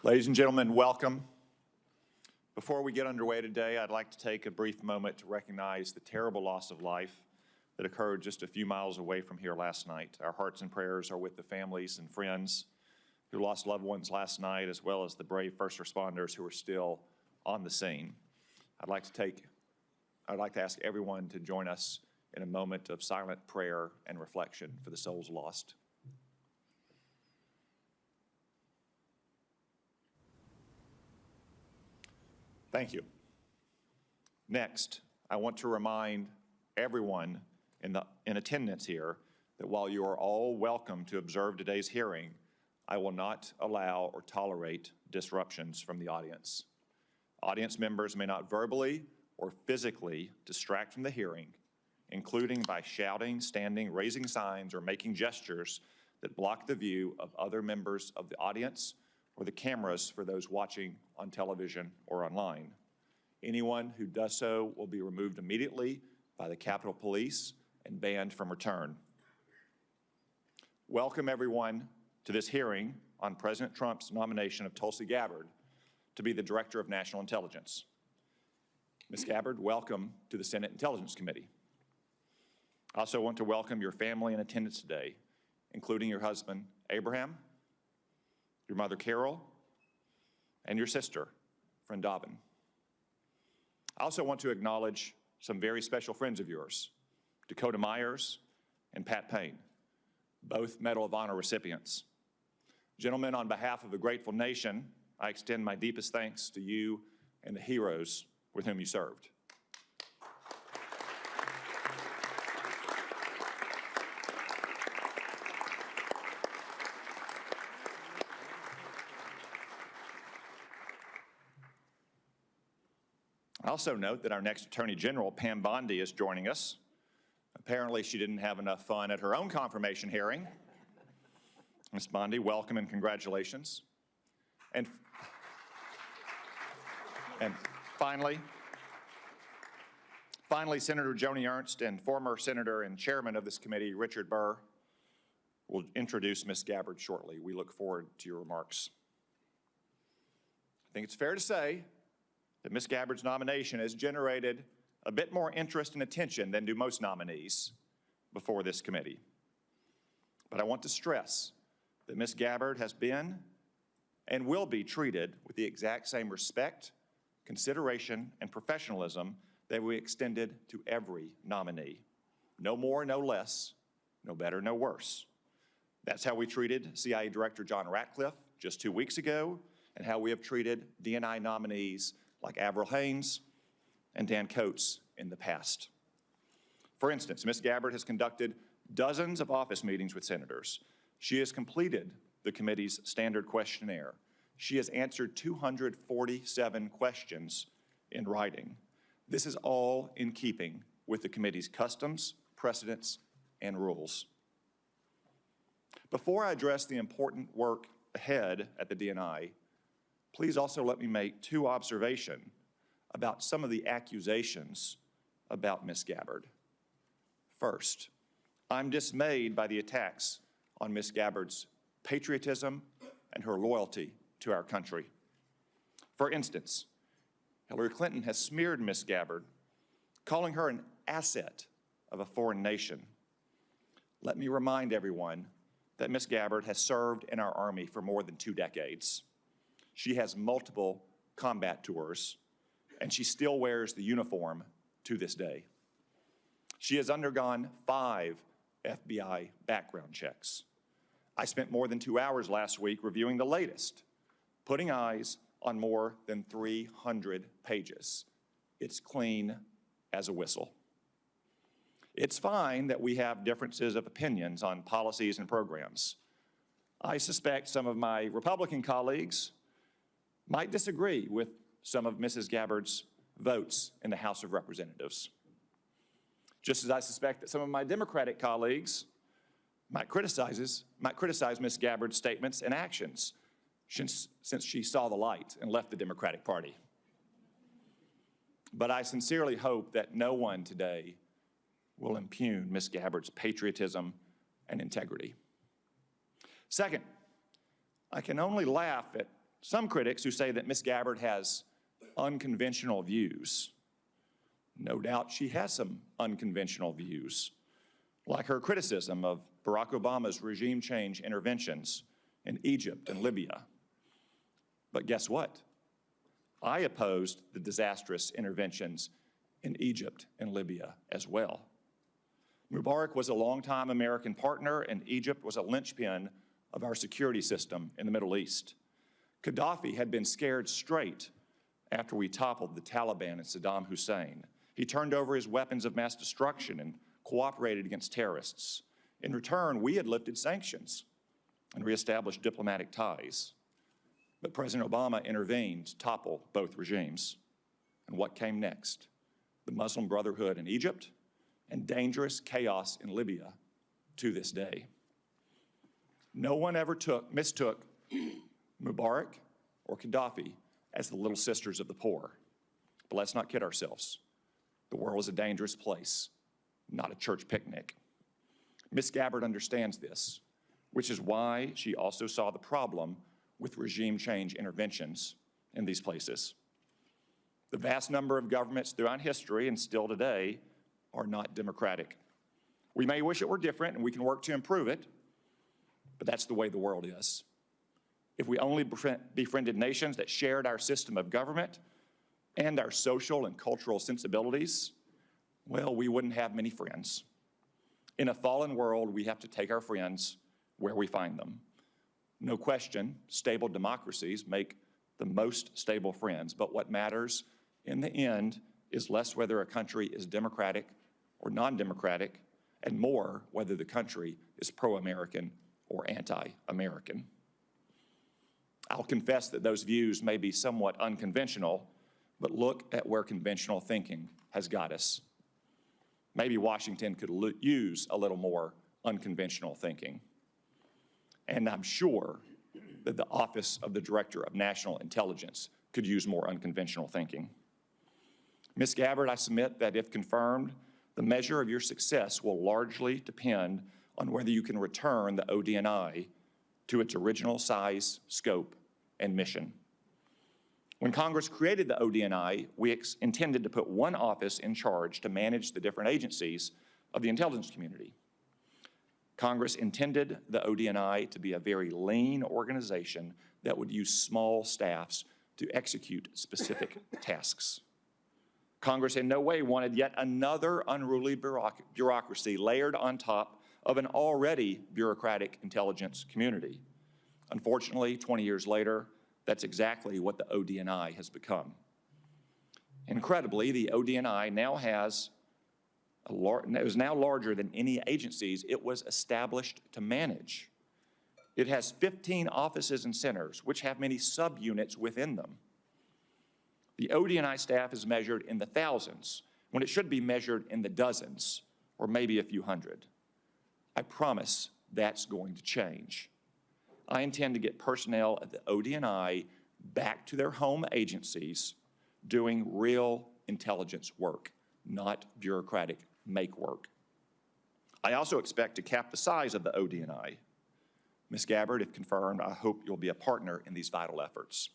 Ladies and gentlemen, welcome. Before we get underway today, I'd like to take a brief moment to recognize the terrible loss of life that occurred just a few miles away from here last night. Our hearts and prayers are with the families and friends who lost loved ones last night, as well as the brave first responders who are still on the scene. I'd like to ask everyone to join us in a moment of silent prayer and reflection for the souls lost. Thank you. Next, I want to remind everyone in attendance here that while you are all welcome to observe today's hearing, I will not allow or tolerate disruptions from the audience. Audience members may not verbally or physically distract from the hearing, including by shouting, standing, raising signs, or making gestures that block the view of other members of the audience or the cameras for those watching on television or online. Anyone who does so will be removed immediately by the Capitol Police and banned from return. Welcome everyone to this hearing on President Trump's nomination of Tulsi Gabbard to be the Director of National Intelligence. Ms. Gabbard, welcome to the Senate Intelligence Committee. I also want to welcome your family in attendance today, including your husband, Abraham, your mother, Carol, and your sister, friend Dobbin. I also want to acknowledge some very special friends of yours, Dakota Myers and Pat Payne, both Medal of Honor recipients. Gentlemen, on behalf of the grateful nation, I extend my deepest thanks to you and the heroes with whom you served. I also note that our next Attorney General, Pam Bondi, is joining us. Apparently, she didn't have enough fun at her own confirmation hearing. Ms. Bondi, welcome and congratulations. And finally, Senator Joni Ernst and former Senator and Chairman of this committee, Richard Burr, will introduce Ms. Gabbard shortly. We look forward to your remarks. I think it's fair to say that Ms. Gabbard's nomination has generated a bit more interest and attention than do most nominees before this committee. But I want to stress that Ms. Gabbard has been and will be treated with the exact same respect, consideration, and professionalism that we extended to every nominee. No more, no less, no better, no worse. That's how we treated CIA Director John Ratcliffe just 2 weeks ago, and how we have treated DNI nominees like Avril Haines and Dan Coates in the past. For instance, Ms. Gabbard has conducted dozens of office meetings with senators. She has completed the committee's standard questionnaire. She has answered 247 questions in writing. This is all in keeping with the committee's customs, precedents, and rules. Before I address the important work ahead at the DNI, please also let me make two observations about some of the accusations about Ms. Gabbard. First, I'm dismayed by the attacks on Ms. Gabbard's patriotism and her loyalty to our country. For instance, Hillary Clinton has smeared Ms. Gabbard, calling her an asset of a foreign nation. Let me remind everyone that Ms. Gabbard has served in our Army for more than 2 decades. She has multiple combat tours, and she still wears the uniform to this day. She has undergone 5 FBI background checks. I spent more than 2 hours last week reviewing the latest, putting eyes on more than 300 pages. It's clean as a whistle. It's fine that we have differences of opinions on policies and programs. I suspect some of my Republican colleagues might disagree with some of Mrs. Gabbard's votes in the House of Representatives. Just as I suspect that some of my Democratic colleagues might criticize Ms. Gabbard's statements and actions since she saw the light and left the Democratic Party. But I sincerely hope that no one today will impugn Ms. Gabbard's patriotism and integrity. Second, I can only laugh at Some critics who say that Ms. Gabbard has unconventional views. No doubt she has some unconventional views, like her criticism of Barack Obama's regime change interventions in Egypt and Libya. But guess what? I opposed the disastrous interventions in Egypt and Libya as well. Mubarak was a longtime American partner, and Egypt was a linchpin of our security system in the Middle East. Gaddafi had been scared straight after we toppled the Taliban and Saddam Hussein. He turned over his weapons of mass destruction and cooperated against terrorists. In return, we had lifted sanctions and reestablished diplomatic ties. But President Obama intervened to topple both regimes. And what came next? The Muslim Brotherhood in Egypt and dangerous chaos in Libya to this day. No one ever mistook Mubarak or Gaddafi as the little sisters of the poor. But let's not kid ourselves. The world is a dangerous place, not a church picnic. Ms. Gabbard understands this, which is why she also saw the problem with regime change interventions in these places. The vast number of governments throughout history and still today are not democratic. We may wish it were different and we can work to improve it, but that's the way the world is. If we only befriended nations that shared our system of government and our social and cultural sensibilities, well, we wouldn't have many friends. In a fallen world, we have to take our friends where we find them. No question, stable democracies make the most stable friends, but what matters in the end is less whether a country is democratic or non-democratic, and more whether the country is pro-American or anti-American. I'll confess that those views may be somewhat unconventional, but look at where conventional thinking has got us. Maybe Washington could use a little more unconventional thinking. And I'm sure that the Office of the Director of National Intelligence could use more unconventional thinking. Ms. Gabbard, I submit that if confirmed, the measure of your success will largely depend on whether you can return the ODNI to its original size, scope, and mission. When Congress created the ODNI, we intended to put one office in charge to manage the different agencies of the intelligence community. Congress intended the ODNI to be a very lean organization that would use small staffs to execute specific tasks. Congress in no way wanted yet another unruly bureaucracy layered on top of an already bureaucratic intelligence community. Unfortunately, 20 years later, that's exactly what the ODNI has become. Incredibly, the ODNI now is now larger than any agencies it was established to manage. It has 15 offices and centers, which have many subunits within them. The ODNI staff is measured in the thousands, when it should be measured in the dozens, or maybe a few hundred. I promise that's going to change. I intend to get personnel at the ODNI back to their home agencies doing real intelligence work, not bureaucratic make work. I also expect to cap the size of the ODNI. Ms. Gabbard, if confirmed, I hope you'll be a partner in these vital efforts.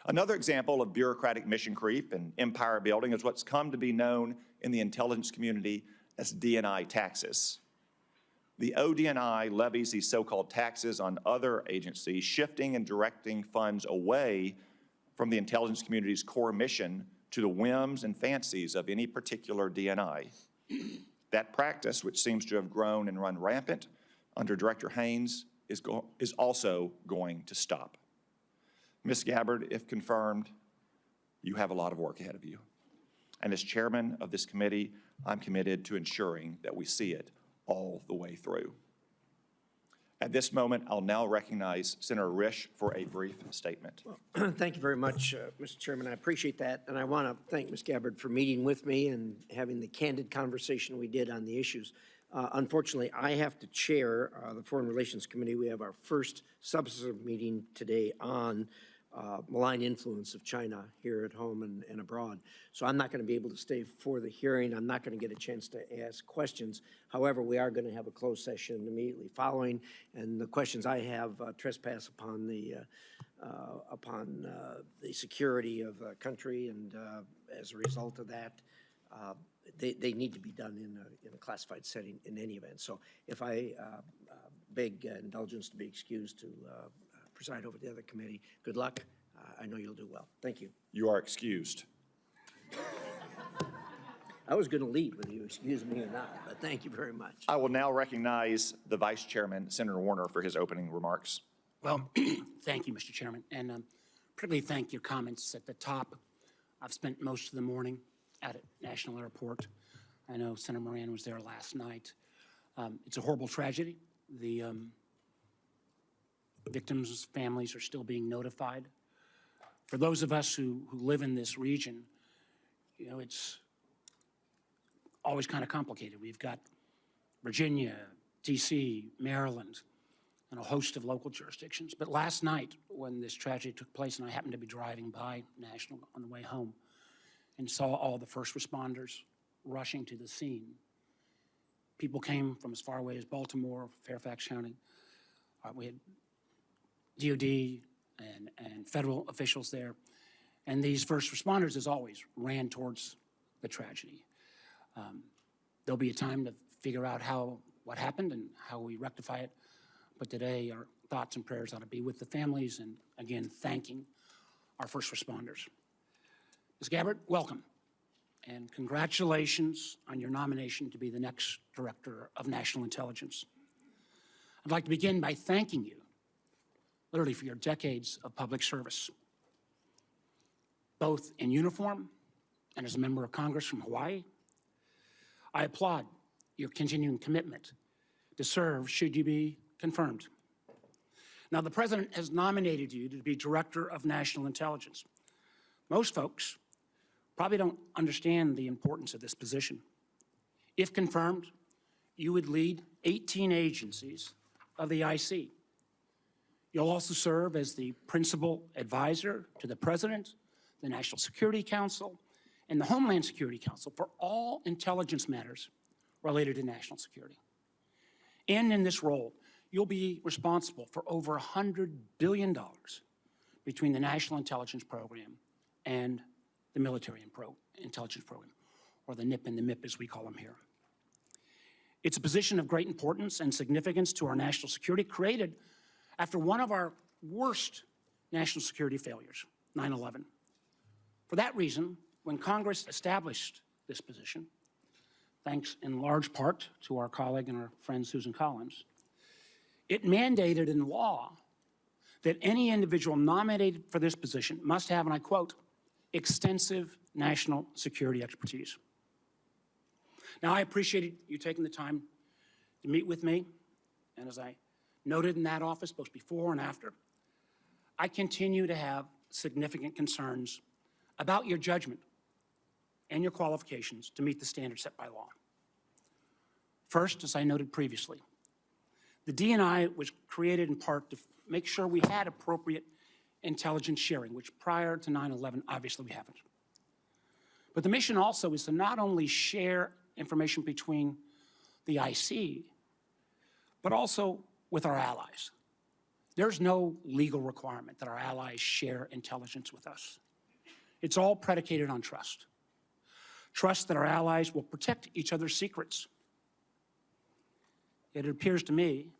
Another example of bureaucratic mission creep and empire building is what's come to be known in the intelligence community as DNI taxes. The ODNI levies these so-called taxes on other agencies, shifting and directing funds away from the intelligence community's core mission to the whims and fancies of any particular DNI. That practice, which seems to have grown and run rampant under Director Haynes, is also going to stop. Ms. Gabbard, if confirmed, you have a lot of work ahead of you. And as chairman of this committee, I'm committed to ensuring that we see it all the way through. At this moment, I'll now recognize Senator Risch for a brief statement. Well, thank you very much, Mr. Chairman. I appreciate that. And I want to thank Ms. Gabbard for meeting with me and having the candid conversation we did on the issues. Unfortunately, I have to chair the Foreign Relations Committee. We have our first substantive meeting today on malign influence of China here at home and abroad. So I'm not going to be able to stay for the hearing. I'm not going to get a chance to ask questions. However, we are going to have a closed session immediately following, and the questions I have trespass upon the security of the country, and as a result of that, they need to be done in a classified setting in any event. So if I beg indulgence to be excused to preside over the other committee, good luck. I know you'll do well. Thank you. You are excused. I was going to leave whether you excuse me or not, but thank you very much. I will now recognize the Vice Chairman, Senator Warner, for his opening remarks. Well, thank you, Mr. Chairman, and particularly thank your comments at the top. I've spent most of the morning out at National Airport. I know Senator Moran was there last night. It's a horrible tragedy. The victims' families are still being notified. For those of us who live in this region, you know, it's always kind of complicated. We've got Virginia, DC, Maryland, and a host of local jurisdictions. But last night, when this tragedy took place, and I happened to be driving by National on the way home and saw all the first responders rushing to the scene. People came from as far away as Baltimore, Fairfax County. We had DOD and federal officials there. And these first responders, as always, ran towards the tragedy. There'll be a time to figure out what happened and how we rectify it. But today, our thoughts and prayers ought to be with the families, and again, thanking our first responders. Ms. Gabbard, welcome. And congratulations on your nomination to be the next Director of National Intelligence. I'd like to begin by thanking you, literally, for your decades of public service, both in uniform and as a member of Congress from Hawaii. I applaud your continuing commitment to serve should you be confirmed. Now, the President has nominated you to be Director of National Intelligence. Most folks probably don't understand the importance of this position. If confirmed, you would lead 18 agencies of the IC. You'll also serve as the principal advisor to the President, the National Security Council, and the Homeland Security Council for all intelligence matters related to national security. And in this role, you'll be responsible for over $100 billion between the National Intelligence Program and the Military Intelligence Program, or the NIP and the MIP as we call them here. It's a position of great importance and significance to our national security, created after one of our worst national security failures, 9/11. For that reason, when Congress established this position, thanks in large part to our colleague and our friend Susan Collins, it mandated in law that any individual nominated for this position must have, and I quote, extensive national security expertise. Now, I appreciated you taking the time to meet with me, and as I noted in that office, both before and after, I continue to have significant concerns about your judgment and your qualifications to meet the standards set by law. First, as I noted previously, the DNI was created in part to make sure we had appropriate intelligence sharing, which prior to 9/11, obviously we haven't. But the mission also is to not only share information between the IC, but also with our allies. There's no legal requirement that our allies share intelligence with us. It's all predicated on trust. Trust that our allies will protect each other's secrets. Yet it appears to me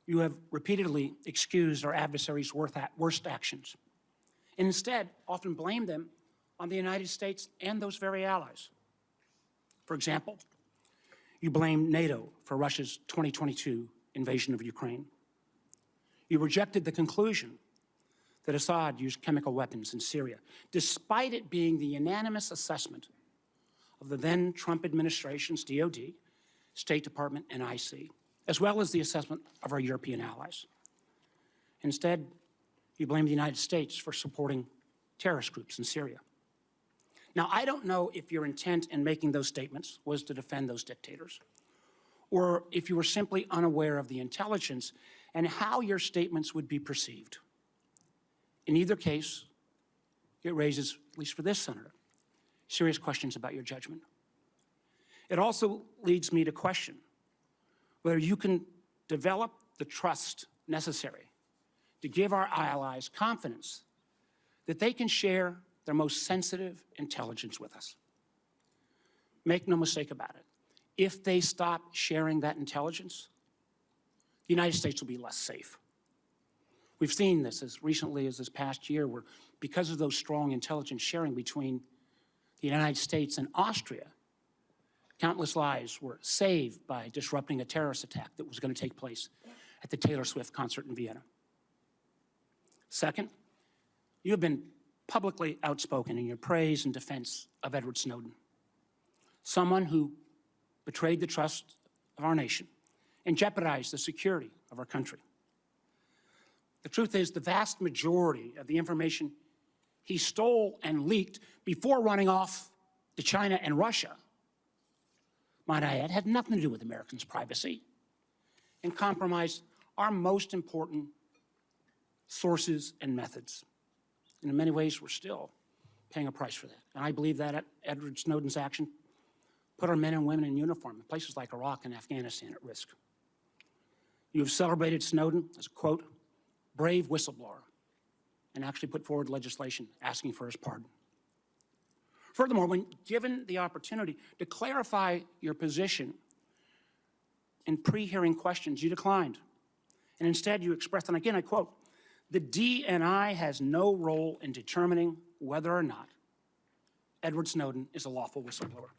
you have repeatedly excused our adversaries' worst actions, and instead often blamed them on the United States and those very allies. For example, you blame NATO for Russia's 2022 invasion of Ukraine. You rejected the conclusion that Assad used chemical weapons in Syria, despite it being the unanimous assessment of the then Trump administration's DOD, State Department, and IC, as well as the assessment of our European allies. Instead, you blame the United States for supporting terrorist groups in Syria. Now, I don't know if your intent in making those statements was to defend those dictators, or if you were simply unaware of the intelligence and how your statements would be perceived. In either case, it raises, at least for this senator, serious questions about your judgment. It also leads me to question whether you can develop the trust necessary to give our allies confidence that they can share their most sensitive intelligence with us. Make no mistake about it. If they stop sharing that intelligence, the United States will be less safe. We've seen this as recently as this past year, where because of those strong intelligence sharing between the United States and Austria, countless lives were saved by disrupting a terrorist attack that was going to take place at the Taylor Swift concert in Vienna. Second, you have been publicly outspoken in your praise and defense of Edward Snowden, someone who betrayed the trust of our nation and jeopardized the security of our country. The truth is, the vast majority of the information he stole and leaked before running off to China and Russia, might I add, had nothing to do with Americans' privacy and compromised our most important sources and methods. And in many ways, we're still paying a price for that. And I believe that Edward Snowden's action put our men and women in uniform in places like Iraq and Afghanistan at risk. You have celebrated Snowden as a, quote, brave whistleblower, and actually put forward legislation asking for his pardon. Furthermore, when given the opportunity to clarify your position in pre-hearing questions, you declined. And instead you expressed, and again I quote, the DNI has no role in determining whether or not Edward Snowden is a lawful whistleblower.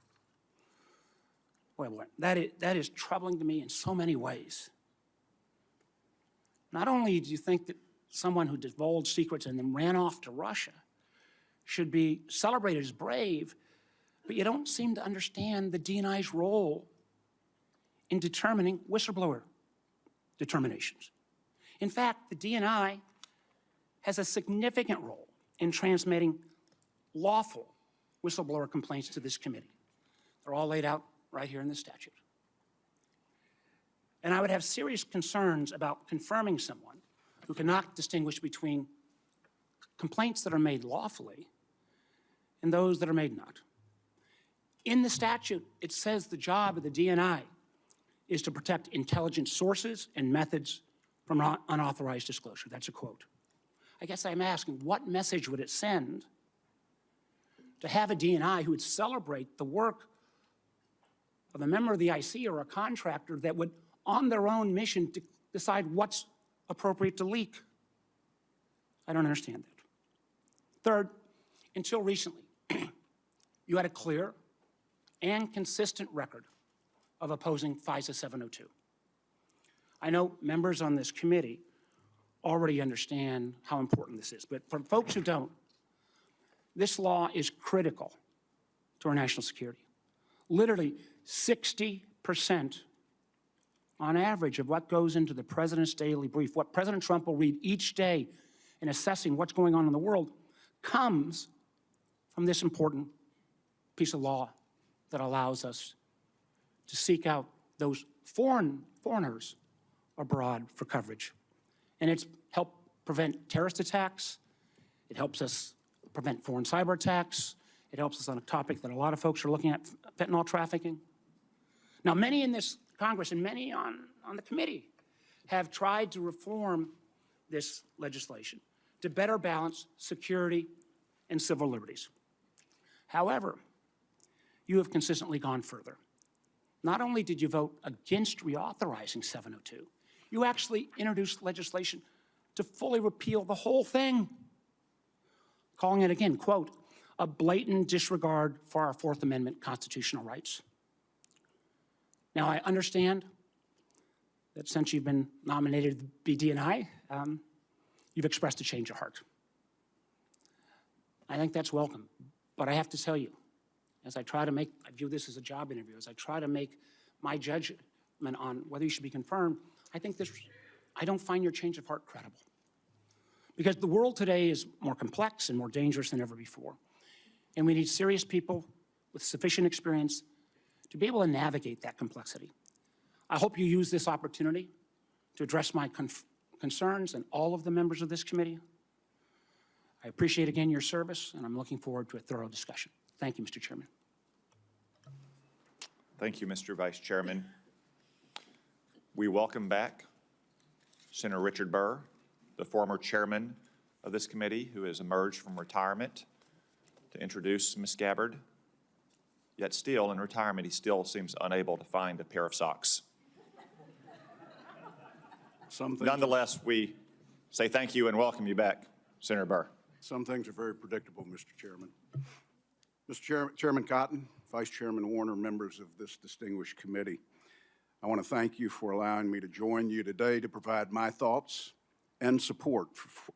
Boy, that is troubling to me in so many ways. Not only do you think that someone who divulged secrets and then ran off to Russia should be celebrated as brave, but you don't seem to understand the DNI's role in determining whistleblower determinations. In fact, the DNI has a significant role in transmitting lawful whistleblower complaints to this committee. They're all laid out right here in the statute. And I would have serious concerns about confirming someone who cannot distinguish between complaints that are made lawfully and those that are made not. In the statute, it says the job of the DNI is to protect intelligence sources and methods from unauthorized disclosure. That's a quote. I guess I'm asking, what message would it send to have a DNI who would celebrate the work of a member of the IC or a contractor that would, on their own mission, decide what's appropriate to leak? I don't understand that. Third, until recently, you had a clear and consistent record of opposing FISA 702. I know members on this committee already understand how important this is, but for folks who don't, this law is critical to our national security. Literally 60% on average of what goes into the president's daily brief, what President Trump will read each day in assessing what's going on in the world, comes from this important piece of law that allows us to seek out those foreigners abroad for coverage. And it's helped prevent terrorist attacks. It helps us prevent foreign cyber attacks. It helps us on a topic that a lot of folks are looking at, fentanyl trafficking. Now, many in this Congress and many on the committee have tried to reform this legislation to better balance security and civil liberties. However, you have consistently gone further. Not only did you vote against reauthorizing 702, you actually introduced legislation to fully repeal the whole thing, calling it again, quote, a blatant disregard for our Fourth Amendment constitutional rights. Now, I understand that since you've been nominated to be DNI, you've expressed a change of heart. I think that's welcome, but I have to tell you, as I view this as a job interview, as I try to make my judgment on whether you should be confirmed, I don't find your change of heart credible. Because the world today is more complex and more dangerous than ever before. And we need serious people with sufficient experience to be able to navigate that complexity. I hope you use this opportunity to address my concerns and all of the members of this committee. I appreciate again your service, and I'm looking forward to a thorough discussion. Thank you, Mr. Chairman. Thank you, Mr. Vice Chairman. We welcome back Senator Richard Burr, the former chairman of this committee who has emerged from retirement to introduce Ms. Gabbard. Yet still in retirement, he still seems unable to find a pair of socks. Nonetheless, we say thank you and welcome you back, Senator Burr. Some things are very predictable, Mr. Chairman. Chairman Cotton, Vice Chairman Warner, members of this distinguished committee, I want to thank you for allowing me to join you today to provide my thoughts and support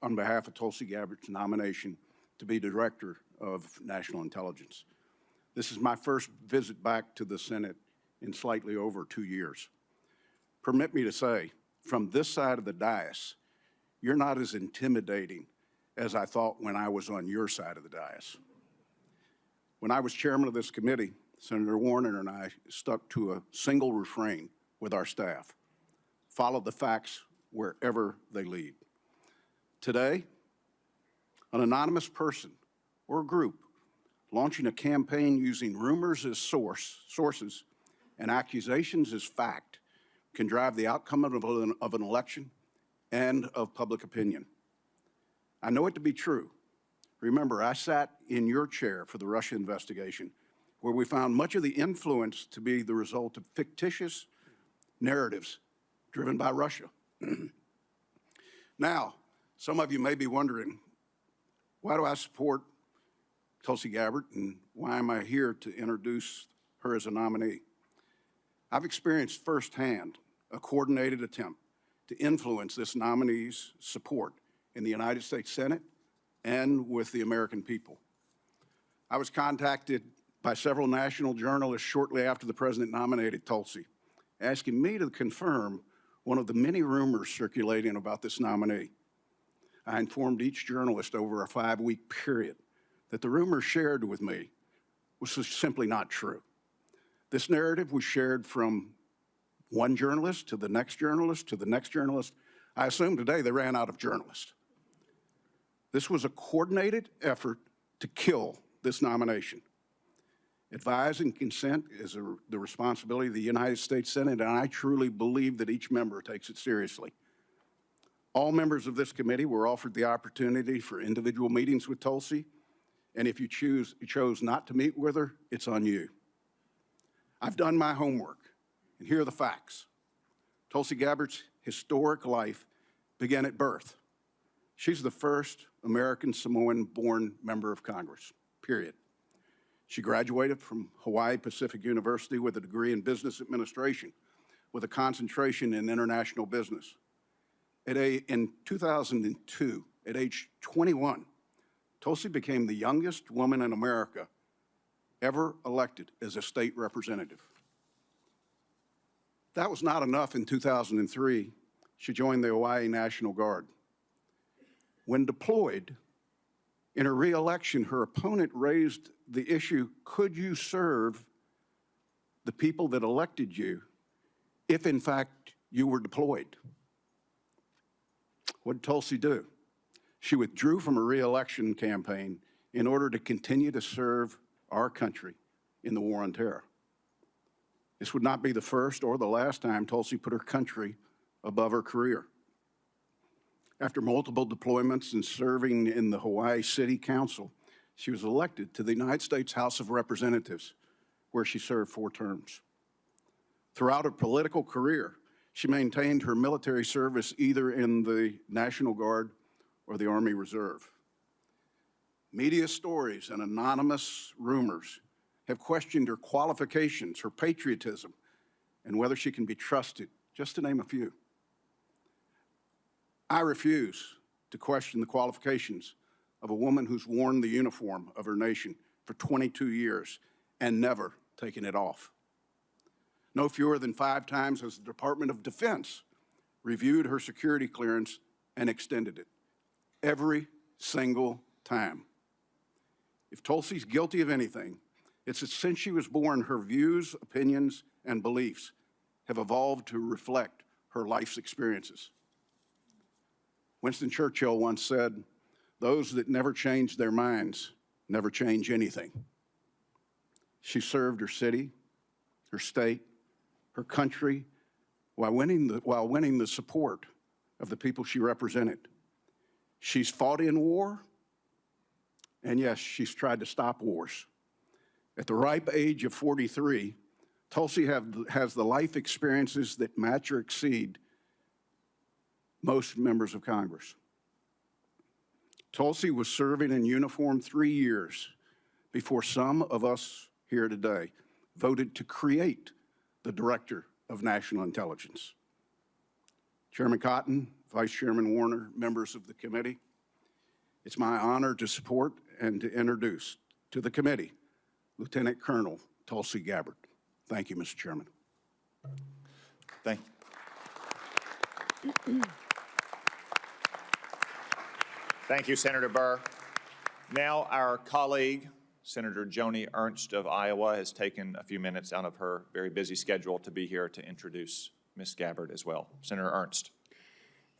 on behalf of Tulsi Gabbard's nomination to be Director of National Intelligence. This is my first visit back to the Senate in slightly over 2 years. Permit me to say, from this side of the dais, you're not as intimidating as I thought when I was on your side of the dais. When I was chairman of this committee, Senator Warner and I stuck to a single refrain with our staff: follow the facts wherever they lead. Today, an anonymous person or group launching a campaign using rumors as sources and accusations as fact can drive the outcome of an election and of public opinion. I know it to be true. Remember, I sat in your chair for the Russia investigation, where we found much of the influence to be the result of fictitious narratives driven by Russia. Now, some of you may be wondering, why do I support Tulsi Gabbard, and why am I here to introduce her as a nominee? I've experienced firsthand a coordinated attempt to influence this nominee's support in the United States Senate and with the American people. I was contacted by several national journalists shortly after the president nominated Tulsi, asking me to confirm one of the many rumors circulating about this nominee. I informed each journalist over a 5-week period that the rumors shared with me was simply not true. This narrative was shared from one journalist to the next journalist to the next journalist. I assume today they ran out of journalists. This was a coordinated effort to kill this nomination. Advise and consent is the responsibility of the United States Senate, and I truly believe that each member takes it seriously. All members of this committee were offered the opportunity for individual meetings with Tulsi, and if you chose not to meet with her, it's on you. I've done my homework, and here are the facts. Tulsi Gabbard's historic life began at birth. She's the first American Samoan-born member of Congress, period. She graduated from Hawaii Pacific University with a degree in business administration with a concentration in international business. In 2002, at age 21, Tulsi became the youngest woman in America ever elected as a state representative. That was not enough. In 2003, she joined the Hawaii National Guard. When deployed, in her re-election, her opponent raised the issue, could you serve the people that elected you if, in fact, you were deployed? What did Tulsi do? She withdrew from her re-election campaign in order to continue to serve our country in the war on terror. This would not be the first or the last time Tulsi put her country above her career. After multiple deployments and serving in the Hawaii City Council, she was elected to the United States House of Representatives, where she served 4 terms. Throughout her political career, she maintained her military service either in the National Guard or the Army Reserve. Media stories and anonymous rumors have questioned her qualifications, her patriotism, and whether she can be trusted, just to name a few. I refuse to question the qualifications of a woman who's worn the uniform of her nation for 22 years and never taken it off. No fewer than 5 times has the Department of Defense reviewed her security clearance and extended it. Every single time. If Tulsi's guilty of anything, it's that since she was born, her views, opinions, and beliefs have evolved to reflect her life's experiences. Winston Churchill once said, those that never change their minds never change anything. She served her city, her state, her country, while winning the support of the people she represented. She's fought in war, and yes, she's tried to stop wars. At the ripe age of 43, Tulsi has the life experiences that match or exceed most members of Congress. Tulsi was serving in uniform 3 years before some of us here today voted to create the Director of National Intelligence. Chairman Cotton, Vice Chairman Warner, members of the committee, it's my honor to support and to introduce to the committee Lieutenant Colonel Tulsi Gabbard. Thank you, Mr. Chairman. Thank you, Senator Burr. Now our colleague, Senator Joni Ernst of Iowa, has taken a few minutes out of her very busy schedule to be here to introduce Ms. Gabbard as well. Senator Ernst.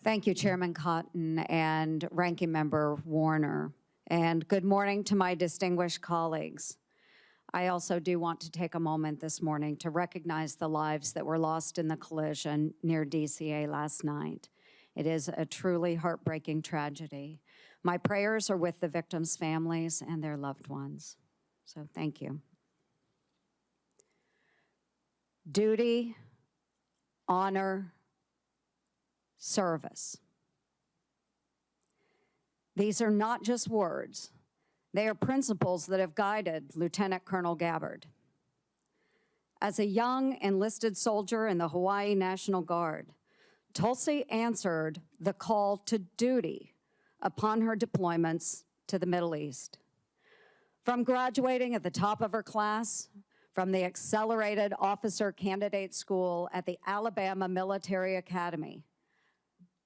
Thank you, Chairman Cotton and Ranking Member Warner. And good morning to my distinguished colleagues. I also do want to take a moment this morning to recognize the lives that were lost in the collision near DCA last night. It is a truly heartbreaking tragedy. My prayers are with the victims' families and their loved ones. So thank you. Duty, honor, service. These are not just words. They are principles that have guided Lieutenant Colonel Gabbard. As a young enlisted soldier in the Hawaii National Guard, Tulsi answered the call to duty upon her deployments to the Middle East. From graduating at the top of her class from the Accelerated Officer Candidate School at the Alabama Military Academy,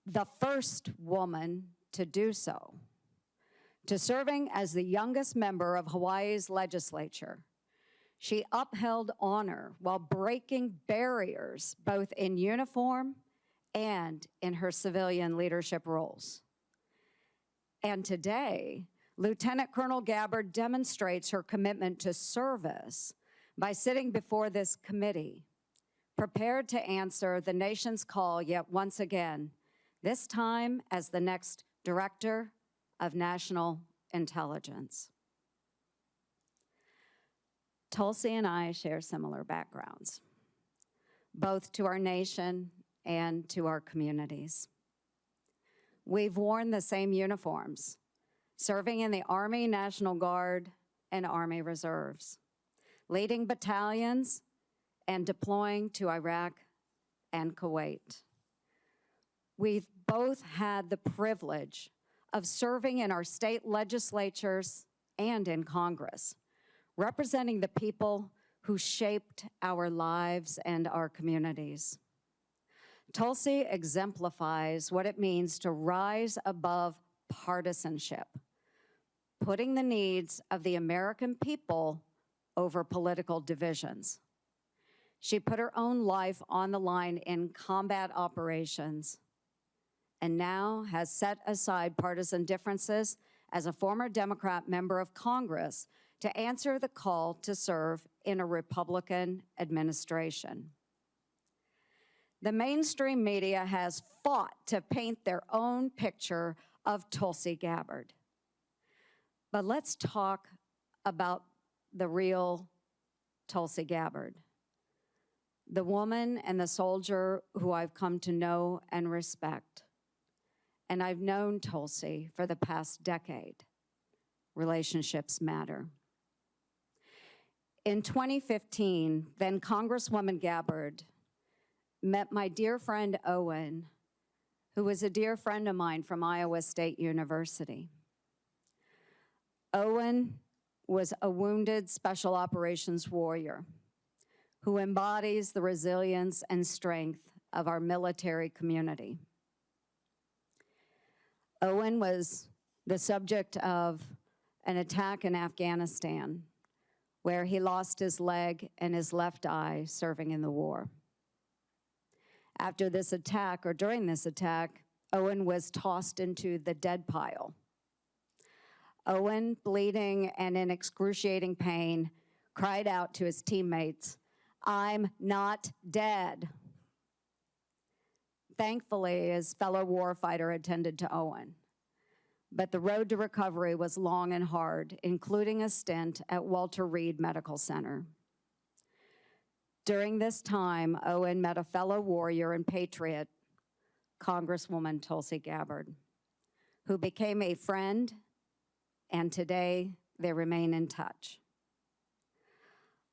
the first woman to do so, to serving as the youngest member of Hawaii's legislature, she upheld honor while breaking barriers both in uniform and in her civilian leadership roles. And today, Lieutenant Colonel Gabbard demonstrates her commitment to service by sitting before this committee, prepared to answer the nation's call yet once again, this time as the next Director of National Intelligence. Tulsi and I share similar backgrounds, both to our nation and to our communities. We've worn the same uniforms, serving in the Army National Guard and Army Reserves, leading battalions and deploying to Iraq and Kuwait. We've both had the privilege of serving in our state legislatures and in Congress, representing the people who shaped our lives and our communities. Tulsi exemplifies what it means to rise above partisanship, putting the needs of the American people over political divisions. She put her own life on the line in combat operations and now has set aside partisan differences as a former Democrat member of Congress to answer the call to serve in a Republican administration. The mainstream media has fought to paint their own picture of Tulsi Gabbard. But let's talk about the real Tulsi Gabbard, the woman and the soldier who I've come to know and respect. And I've known Tulsi for the past decade. Relationships matter. In 2015, then Congresswoman Gabbard met my dear friend Owen, who was a dear friend of mine from Iowa State University. Owen was a wounded special operations warrior who embodies the resilience and strength of our military community. Owen was the subject of an attack in Afghanistan where he lost his leg and his left eye serving in the war. After this attack, or during this attack, Owen was tossed into the dead pile Owen, bleeding and in excruciating pain, cried out to his teammates, "I'm not dead." Thankfully, his fellow warfighter attended to Owen. But the road to recovery was long and hard, including a stint at Walter Reed Medical Center. During this time, Owen met a fellow warrior and patriot, Congresswoman Tulsi Gabbard, who became a friend, and today they remain in touch.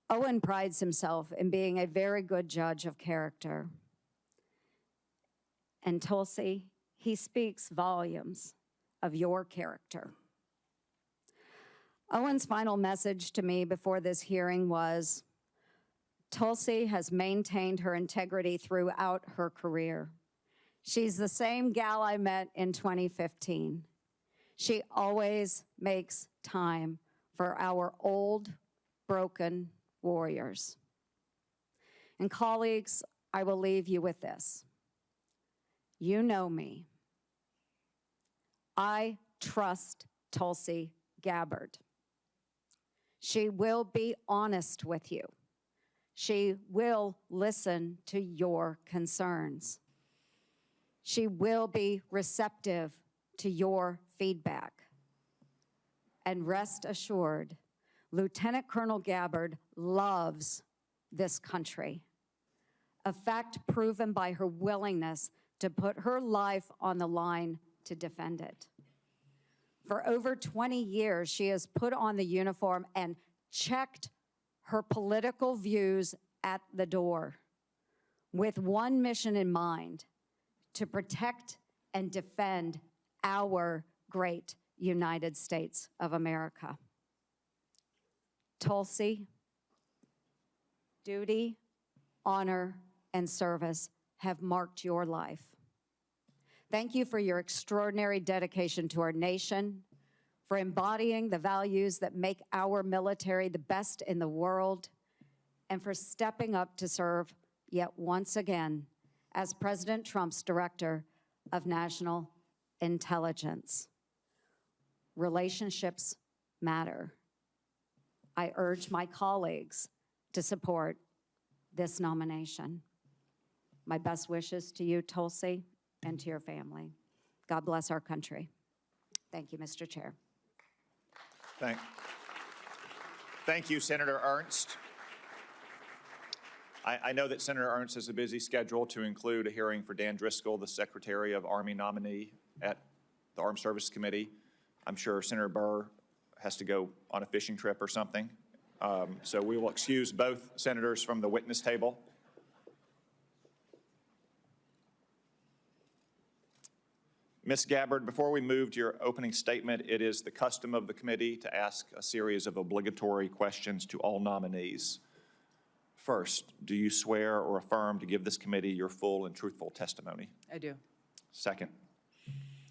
Owen prides himself in being a very good judge of character. And Tulsi, he speaks volumes of your character. Owen's final message to me before this hearing was, Tulsi has maintained her integrity throughout her career. She's the same gal I met in 2015. She always makes time for our old, broken warriors. And colleagues, I will leave you with this. You know me. I trust Tulsi Gabbard. She will be honest with you. She will listen to your concerns. She will be receptive to your feedback. And rest assured, Lieutenant Colonel Gabbard loves this country, a fact proven by her willingness to put her life on the line to defend it. For over 20 years, she has put on the uniform and checked her political views at the door with one mission in mind: to protect and defend our great United States of America. Tulsi, duty, honor, and service have marked your life. Thank you for your extraordinary dedication to our nation, for embodying the values that make our military the best in the world, and for stepping up to serve yet once again as President Trump's Director of National Intelligence. Relationships matter. I urge my colleagues to support this nomination. My best wishes to you, Tulsi, and to your family. God bless our country. Thank you, Mr. Chair. Thank you, Senator Ernst. I know that Senator Ernst has a busy schedule to include a hearing for Dan Driscoll, the Secretary of Army nominee at the Armed Services Committee. I'm sure Senator Burr has to go on a fishing trip or something. So we will excuse both senators from the witness table. Ms. Gabbard, before we move to your opening statement, it is the custom of the committee to ask a series of obligatory questions to all nominees. First, do you swear or affirm to give this committee your full and truthful testimony? I do. Second,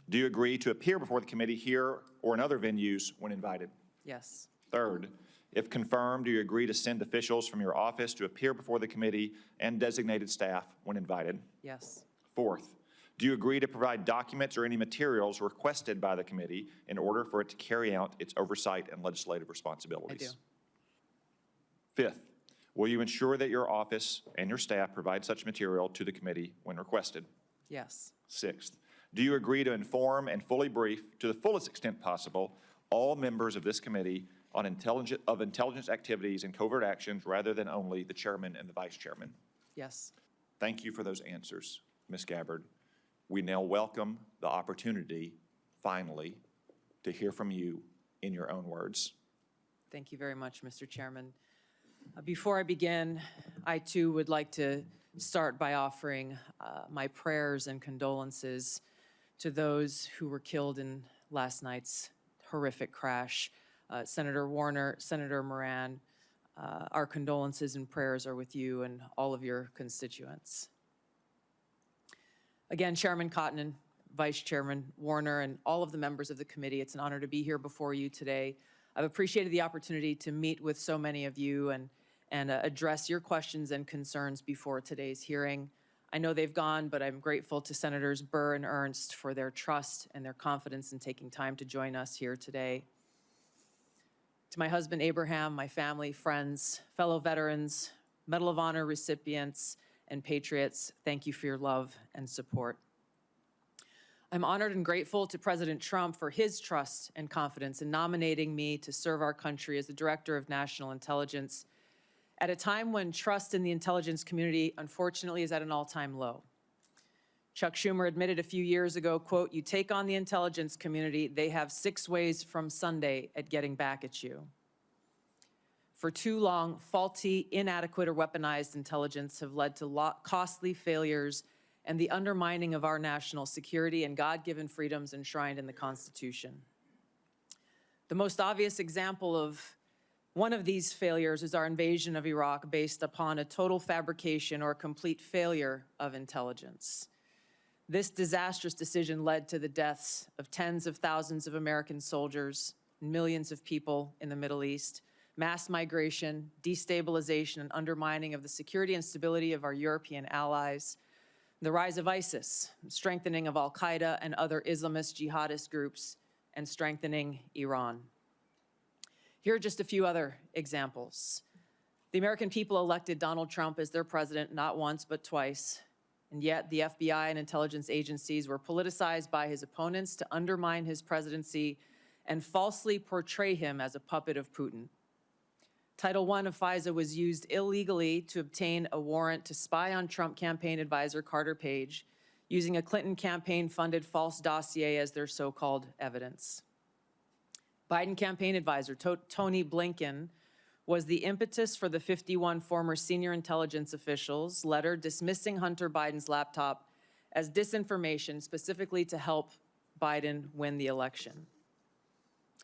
do you agree to appear before the committee here or in other venues when invited? Yes. Third, if confirmed, do you agree to send officials from your office to appear before the committee and designated staff when invited? Yes. Fourth, do you agree to provide documents or any materials requested by the committee in order for it to carry out its oversight and legislative responsibilities? I do. Fifth, will you ensure that your office and your staff provide such material to the committee when requested? Yes. Sixth, do you agree to inform and fully brief, to the fullest extent possible, all members of this committee on intelligence activities and covert actions rather than only the chairman and the vice chairman? Yes. Thank you for those answers, Ms. Gabbard. We now welcome the opportunity, finally, to hear from you in your own words. Thank you very much, Mr. Chairman. Before I begin, I too would like to start by offering my prayers and condolences to those who were killed in last night's horrific crash. Senator Warner, Senator Moran, our condolences and prayers are with you and all of your constituents. Again, Chairman Cotton, Vice Chairman Warner, and all of the members of the committee, it's an honor to be here before you today. I've appreciated the opportunity to meet with so many of you and address your questions and concerns before today's hearing. I know they've gone, but I'm grateful to Senators Burr and Ernst for their trust and their confidence in taking time to join us here today. To my husband, Abraham, my family, friends, fellow veterans, Medal of Honor recipients, and patriots, thank you for your love and support. I'm honored and grateful to President Trump for his trust and confidence in nominating me to serve our country as the Director of National Intelligence at a time when trust in the intelligence community, unfortunately, is at an all-time low. Chuck Schumer admitted a few years ago, quote, "You take on the intelligence community, they have 6 ways from Sunday at getting back at you." For too long, faulty, inadequate, or weaponized intelligence have led to costly failures and the undermining of our national security and God-given freedoms enshrined in the Constitution. The most obvious example of one of these failures is our invasion of Iraq based upon a total fabrication or complete failure of intelligence. This disastrous decision led to the deaths of tens of thousands of American soldiers, millions of people in the Middle East, mass migration, destabilization, and undermining of the security and stability of our European allies, the rise of ISIS, strengthening of al-Qaeda and other Islamist jihadist groups, and strengthening Iran. Here are just a few other examples. The American people elected Donald Trump as their president not once but twice, and yet the FBI and intelligence agencies were politicized by his opponents to undermine his presidency and falsely portray him as a puppet of Putin. Title I of FISA was used illegally to obtain a warrant to spy on Trump campaign advisor Carter Page, using a Clinton campaign-funded false dossier as their so-called evidence. Biden campaign advisor Tony Blinken was the impetus for the 51 former senior intelligence officials' letter dismissing Hunter Biden's laptop as disinformation specifically to help Biden win the election.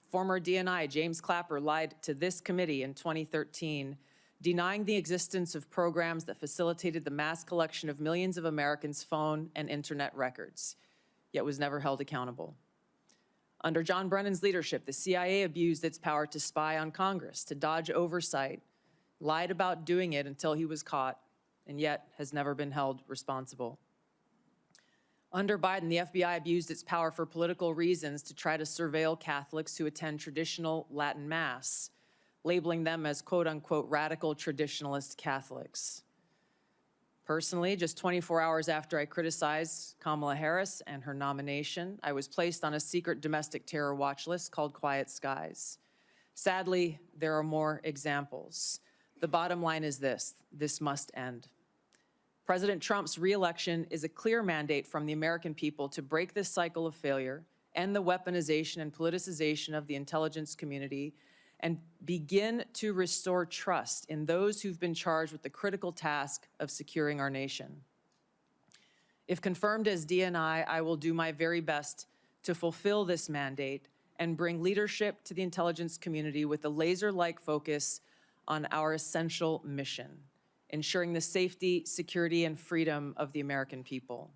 Former DNI James Clapper lied to this committee in 2013, denying the existence of programs that facilitated the mass collection of millions of Americans' phone and internet records, yet was never held accountable. Under John Brennan's leadership, the CIA abused its power to spy on Congress, to dodge oversight, lied about doing it until he was caught, and yet has never been held responsible. Under Biden, the FBI abused its power for political reasons to try to surveil Catholics who attend traditional Latin Mass, labeling them as quote-unquote radical traditionalist Catholics. Personally, just 24 hours after I criticized Kamala Harris and her nomination, I was placed on a secret domestic terror watch list called Quiet Skies. Sadly, there are more examples. The bottom line is this must end. President Trump's re-election is a clear mandate from the American people to break this cycle of failure, end the weaponization and politicization of the intelligence community, and begin to restore trust in those who've been charged with the critical task of securing our nation. If confirmed as DNI, I will do my very best to fulfill this mandate and bring leadership to the intelligence community with a laser-like focus on our essential mission, ensuring the safety, security, and freedom of the American people.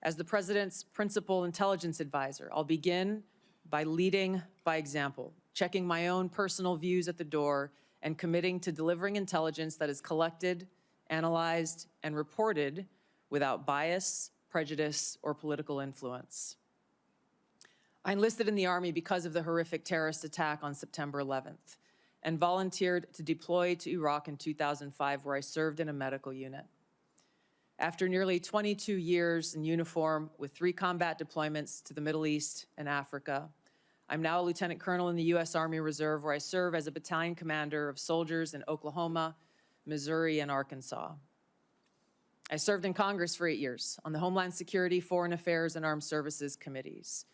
As the President's principal intelligence advisor, I'll begin by leading by example, checking my own personal views at the door, and committing to delivering intelligence that is collected, analyzed, and reported without bias, prejudice, or political influence. I enlisted in the Army because of the horrific terrorist attack on September 11th and volunteered to deploy to Iraq in 2005, where I served in a medical unit. After nearly 22 years in uniform with 3 combat deployments to the Middle East and Africa, I'm now a lieutenant colonel in the U.S. Army Reserve, where I serve as a battalion commander of soldiers in Oklahoma, Missouri, and Arkansas. I served in Congress for 8 years on the Homeland Security, Foreign Affairs, and Armed Services committees.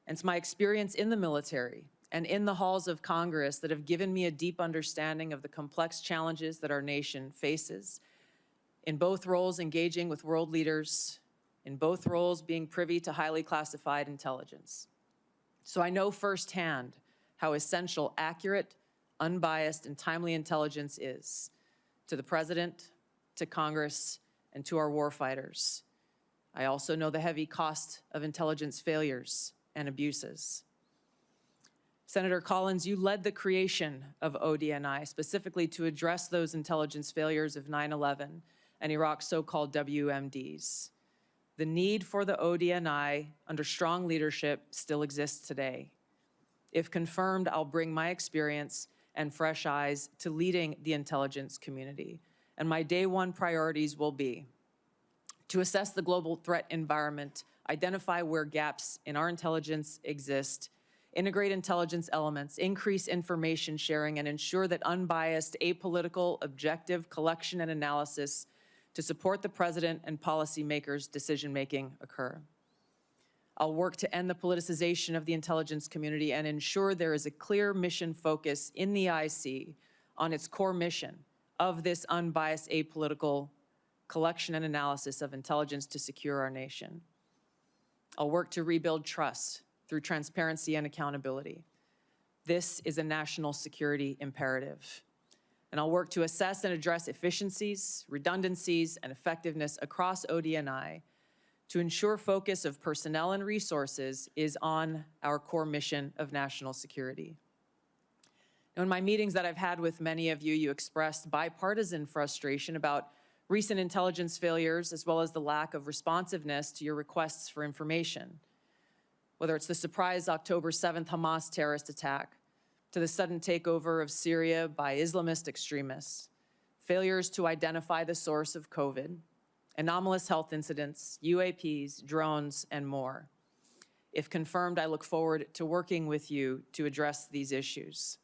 And it's my experience in the military and in the halls of Congress that have given me a deep understanding of the complex challenges that our nation faces, in both roles engaging with world leaders, in both roles being privy to highly classified intelligence. So I know firsthand how essential accurate, unbiased, and timely intelligence is to the President, to Congress, and to our warfighters. I also know the heavy cost of intelligence failures and abuses. Senator Collins, you led the creation of ODNI specifically to address those intelligence failures of 9/11 and Iraq's so-called WMDs. The need for the ODNI under strong leadership still exists today. If confirmed, I'll bring my experience and fresh eyes to leading the intelligence community. And my day one priorities will be to assess the global threat environment, identify where gaps in our intelligence exist, integrate intelligence elements, increase information sharing, and ensure that unbiased, apolitical, objective collection and analysis to support the president and policymakers' decision-making occur. I'll work to end the politicization of the intelligence community and ensure there is a clear mission focus in the IC on its core mission of this unbiased, apolitical collection and analysis of intelligence to secure our nation. I'll work to rebuild trust through transparency and accountability. This is a national security imperative. And I'll work to assess and address efficiencies, redundancies, and effectiveness across ODNI to ensure focus of personnel and resources is on our core mission of national security. Now, in my meetings that I've had with many of you, you expressed bipartisan frustration about recent intelligence failures as well as the lack of responsiveness to your requests for information. Whether it's the surprise October 7th Hamas terrorist attack, to the sudden takeover of Syria by Islamist extremists, failures to identify the source of COVID, anomalous health incidents, UAPs, drones, and more. If confirmed, I look forward to working with you to address these issues.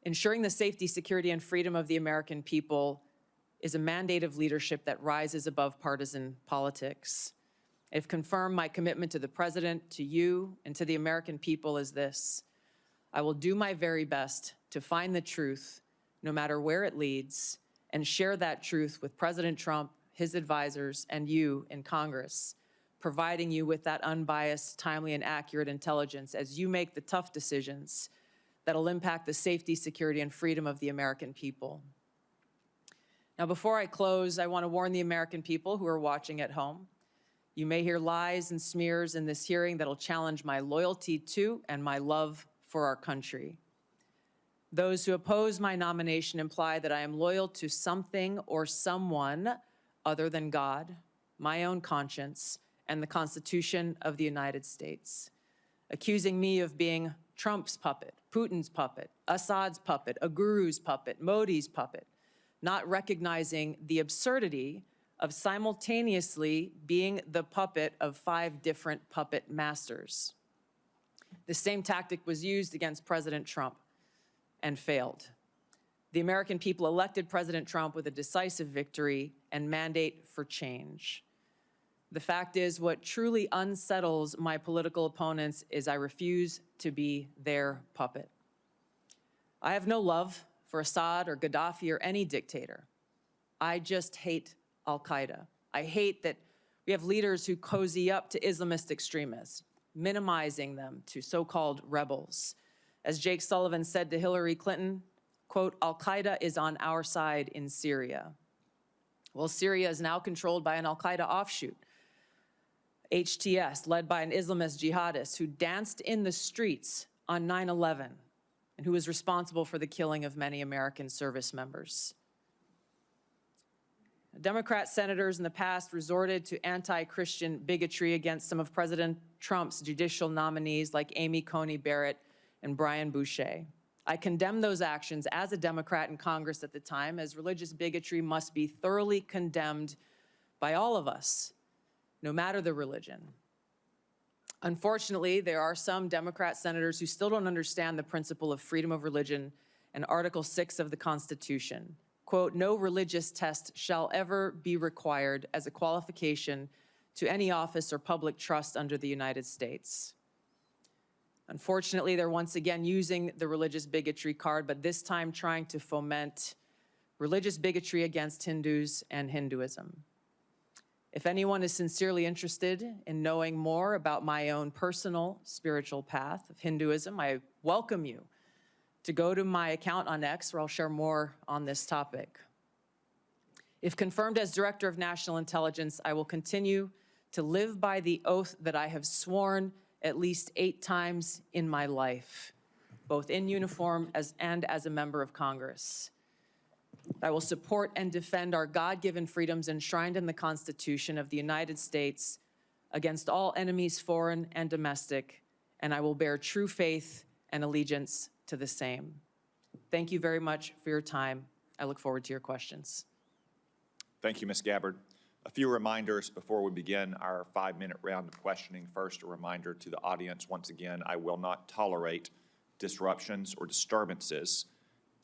Ensuring the safety, security, and freedom of the American people is a mandate of leadership that rises above partisan politics. If confirmed, my commitment to the President, to you, and to the American people is this: I will do my very best to find the truth, no matter where it leads, and share that truth with President Trump, his advisors, and you in Congress, providing you with that unbiased, timely, and accurate intelligence as you make the tough decisions that'll impact the safety, security, and freedom of the American people. Now, before I close, I want to warn the American people who are watching at home. You may hear lies and smears in this hearing that'll challenge my loyalty to and my love for our country. Those who oppose my nomination imply that I am loyal to something or someone other than God, my own conscience, and the Constitution of the United States, accusing me of being Trump's puppet, Putin's puppet, Assad's puppet, a guru's puppet, Modi's puppet, not recognizing the absurdity of simultaneously being the puppet of 5 different puppet masters. The same tactic was used against President Trump and failed. The American people elected President Trump with a decisive victory and mandate for change. The fact is, what truly unsettles my political opponents is I refuse to be their puppet. I have no love for Assad or Gaddafi or any dictator. I just hate Al-Qaeda. I hate that we have leaders who cozy up to Islamist extremists, minimizing them to so-called rebels. As Jake Sullivan said to Hillary Clinton, quote, Al-Qaeda is on our side in Syria. Well, Syria is now controlled by an Al-Qaeda offshoot, HTS, led by an Islamist jihadist who danced in the streets on 9/11 and who was responsible for the killing of many American service members. Democrat senators in the past resorted to anti-Christian bigotry against some of President Trump's judicial nominees like Amy Coney Barrett and Brian Boucher. I condemn those actions as a Democrat in Congress at the time, as religious bigotry must be thoroughly condemned by all of us, no matter the religion. Unfortunately, there are some Democrat senators who still don't understand the principle of freedom of religion and Article 6 of the Constitution. Quote, no religious test shall ever be required as a qualification to any office or public trust under the United States. Unfortunately, they're once again using the religious bigotry card, but this time trying to foment religious bigotry against Hindus and Hinduism. If anyone is sincerely interested in knowing more about my own personal spiritual path of Hinduism, I welcome you to go to my account on X, where I'll share more on this topic. If confirmed as Director of National Intelligence, I will continue to live by the oath that I have sworn at least 8 times in my life, both in uniform and as a member of Congress. I will support and defend our God-given freedoms enshrined in the Constitution of the United States against all enemies, foreign and domestic, and I will bear true faith and allegiance to the same. Thank you very much for your time. I look forward to your questions. Thank you, Ms. Gabbard. A few reminders before we begin our 5-minute round of questioning. First, a reminder to the audience, once again, I will not tolerate disruptions or disturbances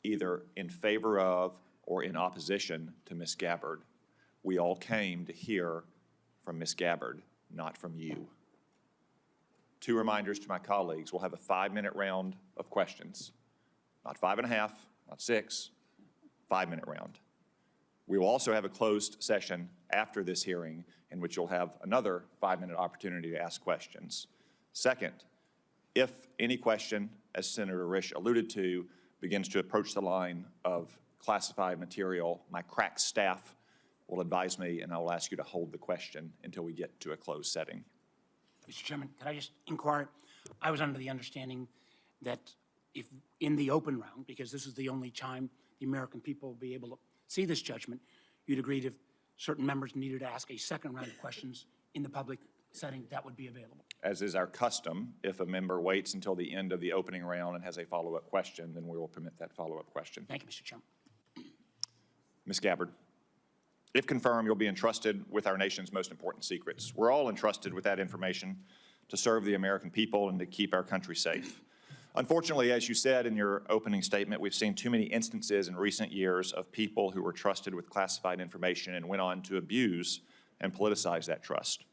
either in favor of or in opposition to Ms. Gabbard. We all came to hear from Ms. Gabbard, not from you. 2 reminders to my colleagues. We'll have a 5-minute round of questions. Not 5.5, not 6, 5-minute round. We will also have a closed session after this hearing in which you'll have another 5-minute opportunity to ask questions. Second, if any question, as Senator Risch alluded to, begins to approach the line of classified material, my crack staff will advise me and I will ask you to hold the question until we get to a closed setting. Mr. Chairman, could I just inquire? I was under the understanding that if in the open round, because this is the only time the American people will be able to see this judgment, you'd agreed if certain members needed to ask a second round of questions in the public setting, that would be available. As is our custom, if a member waits until the end of the opening round and has a follow-up question, then we will permit that follow-up question. Thank you, Mr. Chairman. Ms. Gabbard, if confirmed, you'll be entrusted with our nation's most important secrets. We're all entrusted with that information to serve the American people and to keep our country safe. Unfortunately, as you said in your opening statement, we've seen too many instances in recent years of people who were trusted with classified information and went on to abuse and politicize that trust.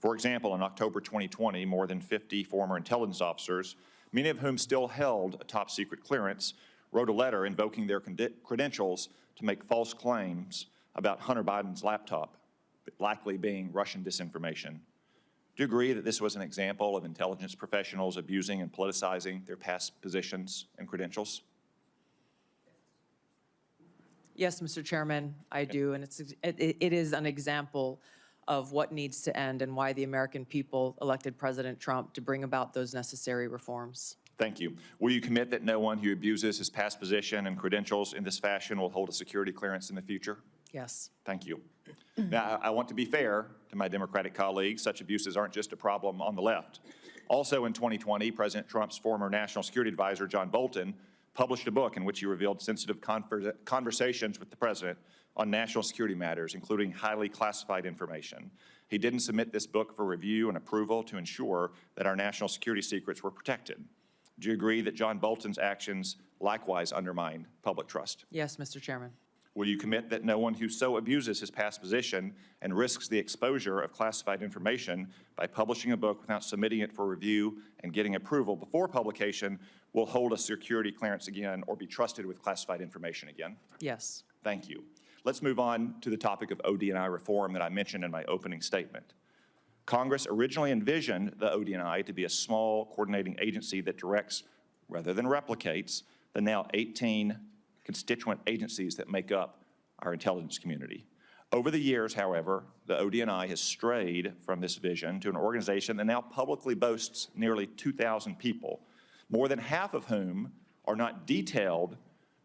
For example, in October 2020, more than 50 former intelligence officers, many of whom still held a top secret clearance, wrote a letter invoking their credentials to make false claims about Hunter Biden's laptop, likely being Russian disinformation. Do you agree that this was an example of intelligence professionals abusing and politicizing their past positions and credentials? Yes, Mr. Chairman, I do, and it is an example of what needs to end and why the American people elected President Trump to bring about those necessary reforms. Thank you. Will you commit that no one who abuses his past position and credentials in this fashion will hold a security clearance in the future? Yes. Thank you. Now, I want to be fair to my Democratic colleagues. Such abuses aren't just a problem on the left. Also in 2020, President Trump's former National Security Advisor, John Bolton, published a book in which he revealed sensitive conversations with the president on national security matters, including highly classified information. He didn't submit this book for review and approval to ensure that our national security secrets were protected. Do you agree that John Bolton's actions likewise undermine public trust? Yes, Mr. Chairman. Will you commit that no one who so abuses his past position and risks the exposure of classified information by publishing a book without submitting it for review and getting approval before publication will hold a security clearance again or be trusted with classified information again? Yes. Thank you. Let's move on to the topic of OD&I reform that I mentioned in my opening statement. Congress originally envisioned the OD&I to be a small coordinating agency that directs, rather than replicates, the now 18 constituent agencies that make up our intelligence community. Over the years, however, the OD&I has strayed from this vision to an organization that now publicly boasts nearly 2,000 people, more than half of whom are not detailed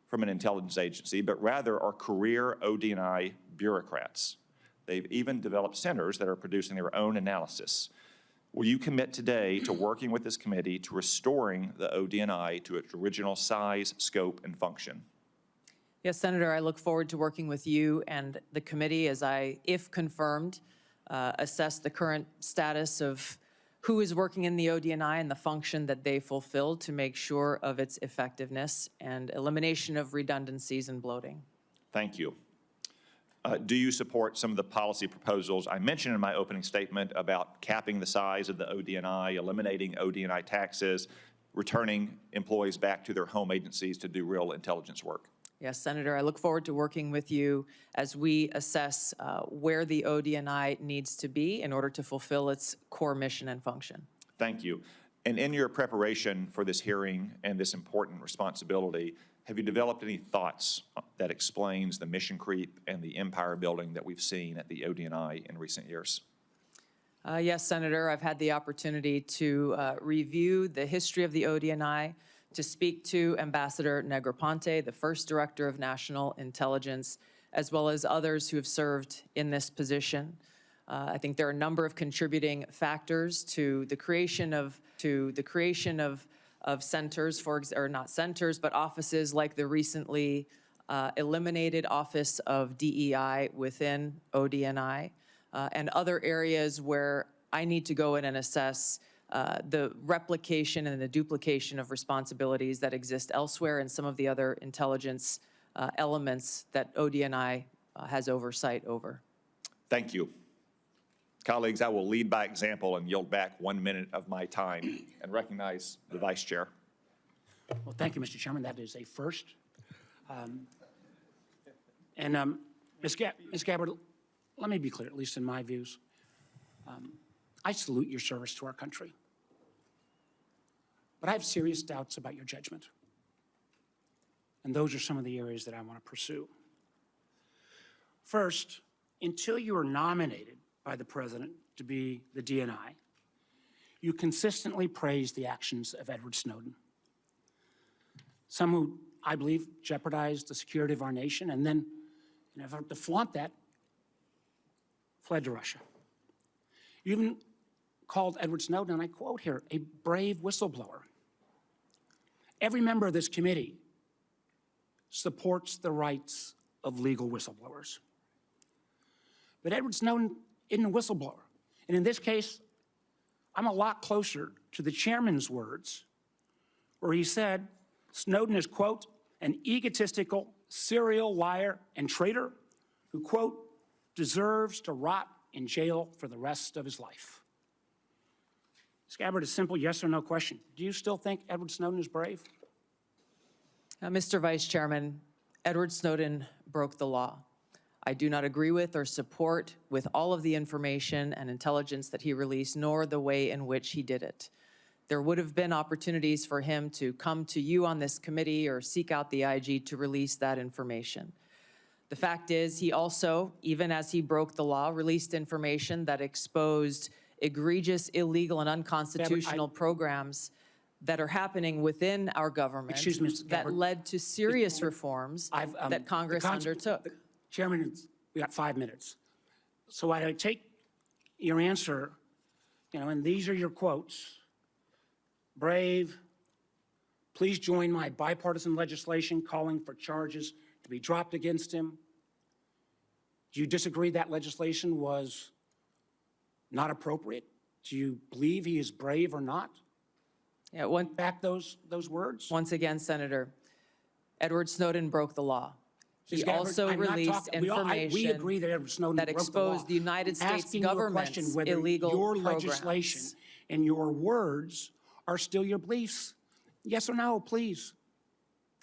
from an intelligence agency, but rather are career OD&I bureaucrats. They've even developed centers that are producing their own analysis. Will you commit today to working with this committee to restoring the OD&I to its original size, scope, and function? Yes, Senator, I look forward to working with you and the committee as I, if confirmed, assess the current status of who is working in the OD&I and the function that they fulfill to make sure of its effectiveness and elimination of redundancies and bloating. Thank you. Do you support some of the policy proposals I mentioned in my opening statement about capping the size of the OD&I, eliminating OD&I taxes, returning employees back to their home agencies to do real intelligence work? Yes, Senator, I look forward to working with you as we assess where the OD&I needs to be in order to fulfill its core mission and function. Thank you. And in your preparation for this hearing and this important responsibility, have you developed any thoughts that explains the mission creep and the empire building that we've seen at the OD&I in recent years? Yes, Senator, I've had the opportunity to review the history of the OD&I, to speak to Ambassador Negroponte, the first Director of National Intelligence, as well as others who have served in this position. I think there are a number of contributing factors to the creation of centers, or not centers, but offices like the recently eliminated Office of DEI within ODNI, and other areas where I need to go in and assess the replication and the duplication of responsibilities that exist elsewhere and some of the other intelligence elements that ODNI has oversight over. Thank you. Colleagues, I will lead by example and yield back 1 minute of my time and recognize the Vice Chair. Well, thank you, Mr. Chairman. That is a first. Ms. Gabbard, let me be clear, at least in my views. I salute your service to our country, but I have serious doubts about your judgment. And those are some of the areas that I want to pursue. First, until you were nominated by the President to be the DNI, you consistently praised the actions of Edward Snowden, some who, I believe, jeopardized the security of our nation, and then, in an effort to flaunt that, fled to Russia. You even called Edward Snowden, and I quote here, a brave whistleblower. Every member of this committee supports the rights of legal whistleblowers. But Edward Snowden isn't a whistleblower. And in this case, I'm a lot closer to the chairman's words, where he said Snowden is, quote, an egotistical, serial liar and traitor who, quote, deserves to rot in jail for the rest of his life. Ms. Gabbard, a simple yes or no question. Do you still think Edward Snowden is brave? Mr. Vice Chairman, Edward Snowden broke the law. I do not agree with or support with all of the information and intelligence that he released, nor the way in which he did it. There would have been opportunities for him to come to you on this committee or seek out the IG to release that information. The fact is, he also, even as he broke the law, released information that exposed egregious, illegal, and unconstitutional programs that are happening within our government. Excuse me, Mr. Gabbard. That led to serious reforms that Congress undertook. Chairman, we got 5 minutes. So I take your answer, and these are your quotes. Brave, please join my bipartisan legislation calling for charges to be dropped against him. Do you disagree that legislation was not appropriate? Do you believe he is brave or not? Yeah, Back those words? once again, Senator, Edward Snowden broke the law. He Ms. Gabbard, also I'm not released talking- we information agree that Edward Snowden that broke the exposed law. the United States Asking you a question government's whether illegal your programs. legislation and your words are still your beliefs. Yes or no, please.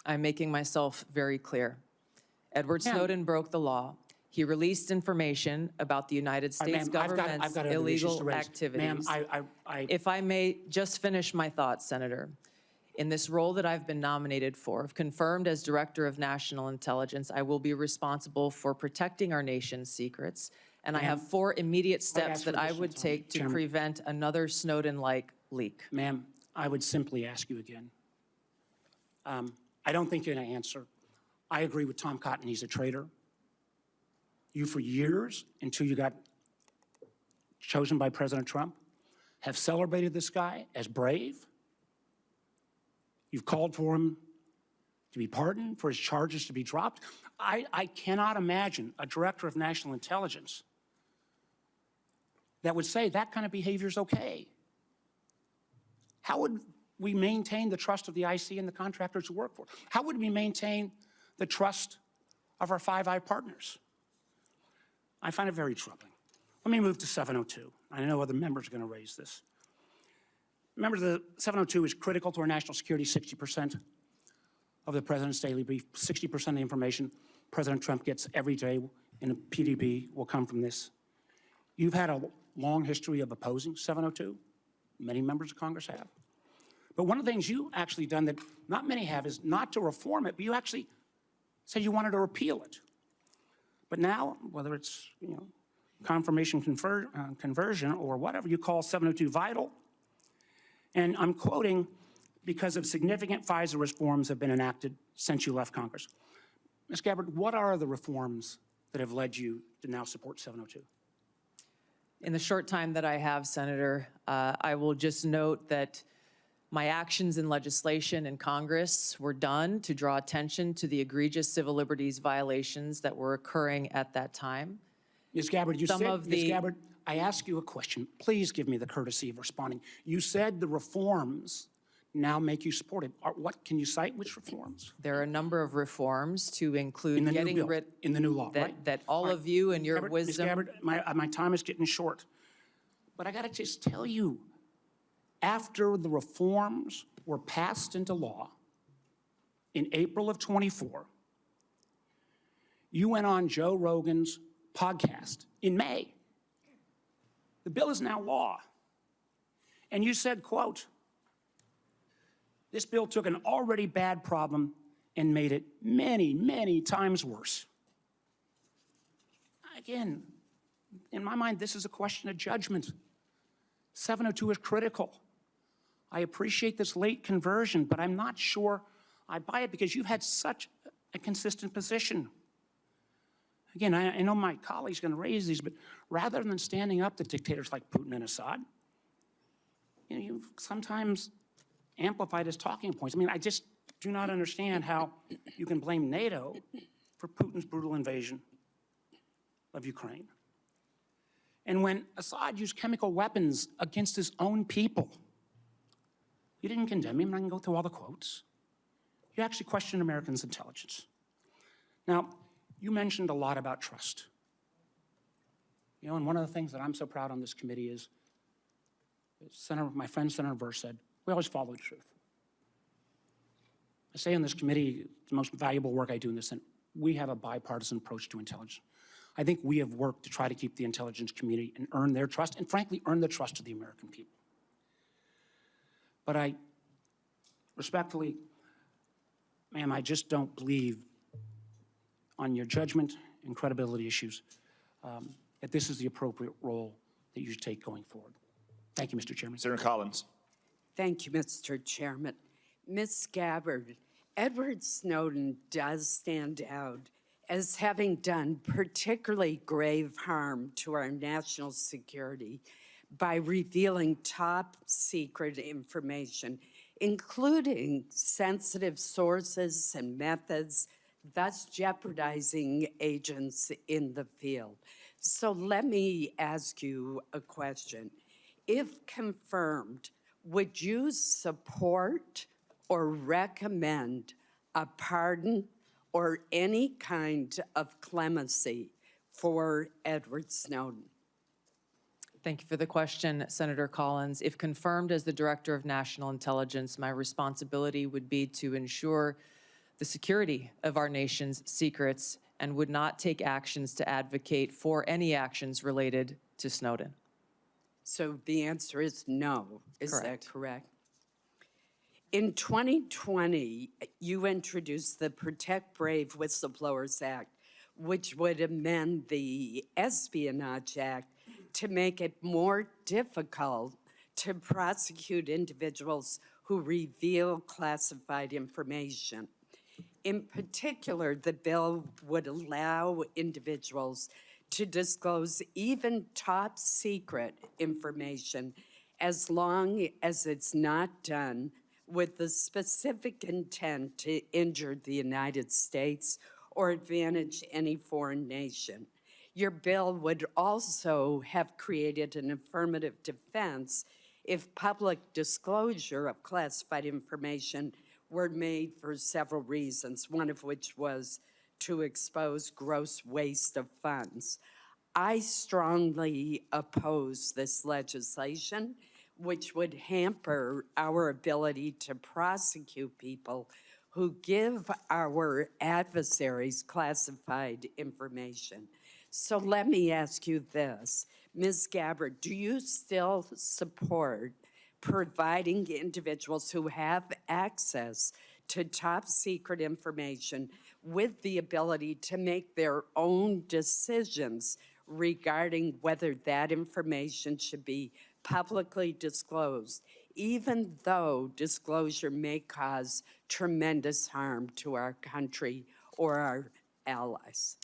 I'm making myself very clear. Edward Ma'am. Snowden broke the law. He released information about the United All right, States ma'am, I've government's got other issues illegal to raise. activities. Ma'am, If I may just finish my thoughts, Senator. In this role that I've been nominated for, if confirmed as Director of National Intelligence, I will be responsible for protecting our nation's secrets, and I have 4 immediate steps ask for that I additional would time. take to Chairman. prevent another Snowden-like leak. Ma'am, I would simply ask you again. I don't think you're going to answer. I agree with Tom Cotton, he's a traitor. You, for years, until you got chosen by President Trump, have celebrated this guy as brave. You've called for him to be pardoned, for his charges to be dropped. I cannot imagine a director of national intelligence that would say that kind of behavior is okay. How would we maintain the trust of the IC and the contractors who work for it? How would we maintain the trust of our Five Eye partners? I find it very troubling. Let me move to 702. I know other members are going to raise this. Remember, the 702 is critical to our national security. 60% of the president's daily brief, 60% of the information President Trump gets every day in a PDB will come from this. You've had a long history of opposing 702. Many members of Congress have. But one of the things you actually done that not many have is not to reform it, but you actually said you wanted to repeal it. But now, whether it's confirmation conversion or whatever, you call 702 vital. And I'm quoting, because of significant FISA reforms have been enacted since you left Congress. Ms. Gabbard, what are the reforms that have led you to now support 702? In the short time that I have, Senator, I will just note that my actions in legislation in Congress were done to draw attention to the egregious civil liberties violations that were occurring at that time. Ms. Gabbard, you Some said, of Ms. the- Gabbard, I ask you a question. Please give me the courtesy of responding. You said the reforms now make you support it. What, can you cite which reforms? There are a number of reforms to include In the new getting bill, rid, in the new law, right? that all of you and your Gabbard, Ms. wisdom. Gabbard, my time is getting short. But I got to just tell you, after the reforms were passed into law in April of '24, you went on Joe Rogan's podcast in May. The bill is now law. And you said, quote, "This bill took an already bad problem and made it many, many times worse." Again, in my mind, this is a question of judgment. 702 is critical. I appreciate this late conversion, but I'm not sure I buy it because you've had such a consistent position. Again, I know my colleague's going to raise these, but rather than standing up to dictators like Putin and Assad, you've sometimes amplified his talking points. I mean, I just do not understand how you can blame NATO for Putin's brutal invasion of Ukraine. And when Assad used chemical weapons against his own people, you didn't condemn him. I can go through all the quotes. You actually questioned Americans' intelligence. Now, you mentioned a lot about trust. And one of the things that I'm so proud on this committee is, my friend Senator Burr said, we always follow the truth. I say on this committee, it's the most valuable work I do in the Senate, we have a bipartisan approach to intelligence. I think we have worked to try to keep the intelligence community and earn their trust, and frankly, earn the trust of the American people. But I, respectfully, ma'am, I just don't believe on your judgment and credibility issues that this is the appropriate role that you should take going forward. Thank you, Mr. Chairman. Senator Collins. Thank you, Mr. Chairman. Ms. Gabbard, Edward Snowden does stand out as having done particularly grave harm to our national security by revealing top secret information, including sensitive sources and methods, thus jeopardizing agents in the field. So let me ask you a question. If confirmed, would you support or recommend a pardon or any kind of clemency for Edward Snowden? Thank you for the question, Senator Collins. If confirmed as the Director of National Intelligence, my responsibility would be to ensure the security of our nation's secrets and would not take actions to advocate for any actions related to Snowden. So the answer is no. Is Correct. that correct? In 2020, you introduced the Protect Brave Whistleblowers Act, which would amend the Espionage Act to make it more difficult to prosecute individuals who reveal classified information. In particular, the bill would allow individuals to disclose even top secret information as long as it's not done with the specific intent to injure the United States or advantage any foreign nation. Your bill would also have created an affirmative defense if public disclosure of classified information were made for several reasons, one of which was to expose gross waste of funds. I strongly oppose this legislation, which would hamper our ability to prosecute people who give our adversaries classified information. So let me ask you this. Ms. Gabbard, do you still support providing individuals who have access to top secret information with the ability to make their own decisions regarding whether that information should be publicly disclosed, even though disclosure may cause tremendous harm to our country or our allies?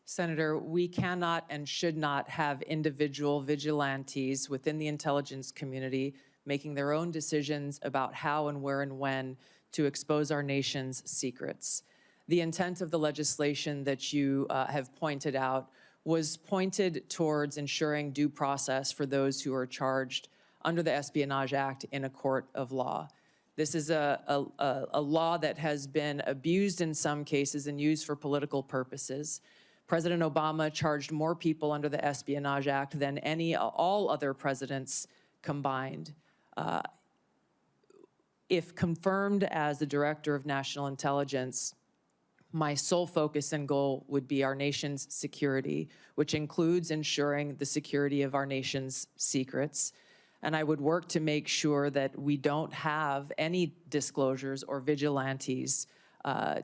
Senator, we cannot and should not have individual vigilantes within the intelligence community making their own decisions about how and where and when to expose our nation's secrets. The intent of the legislation that you have pointed out was pointed towards ensuring due process for those who are charged under the Espionage Act in a court of law. This is a law that has been abused in some cases and used for political purposes. President Obama charged more people under the Espionage Act than all other presidents combined. If confirmed as the Director of National Intelligence, my sole focus and goal would be our nation's security, which includes ensuring the security of our nation's secrets. And I would work to make sure that we don't have any disclosures or vigilantes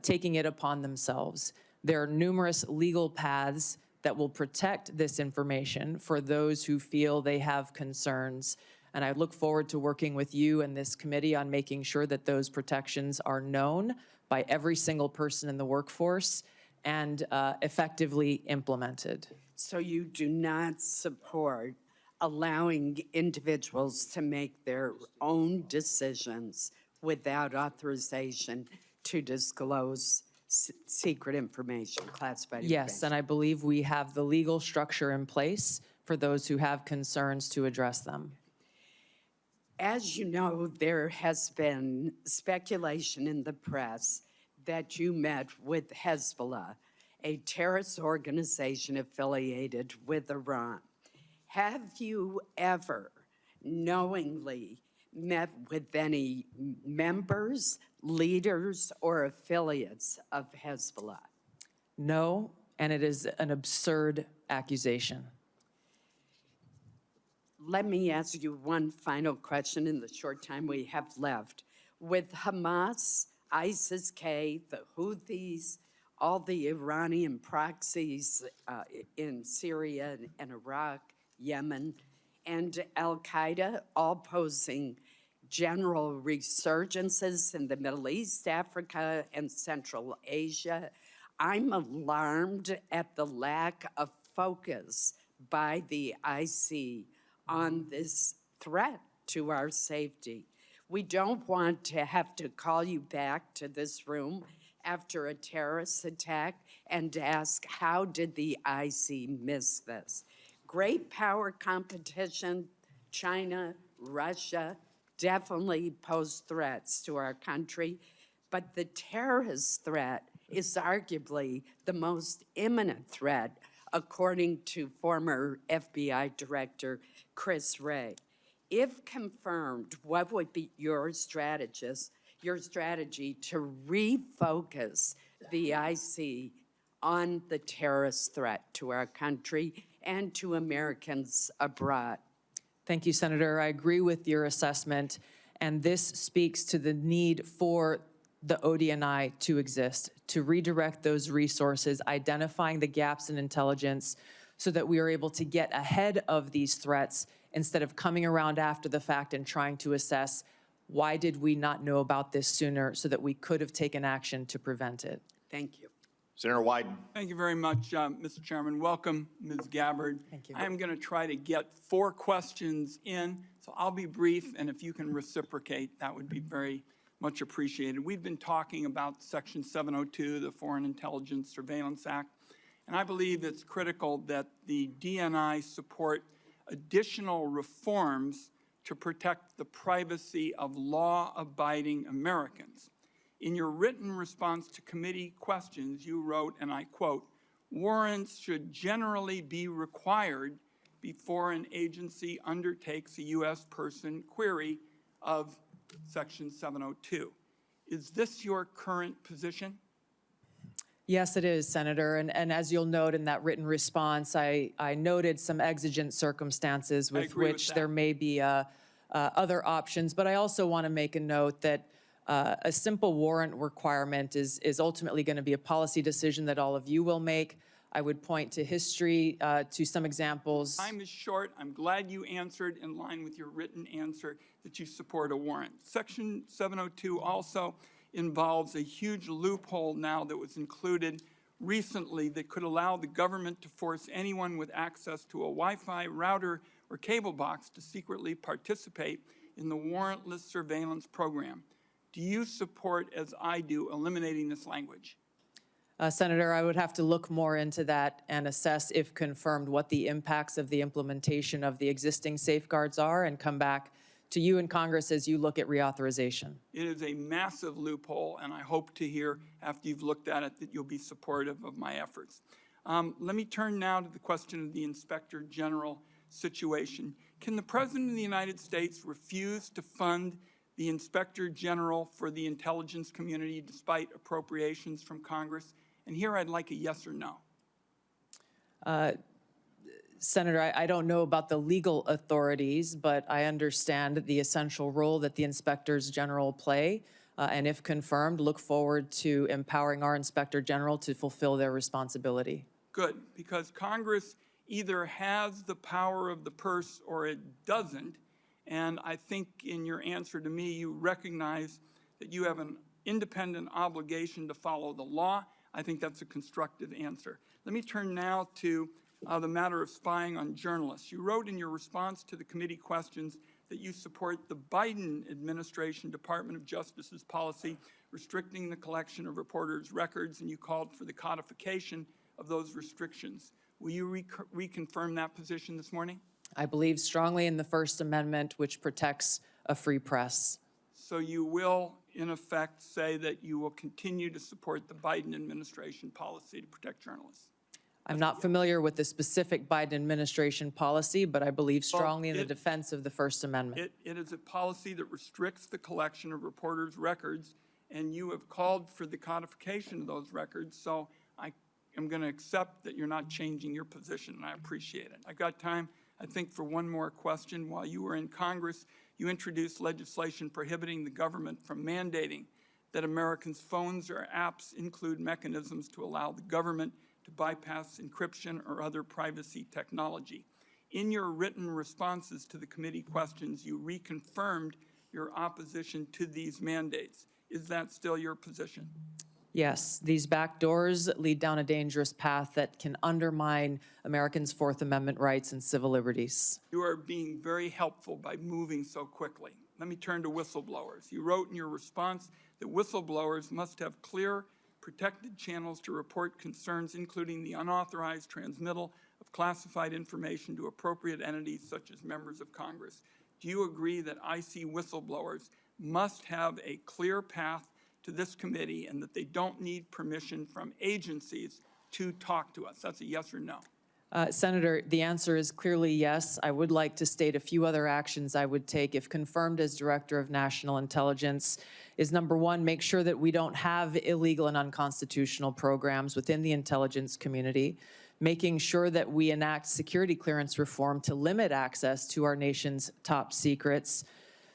taking it upon themselves. There are numerous legal paths that will protect this information for those who feel they have concerns. And I look forward to working with you and this committee on making sure that those protections are known by every single person in the workforce and effectively implemented. So you do not support allowing individuals to make their own decisions without authorization to disclose secret information, classified information? Yes, and I believe we have the legal structure in place for those who have concerns to address them. As you know, there has been speculation in the press that you met with Hezbollah, a terrorist organization affiliated with Iran. Have you ever knowingly met with any members, leaders, or affiliates of Hezbollah? No, and it is an absurd accusation. Let me ask you one final question in the short time we have left. With Hamas, ISIS-K, the Houthis, all the Iranian proxies in Syria and Iraq, Yemen, and Al-Qaeda all posing general resurgences in the Middle East, Africa, and Central Asia, I'm alarmed at the lack of focus by the IC on this threat to our safety. We don't want to have to call you back to this room after a terrorist attack and ask, how did the IC miss this? Great power competition, China, Russia, definitely pose threats to our country, but the terrorist threat is arguably the most imminent threat, according to former FBI Director Chris Wray. If confirmed, what would be your strategy to refocus the IC on the terrorist threat to our country and to Americans abroad? Thank you, Senator. I agree with your assessment, and this speaks to the need for the ODNI to exist, to redirect those resources, identifying the gaps in intelligence so that we are able to get ahead of these threats instead of coming around after the fact and trying to assess why did we not know about this sooner so that we could have taken action to prevent it. Thank you. Senator Wyden. Thank you very much, Mr. Chairman. Welcome, Ms. Gabbard. Thank you. I am going to try to get 4 questions in, so I'll be brief, and if you can reciprocate, that would be very much appreciated. We've been talking about Section 702, the Foreign Intelligence Surveillance Act, and I believe it's critical that the DNI support additional reforms to protect the privacy of law-abiding Americans. In your written response to committee questions, you wrote, and I quote, "Warrants should generally be required before an agency undertakes a U.S. person query of Section 702. Is this your current position?" Yes, it is, Senator. And as you'll note in that written response, I noted some exigent circumstances with agree with which that. there may be other options. But I also want to make a note that a simple warrant requirement is ultimately going to be a policy decision that all of you will make. I would point to history, to some examples. Time is short. I'm glad you answered in line with your written answer that you support a warrant. Section 702 also involves a huge loophole now that was included recently that could allow the government to force anyone with access to a Wi-Fi router or cable box to secretly participate in the warrantless surveillance program. Do you support, as I do, eliminating this language? Senator, I would have to look more into that and assess, if confirmed, what the impacts of the implementation of the existing safeguards are and come back to you in Congress as you look at reauthorization. It is a massive loophole, and I hope to hear, after you've looked at it, that you'll be supportive of my efforts. Let me turn now to the question of the Inspector General situation. Can the President of the United States refuse to fund the Inspector General for the intelligence community despite appropriations from Congress? And here I'd like a yes or no. Senator, I don't know about the legal authorities, but I understand the essential role that the inspectors general play. And if confirmed, look forward to empowering our Inspector General to fulfill their responsibility. Good, because Congress either has the power of the purse or it doesn't. And I think in your answer to me, you recognize that you have an independent obligation to follow the law. I think that's a constructive answer. Let me turn now to the matter of spying on journalists. You wrote in your response to the committee questions that you support the Biden administration Department of Justice's policy restricting the collection of reporters' records, and you called for the codification of those restrictions. Will you reconfirm that position this morning? I believe strongly in the First Amendment, which protects a free press. So you will, in effect, say that you will continue to support the Biden administration policy to protect journalists? I'm not familiar with the specific Biden administration policy, but I believe strongly in the defense of the First Amendment. It is a policy that restricts the collection of reporters' records, and you have called for the codification of those records, so I am going to accept that you're not changing your position, and I appreciate it. I've got time, I think, for one more question. While you were in Congress, you introduced legislation prohibiting the government from mandating that Americans' phones or apps include mechanisms to allow the government to bypass encryption or other privacy technology. In your written responses to the committee questions, you reconfirmed your opposition to these mandates. Is that still your position? Yes, these back doors lead down a dangerous path that can undermine Americans' Fourth Amendment rights and civil liberties. You are being very helpful by moving so quickly. Let me turn to whistleblowers. You wrote in your response that whistleblowers must have clear, protected channels to report concerns, including the unauthorized transmittal of classified information to appropriate entities such as members of Congress. Do you agree that IC whistleblowers must have a clear path to this committee and that they don't need permission from agencies to talk to us? That's a yes or no. Senator, the answer is clearly yes. I would like to state a few other actions I would take if confirmed as Director of National Intelligence is, number one, make sure that we don't have illegal and unconstitutional programs within the intelligence community, making sure that we enact security clearance reform to limit access to our nation's top secrets,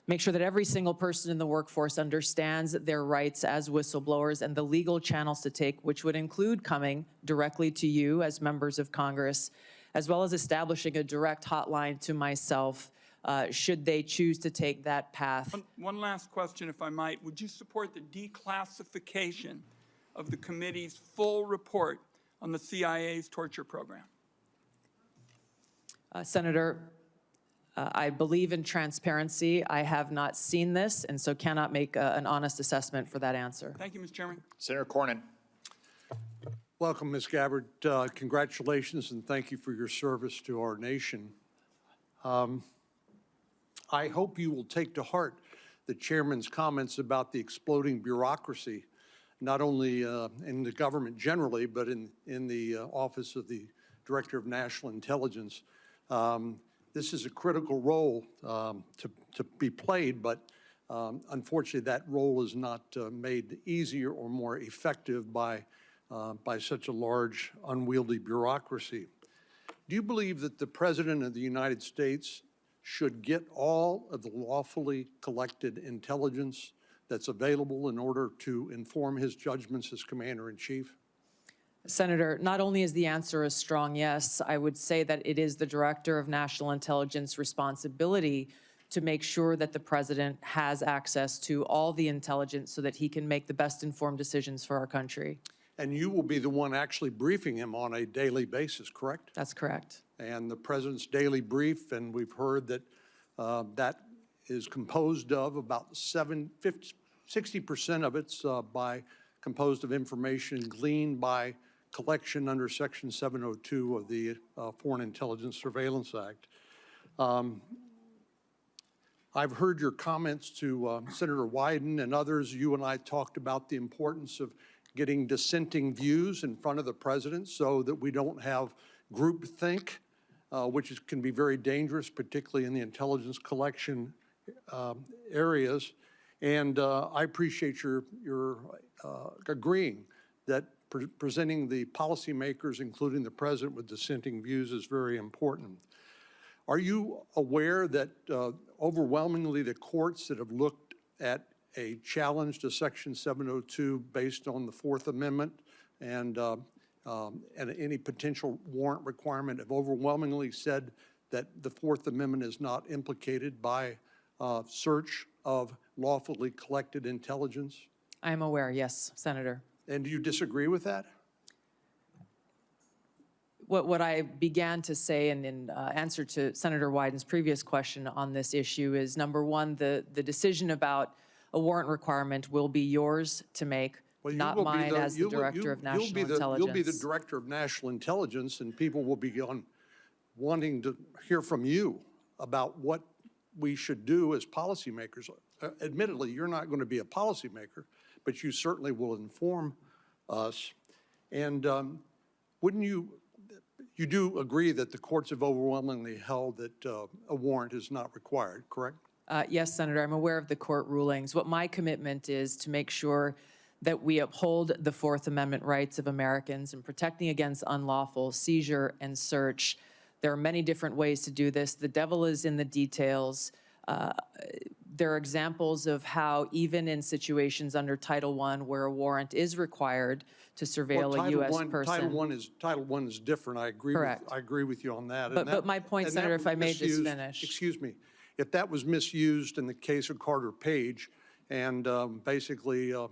make sure that every single person in the workforce understands their rights as whistleblowers and the legal channels to take, which would include coming directly to you as members of Congress, as well as establishing a direct hotline to myself should they choose to take that path. One last question, if I might. Would you support the declassification of the committee's full report on the CIA's torture program? Senator, I believe in transparency. I have not seen this, and so cannot make an honest assessment for that answer. Thank you, Mr. Chairman. Senator Cornyn. Welcome, Ms. Gabbard. Congratulations and thank you for your service to our nation. I hope you will take to heart the chairman's comments about the exploding bureaucracy, not only in the government generally, but in the Office of the Director of National Intelligence. This is a critical role to be played, but unfortunately that role is not made easier or more effective by such a large, unwieldy bureaucracy. Do you believe that the President of the United States should get all of the lawfully collected intelligence that's available in order to inform his judgments as Commander-in-Chief? Senator, not only is the answer a strong yes, I would say that it is the Director of National Intelligence responsibility to make sure that the President has access to all the intelligence so that he can make the best informed decisions for our country. And you will be the one actually briefing him on a daily basis, correct? That's correct. And the president's daily brief, and we've heard that that is composed of about 60% of it's composed of information gleaned by collection under Section 702 of the Foreign Intelligence Surveillance Act. I've heard your comments to Senator Wyden and others. You and I talked about the importance of getting dissenting views in front of the president so that we don't have groupthink, which can be very dangerous, particularly in the intelligence collection areas. And I appreciate your agreeing that presenting the policymakers, including the president, with dissenting views is very important. Are you aware that overwhelmingly the courts that have looked at a challenge to Section 702 based on the Fourth Amendment and any potential warrant requirement have overwhelmingly said that the Fourth Amendment is not implicated by search of lawfully collected intelligence? I am aware, yes, Senator. And do you disagree with that? What I began to say in answer to Senator Wyden's previous question on this issue is, number one, the decision about a warrant requirement will be yours to make, Well, you not will be mine as the you will- Director of National You'll Intelligence. be the Director of National Intelligence, and people will be wanting to hear from you about what we should do as policymakers. Admittedly, you're not going to be a policymaker, but you certainly will inform us. And wouldn't you do agree that the courts have overwhelmingly held that a warrant is not required, correct? Yes, Senator, I'm aware of the court rulings. What my commitment is to make sure that we uphold the Fourth Amendment rights of Americans in protecting against unlawful seizure and search. There are many different ways to do this. The devil is in the details. There are examples of how even in situations under Title I where a warrant is required to surveil a U.S. person. Title I is different. I agree. Correct. I agree with you on that. But my point, and that Senator, was if I may just misused- finish. Excuse me. If that was misused in the case of Carter Page, and basically an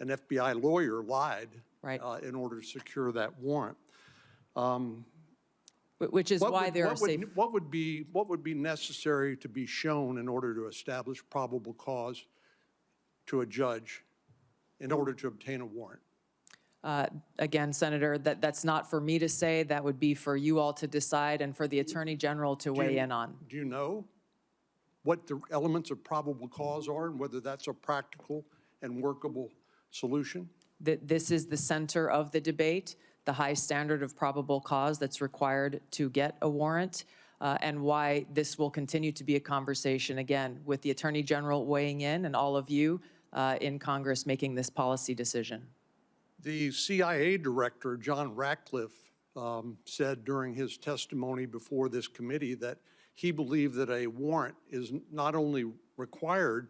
FBI lawyer lied Right. In order to secure that warrant. Which is why there are safe. What would be necessary to be shown in order to establish probable cause to a judge in order to obtain a warrant? Again, Senator, that's not for me to say. That would be for you all to decide and for the Attorney General to weigh in on. Do you know what the elements of probable cause are and whether that's a practical and workable solution? This is the center of the debate, the high standard of probable cause that's required to get a warrant, and why this will continue to be a conversation, again, with the Attorney General weighing in and all of you in Congress making this policy decision. The CIA director, John Ratcliffe, said during his testimony before this committee that he believed that a warrant is not only required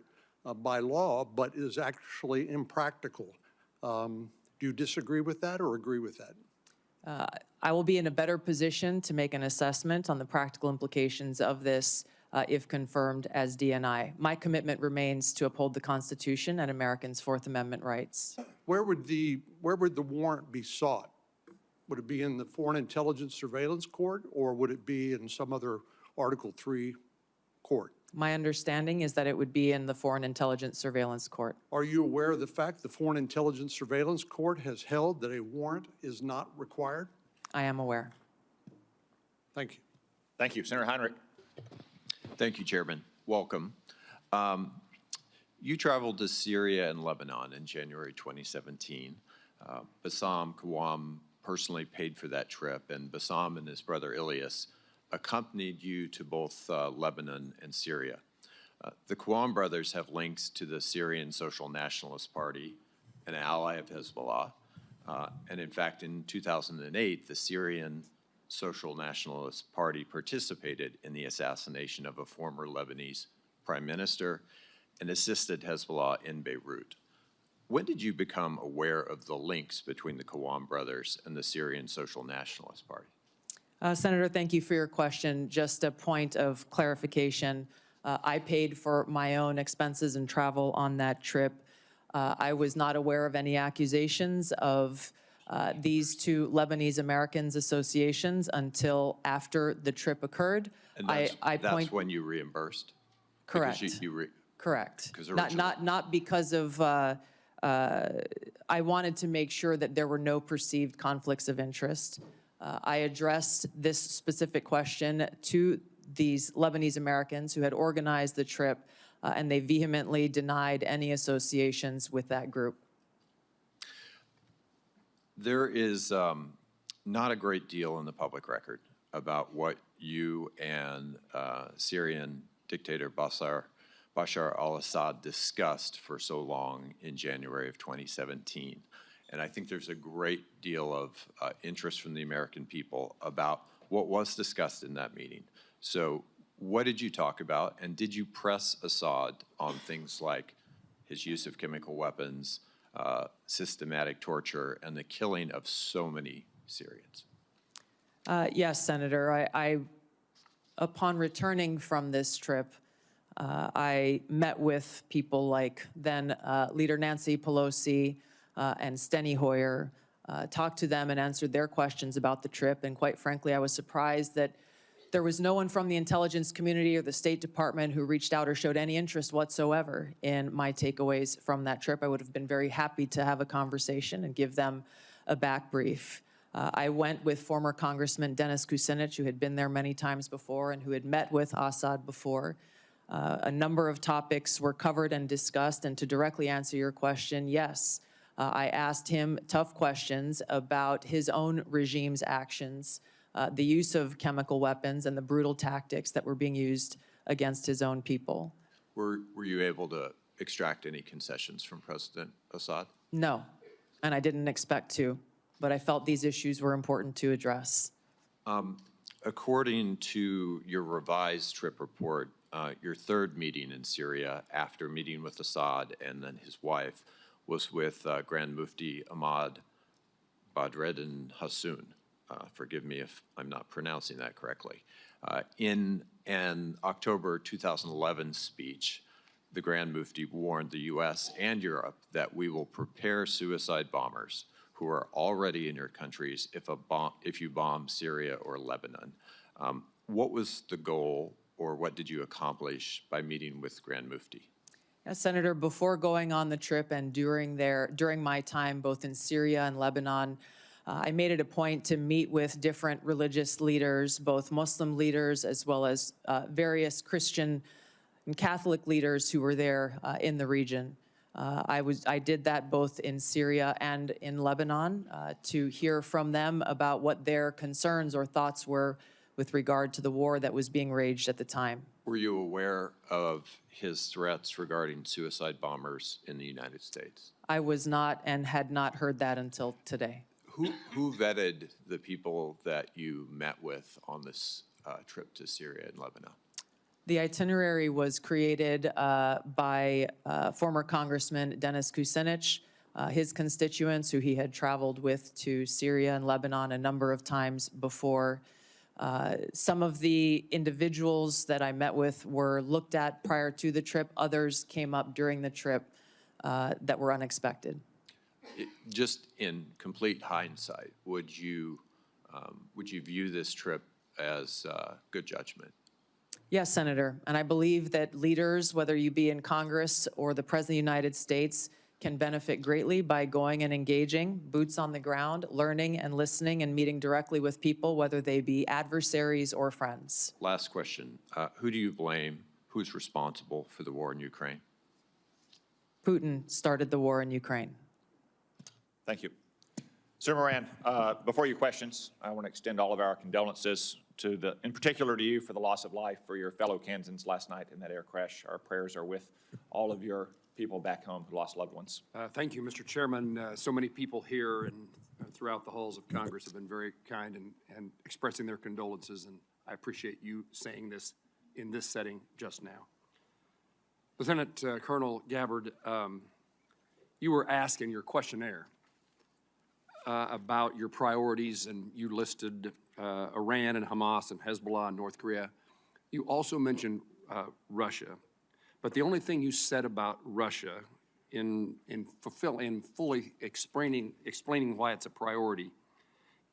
by law, but is actually impractical. Do you disagree with that or agree with that? I will be in a better position to make an assessment on the practical implications of this if confirmed as DNI. My commitment remains to uphold the Constitution and Americans' Fourth Amendment rights. Where would the warrant be sought? Would it be in the Foreign Intelligence Surveillance Court, or would it be in some other Article III court? My understanding is that it would be in the Foreign Intelligence Surveillance Court. Are you aware of the fact the Foreign Intelligence Surveillance Court has held that a warrant is not required? I am aware. Thank you. Thank you. Senator Heinrich. Thank you, Chairman. Welcome. You traveled to Syria and Lebanon in January 2017. Bassam Kawam personally paid for that trip, and Bassam and his brother Ilyas accompanied you to both Lebanon and Syria. The Kawam brothers have links to the Syrian Social Nationalist Party, an ally of Hezbollah. And in fact, in 2008, the Syrian Social Nationalist Party participated in the assassination of a former Lebanese prime minister and assisted Hezbollah in Beirut. When did you become aware of the links between the Kawam brothers and the Syrian Social Nationalist Party? Senator, thank you for your question. Just a point of clarification. I paid for my own expenses and travel on that trip. I was not aware of any accusations of these two Lebanese Americans associations until after the trip occurred. And I that's point, when you reimbursed? correct. Because Correct. 'Cause Not because of, I wanted to make sure that there were no perceived conflicts of interest. I addressed this specific question to these Lebanese Americans who had organized the trip, and they vehemently denied any associations with that group. There is not a great deal in the public record about what you and Syrian dictator Bashar al-Assad discussed for so long in January of 2017. And I think there's a great deal of interest from the American people about what was discussed in that meeting. So what did you talk about? And did you press Assad on things like his use of chemical weapons, systematic torture, and the killing of so many Syrians? Yes, Senator. Upon returning from this trip, I met with people like then Leader Nancy Pelosi and Steny Hoyer, talked to them and answered their questions about the trip. And quite frankly, I was surprised that there was no one from the intelligence community or the State Department who reached out or showed any interest whatsoever in my takeaways from that trip. I would have been very happy to have a conversation and give them a back brief. I went with former Congressman Dennis Kucinich, who had been there many times before and who had met with Assad before. A number of topics were covered and discussed, and to directly answer your question, yes, I asked him tough questions about his own regime's actions, the use of chemical weapons and the brutal tactics that were being used against his own people. Were you able to extract any concessions from President Assad? No, and I didn't expect to, but I felt these issues were important to address. According to your revised trip report, your third meeting in Syria after meeting with Assad and then his wife was with Grand Mufti Ahmad Badreddin Hassoun. Forgive me if I'm not pronouncing that correctly. In an October 2011 speech, the Grand Mufti warned the U.S. and Europe that we will prepare suicide bombers who are already in your countries if you bomb Syria or Lebanon. What was the goal, or what did you accomplish by meeting with Grand Mufti? Yes, Senator, before going on the trip and during my time both in Syria and Lebanon, I made it a point to meet with different religious leaders, both Muslim leaders as well as various Christian and Catholic leaders who were there in the region. I did that both in Syria and in Lebanon to hear from them about what their concerns or thoughts were with regard to the war that was being waged at the time. Were you aware of his threats regarding suicide bombers in the United States? I was not and had not heard that until today. Who vetted the people that you met with on this trip to Syria and Lebanon? The itinerary was created by former Congressman Dennis Kucinich, his constituents who he had traveled with to Syria and Lebanon a number of times before. Some of the individuals that I met with were looked at prior to the trip. Others came up during the trip that were unexpected. Just in complete hindsight, would you view this trip as good judgment? Yes, Senator, and I believe that leaders, whether you be in Congress or the President of the United States, can benefit greatly by going and engaging, boots on the ground, learning and listening and meeting directly with people, whether they be adversaries or friends. Last question. Who do you blame? Who's responsible for the war in Ukraine? Putin started the war in Ukraine. Thank you. Sir Moran, before your questions, I want to extend all of our condolences in particular to you for the loss of life for your fellow Kansans last night in that air crash. Our prayers are with all of your people back home who lost loved ones. Thank you, Mr. Chairman. So many people here and throughout the halls of Congress have been very kind and expressing their condolences, and I appreciate you saying this in this setting just now. Lieutenant Colonel Gabbard, you were asked in your questionnaire about your priorities, and you listed Iran and Hamas and Hezbollah and North Korea. You also mentioned Russia, but the only thing you said about Russia in fully explaining why it's a priority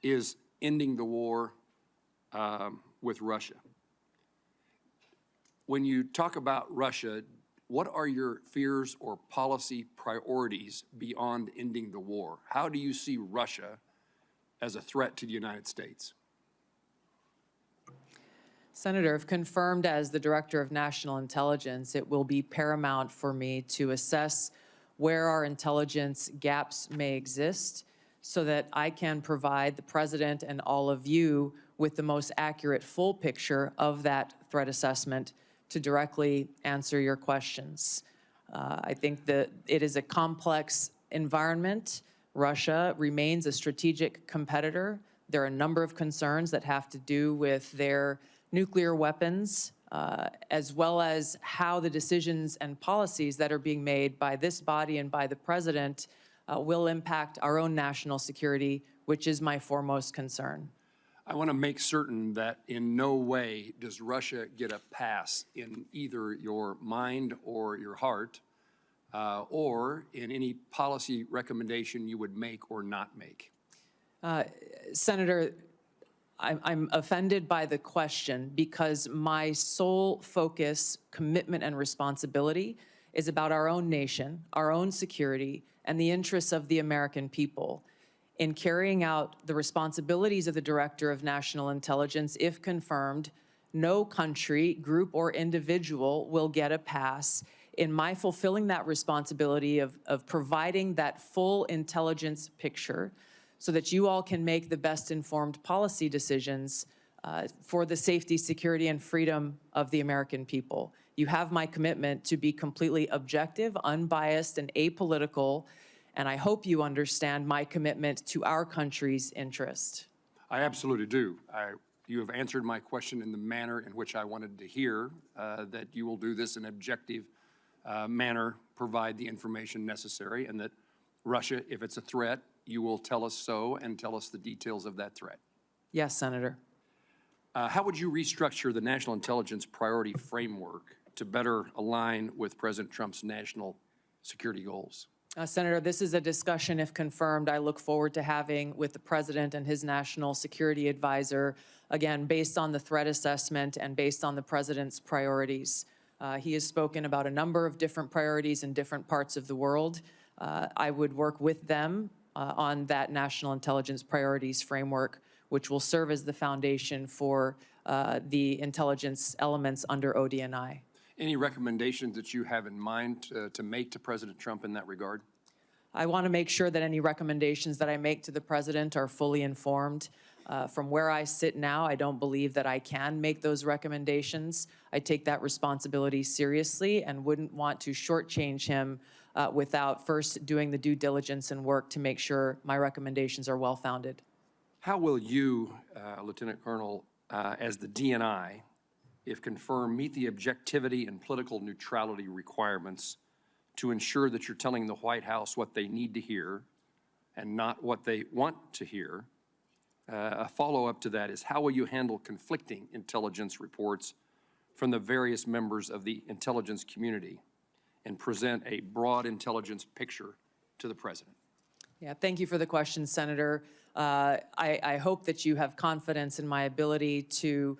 is ending the war with Russia. When you talk about Russia, what are your fears or policy priorities beyond ending the war? How do you see Russia as a threat to the United States? Senator, if confirmed as the Director of National Intelligence, it will be paramount for me to assess where our intelligence gaps may exist so that I can provide the President and all of you with the most accurate full picture of that threat assessment to directly answer your questions. I think that it is a complex environment. Russia remains a strategic competitor. There are a number of concerns that have to do with their nuclear weapons, as well as how the decisions and policies that are being made by this body and by the President will impact our own national security, which is my foremost concern. I want to make certain that in no way does Russia get a pass in either your mind or your heart, or in any policy recommendation you would make or not make. Senator, I'm offended by the question because my sole focus, commitment, and responsibility is about our own nation, our own security, and the interests of the American people. In carrying out the responsibilities of the Director of National Intelligence, if confirmed, no country, group, or individual will get a pass in my fulfilling that responsibility of providing that full intelligence picture so that you all can make the best informed policy decisions for the safety, security, and freedom of the American people. You have my commitment to be completely objective, unbiased, and apolitical, and I hope you understand my commitment to our country's interest. I absolutely do. You have answered my question in the manner in which I wanted to hear, that you will do this in an objective manner, provide the information necessary, and that Russia, if it's a threat, you will tell us so and tell us the details of that threat. Yes, Senator. How would you restructure the national intelligence priority framework to better align with President Trump's national security goals? Senator, this is a discussion, if confirmed, I look forward to having with the President and his national security advisor, again, based on the threat assessment and based on the President's priorities. He has spoken about a number of different priorities in different parts of the world. I would work with them on that national intelligence priorities framework, which will serve as the foundation for the intelligence elements under ODNI. Any recommendations that you have in mind to make to President Trump in that regard? I want to make sure that any recommendations that I make to the President are fully informed. From where I sit now, I don't believe that I can make those recommendations. I take that responsibility seriously and wouldn't want to shortchange him without first doing the due diligence and work to make sure my recommendations are well-founded. How will you, Lieutenant Colonel, as the DNI, if confirmed, meet the objectivity and political neutrality requirements to ensure that you're telling the White House what they need to hear and not what they want to hear? A follow-up to that is, how will you handle conflicting intelligence reports from the various members of the intelligence community and present a broad intelligence picture to the President? Yeah, thank you for the question, Senator. I hope that you have confidence in my ability to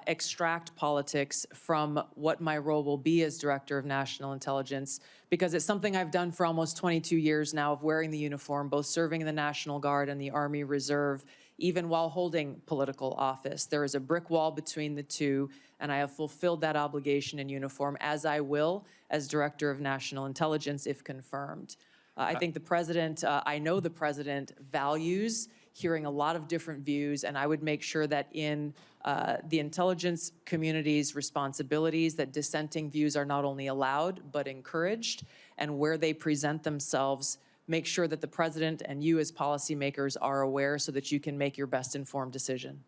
extract politics from what my role will be as Director of National Intelligence, because it's something I've done for almost 22 years now of wearing the uniform, both serving in the National Guard and the Army Reserve, even while holding political office. There is a brick wall between the two, and I have fulfilled that obligation in uniform, as I will as Director of National Intelligence if confirmed. I think the President, I know the President values hearing a lot of different views, and I would make sure that in the intelligence community's responsibilities that dissenting views are not only allowed, but encouraged, and where they present themselves, make sure that the President and you as policymakers are aware so that you can make your best informed decision.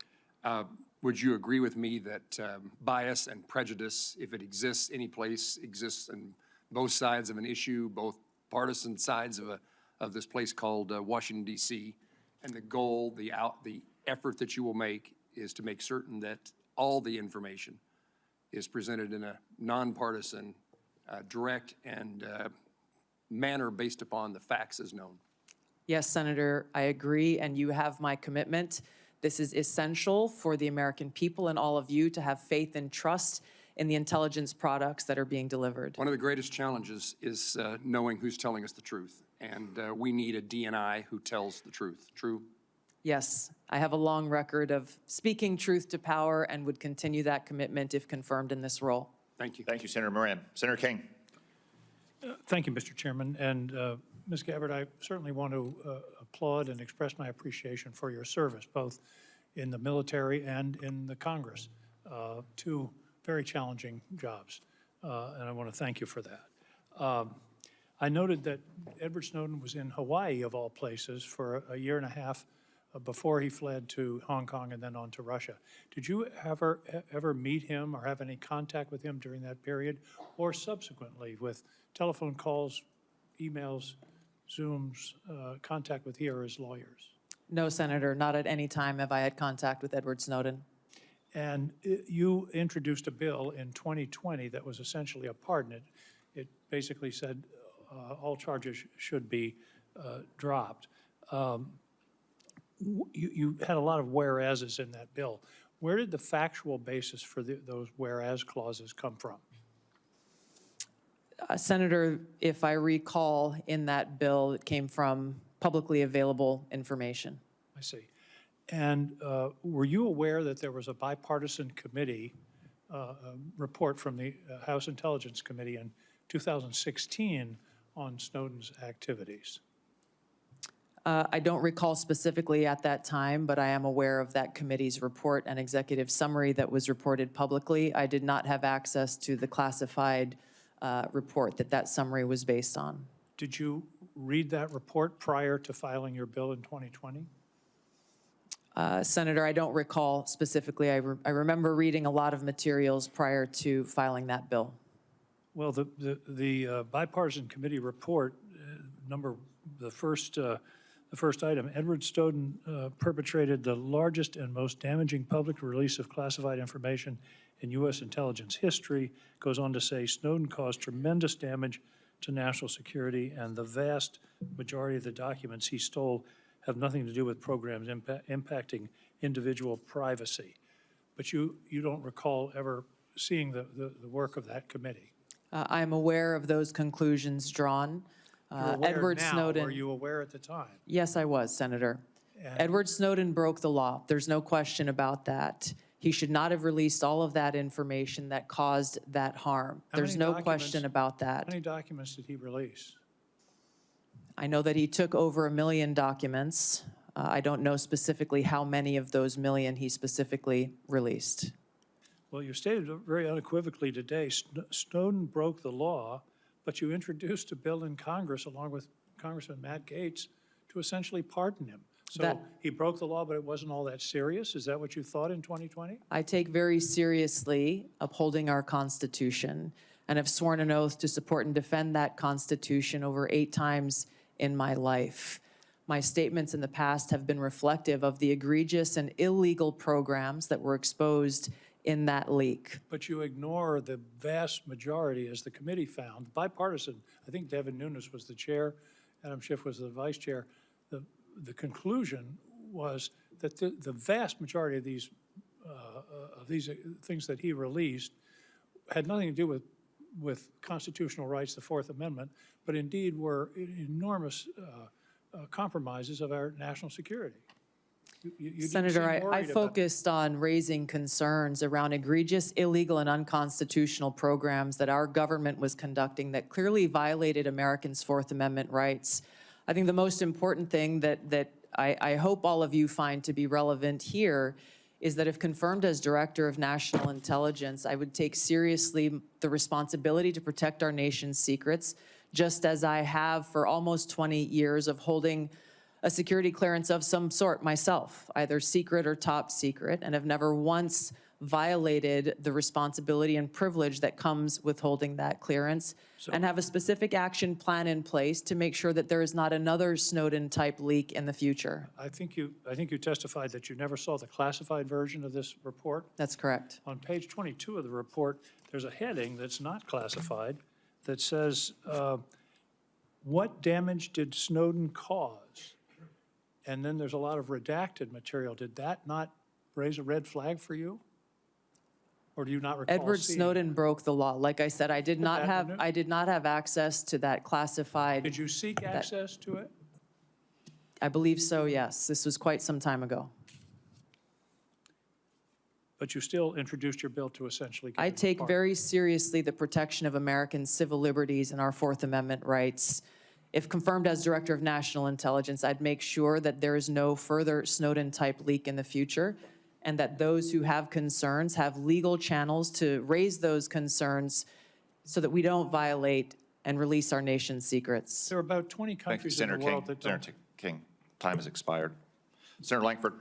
Would you agree with me that bias and prejudice, if it exists any place, exists in both sides of an issue, both partisan sides of this place called Washington, D.C., and the goal, the effort that you will make is to make certain that all the information is presented in a nonpartisan, direct, and manner based upon the facts as known. Yes, Senator, I agree, and you have my commitment. This is essential for the American people and all of you to have faith and trust in the intelligence products that are being delivered. One of the greatest challenges is knowing who's telling us the truth, and we need a DNI who tells the truth. True? Yes, I have a long record of speaking truth to power and would continue that commitment if confirmed in this role. Thank you. Thank you, Senator Moran. Senator King. Thank you, Mr. Chairman. And Ms. Gabbard, I certainly want to applaud and express my appreciation for your service, both in the military and in the Congress. Two very challenging jobs, and I want to thank you for that. I noted that Edward Snowden was in Hawaii, of all places, for a year and a half before he fled to Hong Kong and then on to Russia. Did you ever meet him or have any contact with him during that period, or subsequently with telephone calls, emails, Zooms, contact with he or his lawyers? No, Senator, not at any time have I had contact with Edward Snowden. And you introduced a bill in 2020 that was essentially a pardon. It basically said all charges should be dropped. You had a lot of whereases in that bill. Where did the factual basis for those whereas clauses come from? Senator, if I recall, in that bill, it came from publicly available information. I see. And were you aware that there was a bipartisan committee report from the House Intelligence Committee in 2016 on Snowden's activities? I don't recall specifically at that time, but I am aware of that committee's report and executive summary that was reported publicly. I did not have access to the classified report that summary was based on. Did you read that report prior to filing your bill in 2020? Senator, I don't recall specifically. I remember reading a lot of materials prior to filing that bill. Well, the bipartisan committee report, the first item, Edward Snowden perpetrated the largest and most damaging public release of classified information in U.S. intelligence history. Goes on to say Snowden caused tremendous damage to national security, and the vast majority of the documents he stole have nothing to do with programs impacting individual privacy. But you don't recall ever seeing the work of that committee? I'm aware of those conclusions drawn. You're aware Edward now. Snowden. Were you aware at the time? Yes, I was, Senator. And- Edward Snowden broke the law. There's no question about that. He should not have released all of that information that caused that harm. How There's many no question about that. How many documents did he release? I know that he took over 1 million documents. I don't know specifically how many of those 1 million he specifically released. Well, you stated very unequivocally today, Snowden broke the law, but you introduced a bill in Congress along with Congressman Matt Gaetz to essentially pardon him. So That- he broke the law, but it wasn't all that serious? Is that what you thought in 2020? I take very seriously upholding our Constitution and have sworn an oath to support and defend that Constitution over 8 times in my life. My statements in the past have been reflective of the egregious and illegal programs that were exposed in that leak. But you ignore the vast majority, as the committee found, bipartisan. I think Devin Nunes was the chair, Adam Schiff was the vice chair. The conclusion was that the vast majority of these things that he released had nothing to do with constitutional rights, the Fourth Amendment, but indeed were enormous compromises of our national security. You didn't Senator, seem I worried about- focused on raising concerns around egregious, illegal, and unconstitutional programs that our government was conducting that clearly violated Americans' Fourth Amendment rights. I think the most important thing that I hope all of you find to be relevant here is that if confirmed as Director of National Intelligence, I would take seriously the responsibility to protect our nation's secrets, just as I have for almost 20 years of holding a security clearance of some sort myself, either secret or top secret, and have never once violated the responsibility and privilege that comes with holding that clearance, and have a specific action plan in place to make sure that there is not another Snowden-type leak in the future. I think you testified that you never saw the classified version of this report. That's correct. On page 22 of the report, there's a heading that's not classified that says, What damage did Snowden cause? And then there's a lot of redacted material. Did that not raise a red flag for you? Or do you not recall Edward seeing Snowden that? broke the law. Like I said, I did not that have, in it? I did not have access to that classified. Did you seek access to it? I believe so, yes. This was quite some time ago. But you still introduced your bill to essentially get I it take apart. very seriously the protection of American civil liberties and our Fourth Amendment rights. If confirmed as Director of National Intelligence, I'd make sure that there is no further Snowden-type leak in the future, and that those who have concerns have legal channels to raise those concerns so that we don't violate and release our nation's secrets. There are about 20 Thank you, countries in Senator the King. world that don't. Senator King, time has expired. Senator Langford.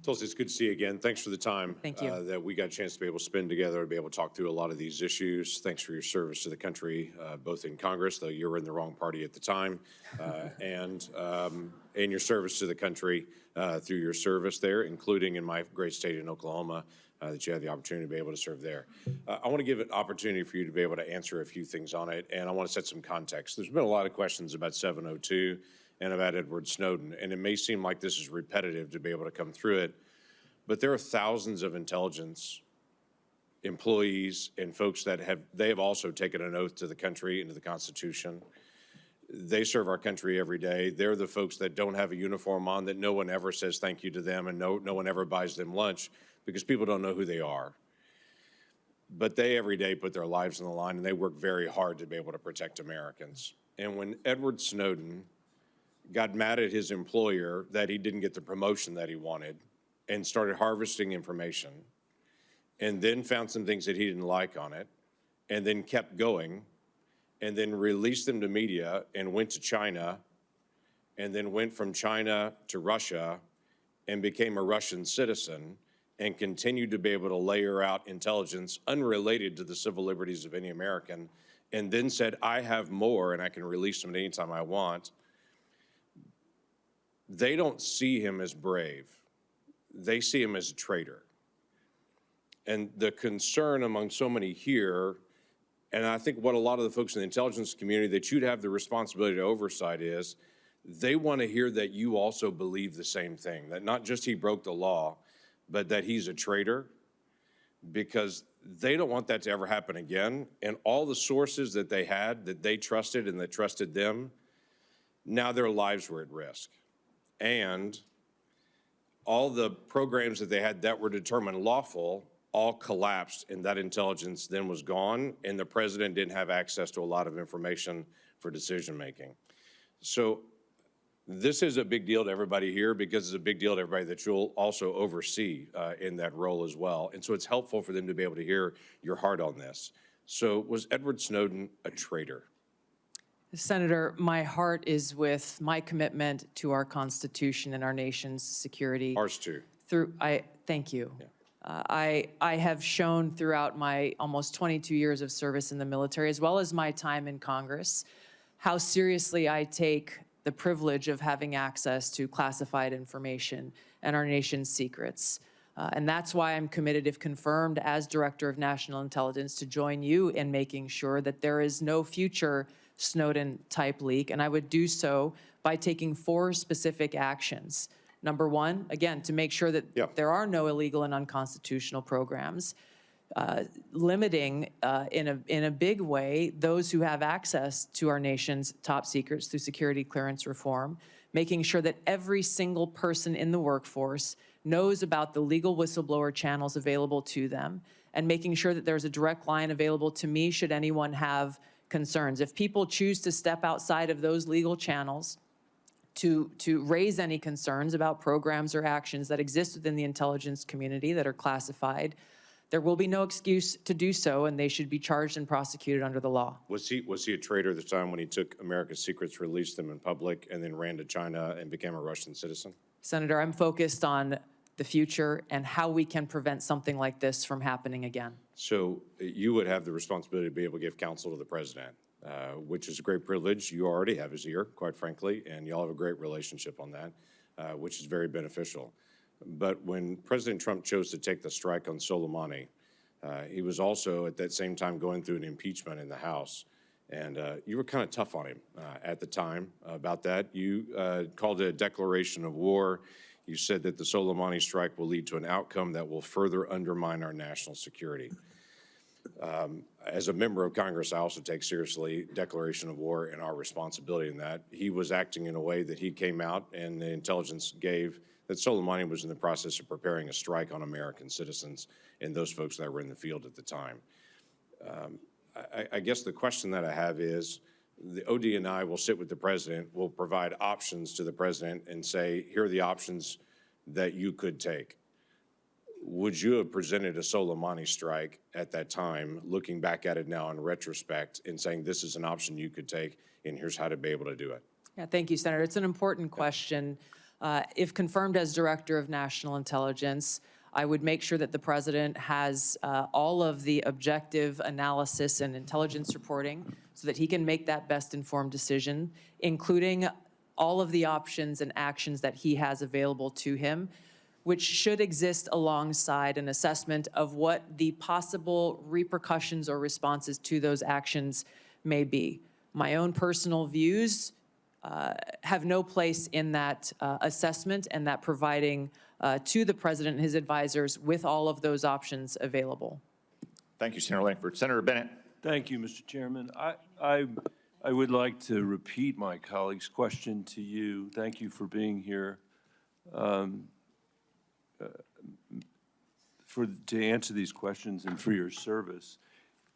Tulsi, it's good to see you again. Thanks for the time. Thank you. That we got a chance to be able to spend together and be able to talk through a lot of these issues. Thanks for your service to the country, both in Congress, though you were in the wrong party at the time, and your service to the country through your service there, including in my great state in Oklahoma, that you had the opportunity to be able to serve there. I want to give an opportunity for you to be able to answer a few things on it, and I want to set some context. There's been a lot of questions about 702 and about Edward Snowden, and it may seem like this is repetitive to be able to come through it, but there are thousands of intelligence employees and folks that have also taken an oath to the country and to the Constitution. They serve our country every day. They're the folks that don't have a uniform on, that no one ever says thank you to them, and no one ever buys them lunch because people don't know who they are. But they every day put their lives on the line, and they work very hard to be able to protect Americans. And when Edward Snowden got mad at his employer that he didn't get the promotion that he wanted and started harvesting information, and then found some things that he didn't like on it, and then kept going, and then released them to media and went to China, and then went from China to Russia and became a Russian citizen and continued to be able to layer out intelligence unrelated to the civil liberties of any American, and then said, I have more and I can release them at any time I want. They don't see him as brave. They see him as a traitor. And the concern among so many here, and I think what a lot of the folks in the intelligence community that you'd have the responsibility to oversight is, they want to hear that you also believe the same thing, that not just he broke the law, but that he's a traitor, because they don't want that to ever happen again. And all the sources that they had, that they trusted and that trusted them, now their lives were at risk. And all the programs that they had that were determined lawful all collapsed, and that intelligence then was gone, and the president didn't have access to a lot of information for decision-making. So this is a big deal to everybody here, because it's a big deal to everybody that you'll also oversee in that role as well. And so it's helpful for them to be able to hear your heart on this. So was Edward Snowden a traitor? Senator, my heart is with my commitment to our Constitution and our nation's security. Ours too. Thank you. Yeah. I have shown throughout my almost 22 years of service in the military, as well as my time in Congress, how seriously I take the privilege of having access to classified information and our nation's secrets. And that's why I'm committed, if confirmed as Director of National Intelligence, to join you in making sure that there is no future Snowden-type leak, and I would do so by taking 4 specific actions. Number 1, again, to make sure that there are no illegal and unconstitutional programs, limiting in a big way those who have access to our nation's top secrets through security clearance reform, making sure that every single person in the workforce knows about the legal whistleblower channels available to them, and making sure that there's a direct line available to me should anyone have concerns. If people choose to step outside of those legal channels to raise any concerns about programs or actions that exist within the intelligence community that are classified, there will be no excuse to do so, and they should be charged and prosecuted under the law. Was he a traitor at the time when he took America's secrets, released them in public, and then ran to China and became a Russian citizen? Senator, I'm focused on the future and how we can prevent something like this from happening again. So you would have the responsibility to be able to give counsel to the president, which is a great privilege. You already have his ear, quite frankly, and y'all have a great relationship on that, which is very beneficial. But when President Trump chose to take the strike on Soleimani, he was also at that same time going through an impeachment in the House. And you were kind of tough on him at the time about that. You called it a declaration of war. You said that the Soleimani strike will lead to an outcome that will further undermine our national security. As a member of Congress, I also take seriously declaration of war and our responsibility in that. He was acting in a way that he came out and the intelligence gave that Soleimani was in the process of preparing a strike on American citizens and those folks that were in the field at the time. I guess the question that I have is, the ODNI will sit with the president, will provide options to the president and say, here are the options that you could take. Would you have presented a Soleimani strike at that time, looking back at it now in retrospect and saying this is an option you could take and here's how to be able to do it? Yeah, thank you, Senator. It's an important question. If confirmed as Director of National Intelligence, I would make sure that the president has all of the objective analysis and intelligence reporting so that he can make that best informed decision, including all of the options and actions that he has available to him, which should exist alongside an assessment of what the possible repercussions or responses to those actions may be. My own personal views have no place in that assessment and that providing to the president and his advisors with all of those options available. Thank you, Senator Langford. Senator Bennett. Thank you, Mr. Chairman. I would like to repeat my colleague's question to you. Thank you for being here to answer these questions and for your service.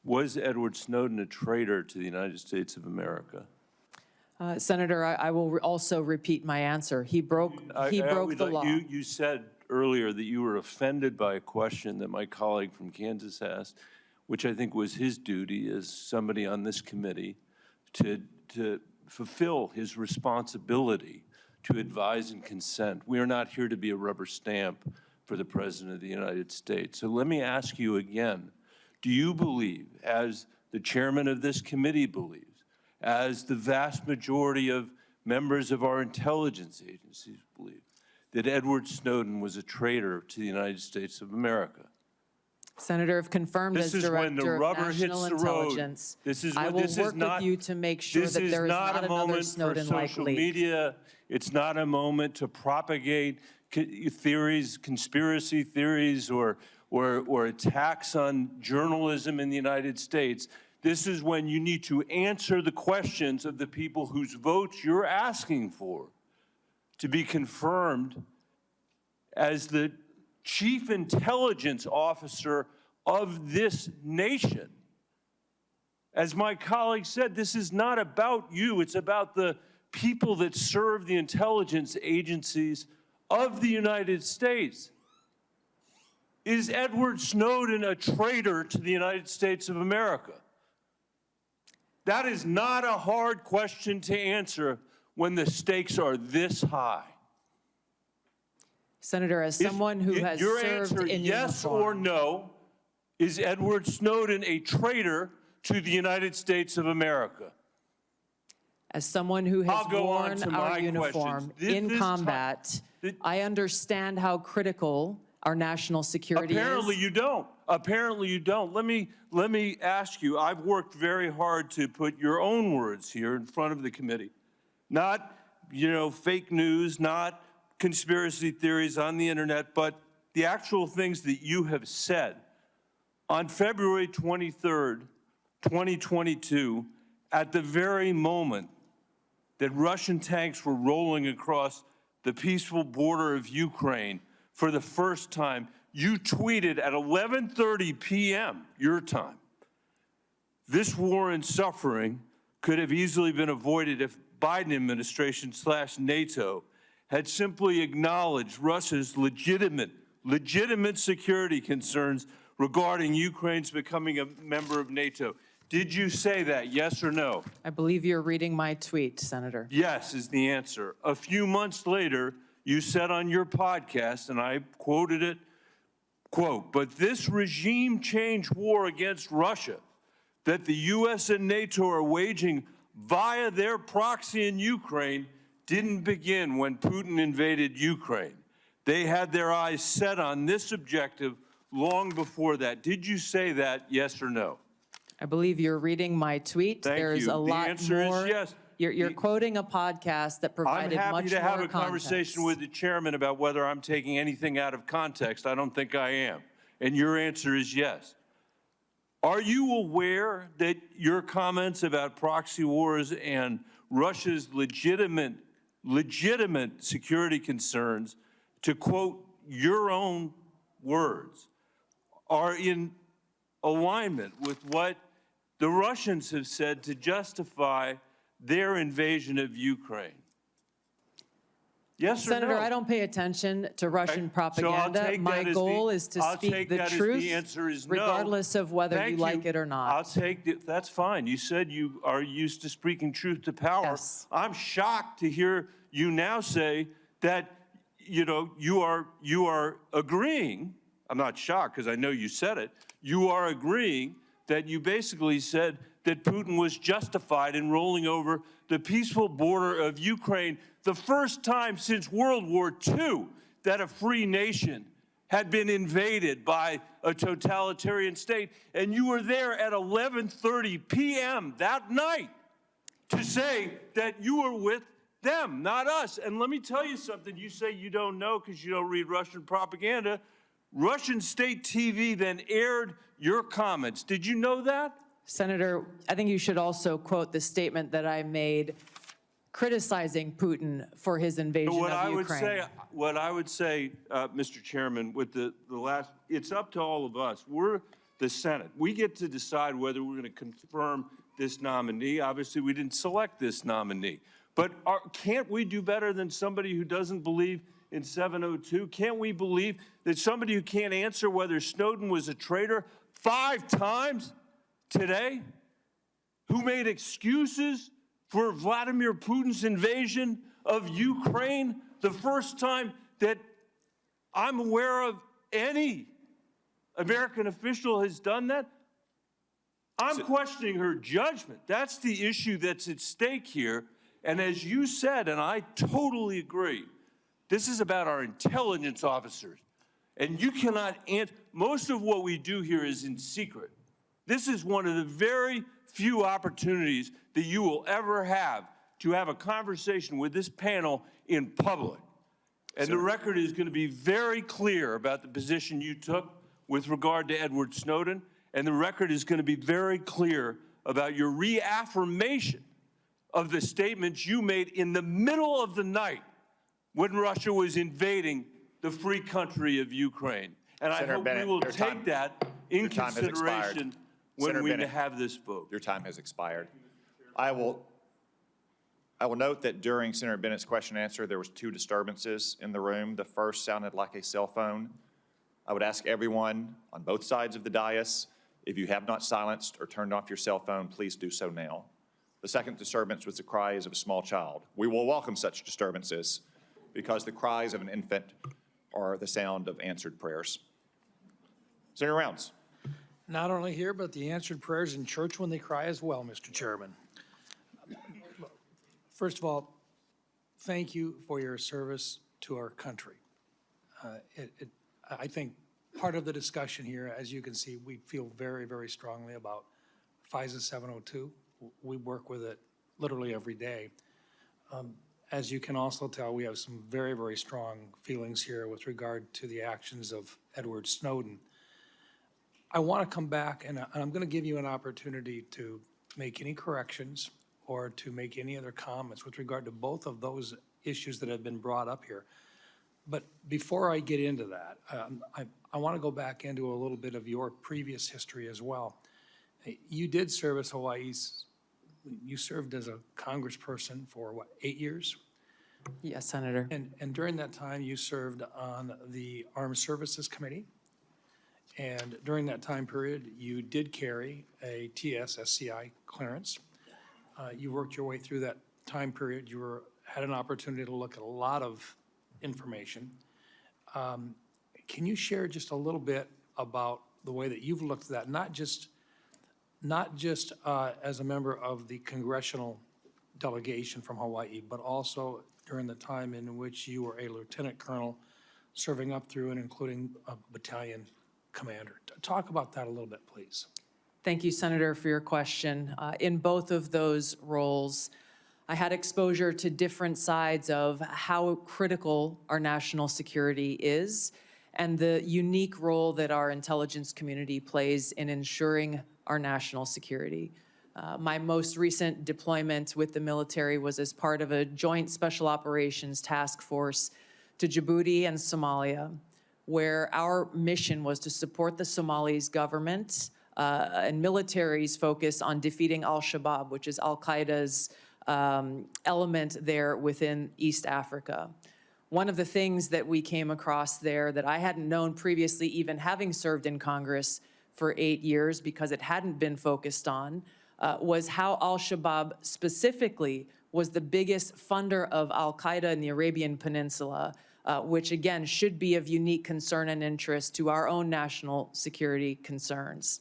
Was Edward Snowden a traitor to the United States of America? Senator, I will also repeat my answer. He broke the law. You said earlier that you were offended by a question that my colleague from Kansas asked, which I think was his duty as somebody on this committee to fulfill his responsibility to advise and consent. We are not here to be a rubber stamp for the President of the United States. So let me ask you again, do you believe, as the chairman of this committee believes, as the vast majority of members of our intelligence agencies believe, that Edward Snowden was a traitor to the United States of America? Senator, if confirmed as Director of National Intelligence, I will work with you to make sure that there is not another Snowden like leak. Media. It's not a moment to propagate theories, conspiracy theories, or attacks on journalism in the United States. This is when you need to answer the questions of the people whose votes you're asking for to be confirmed as the chief intelligence officer of this nation. As my colleague said, this is not about you. It's about the people that serve the intelligence agencies of the United States. Is Edward Snowden a traitor to the United States of America? That is not a hard question to answer when the stakes are this high. Senator, as someone who has your served answer, in yes uniform, or no, is Edward Snowden a traitor to the United States of America? as someone who has I'll go on worn to our my uniform questions. in combat, I understand how critical our national security Apparently is. you don't. Apparently you don't. Let me ask you, I've worked very hard to put your own words here in front of the committee. Not, fake news, not conspiracy theories on the internet, but the actual things that you have said. On February 23rd, 2022, at the very moment that Russian tanks were rolling across the peaceful border of Ukraine for the first time, you tweeted at 11:30 p.m. your time, "This war and suffering could have easily been avoided if Biden administration / NATO had simply acknowledged Russia's legitimate security concerns regarding Ukraine's becoming a member of NATO." Did you say that, yes or no? I believe you're reading my tweet, Senator. Yes is the answer. A few months later, you said on your podcast, and I quoted it, quote, "But this regime change war against Russia that the U.S. and NATO are waging via their proxy in Ukraine didn't begin when Putin invaded Ukraine. They had their eyes set on this objective long before that." Did you say that, yes or no? I believe you're reading my tweet. Thank There's you. a The lot answer is more. yes. You're quoting a podcast that I'm provided much more happy context. to have a conversation with the chairman about whether I'm taking anything out of context. I don't think I am. And your answer is yes. Are you aware that your comments about proxy wars and Russia's legitimate security concerns, to quote your own words, are in alignment with what the Russians have said to justify their invasion of Ukraine? Yes or no? Senator, I don't pay attention to Russian So I'll propaganda. take My that as goal is to I'll speak take the that as truth, the answer is no. regardless of whether Thank you like it or not. I'll take it. That's fine. You said you are used to speaking truth to power. Yes. I'm shocked to hear you now say that, you know, you are agreeing. I'm not shocked because I know you said it. You are agreeing that you basically said that Putin was justified in rolling over the peaceful border of Ukraine, the first time since World War II that a free nation had been invaded by a totalitarian state. And you were there at 11:30 p.m. that night to say that you were with them, not us. And let me tell you something. You say you don't know because you don't read Russian propaganda. Russian state TV then aired your comments. Did you know that? Senator, I think you should also quote the statement that I made criticizing Putin for his invasion What of I Ukraine. would say, Mr. Chairman, with the last, it's up to all of us. We're the Senate. We get to decide whether we're going to confirm this nominee. Obviously, we didn't select this nominee. But can't we do better than somebody who doesn't believe in 702? Can't we believe that somebody who can't answer whether Snowden was a traitor 5 times today, who made excuses for Vladimir Putin's invasion of Ukraine, the first time that I'm aware of any American official has done that? I'm questioning her judgment. That's the issue that's at stake here. And as you said, and I totally agree, this is about our intelligence officers. And you cannot answer. Most of what we do here is in secret. This is one of the very few opportunities that you will ever have to have a conversation with this panel in public. And the record is going to be very clear about the position you took with regard to Edward Snowden. And the record is going to be very clear about your reaffirmation of the statements you made in the middle of the night when Russia was invading the free country of Ukraine. And I hope we will take that in consideration when we have this vote. Your time has expired. I will note that during Senator Bennett's question and answer, there was 2 disturbances in the room. The first sounded like a cell phone. I would ask everyone on both sides of the dais, if you have not silenced or turned off your cell phone, please do so now. The second disturbance was the cries of a small child. We will welcome such disturbances because the cries of an infant are the sound of answered prayers. Senator Rounds. Not only here, but the answered prayers in church when they cry as well, Mr. Chairman. First of all, thank you for your service to our country. I think part of the discussion here, as you can see, we feel very, very strongly about FISA 702. We work with it literally every day. As you can also tell, we have some very, very strong feelings here with regard to the actions of Edward Snowden. I want to come back, and I'm going to give you an opportunity to make any corrections or to make any other comments with regard to both of those issues that have been brought up here. But before I get into that, I want to go back into a little bit of your previous history as well. You did serve as you served as a congressperson for, what, 8 years? Yes, Senator. And during that time, you served on the Armed Services Committee. And during that time period, you did carry a TS-SCI clearance. You worked your way through that time period. You had an opportunity to look at a lot of information. Can you share just a little bit about the way that you've looked at that, not just as a member of the congressional delegation from Hawaii, but also during the time in which you were a lieutenant colonel serving up through and including a battalion commander? Talk about that a little bit, please. Thank you, Senator, for your question. In both of those roles, I had exposure to different sides of how critical our national security is and the unique role that our intelligence community plays in ensuring our national security. My most recent deployment with the military was as part of a joint special operations task force to Djibouti and Somalia, where our mission was to support the Somalis government and military's focus on defeating al-Shabaab, which is al-Qaeda's element there within East Africa. One of the things that we came across there that I hadn't known previously, even having served in Congress for 8 years because it hadn't been focused on, was how al-Shabaab specifically was the biggest funder of al-Qaeda in the Arabian Peninsula, which again should be of unique concern and interest to our own national security concerns.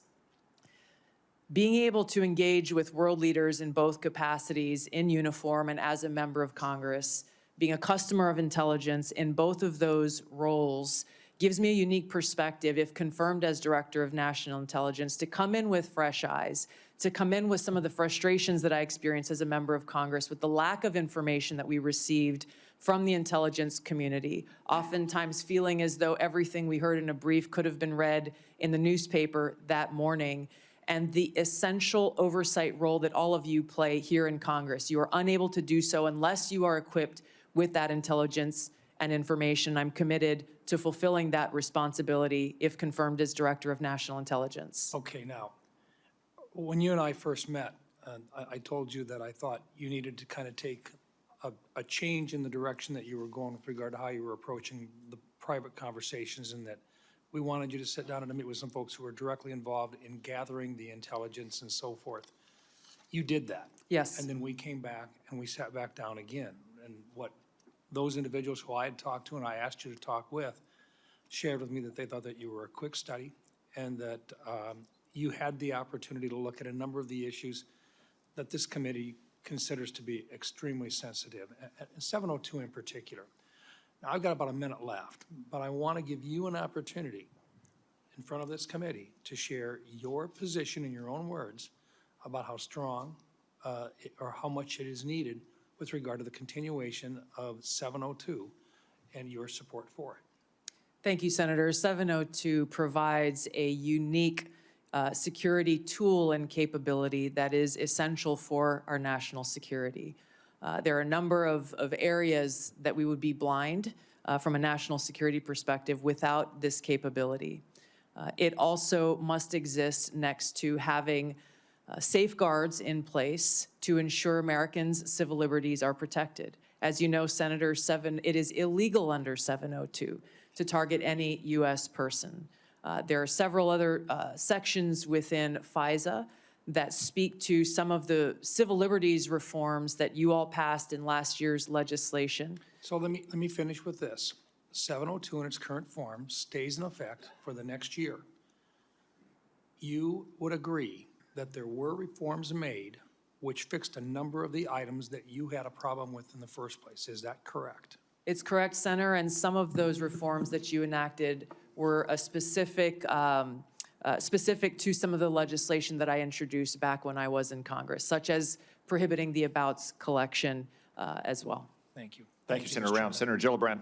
Being able to engage with world leaders in both capacities, in uniform and as a member of Congress, being a customer of intelligence in both of those roles gives me a unique perspective, if confirmed as Director of National Intelligence, to come in with fresh eyes, to come in with some of the frustrations that I experienced as a member of Congress with the lack of information that we received from the intelligence community, oftentimes feeling as though everything we heard in a brief could have been read in the newspaper that morning, and the essential oversight role that all of you play here in Congress. You are unable to do so unless you are equipped with that intelligence and information. I'm committed to fulfilling that responsibility if confirmed as Director of National Intelligence. Okay, now, when you and I first met, I told you that I thought you needed to kind of take a change in the direction that you were going with regard to how you were approaching the private conversations, and that we wanted you to sit down and meet with some folks who were directly involved in gathering the intelligence and so forth. You did that. Yes. And then we came back and we sat back down again. And what those individuals who I had talked to and I asked you to talk with shared with me that they thought that you were a quick study and that you had the opportunity to look at a number of the issues that this committee considers to be extremely sensitive, and 702 in particular. Now, I've got about a minute left, but I want to give you an opportunity in front of this committee to share your position in your own words about how strong or how much it is needed with regard to the continuation of 702 and your support for it. Thank you, Senator. 702 provides a unique security tool and capability that is essential for our national security. There are a number of areas that we would be blind from a national security perspective without this capability. It also must exist next to having safeguards in place to ensure Americans' civil liberties are protected. As you know, Senator, it is illegal under 702 to target any U.S. person. There are several other sections within FISA that speak to some of the civil liberties reforms that you all passed in last year's legislation. So let me finish with this. 702 in its current form stays in effect for the next year. You would agree that there were reforms made which fixed a number of the items that you had a problem with in the first place. Is that correct? It's correct, Senator, and some of those reforms that you enacted were a specific to some of the legislation that I introduced back when I was in Congress, such as prohibiting the abouts collection as well. Thank you. Thank you, Senator Round. Senator Gillibrand.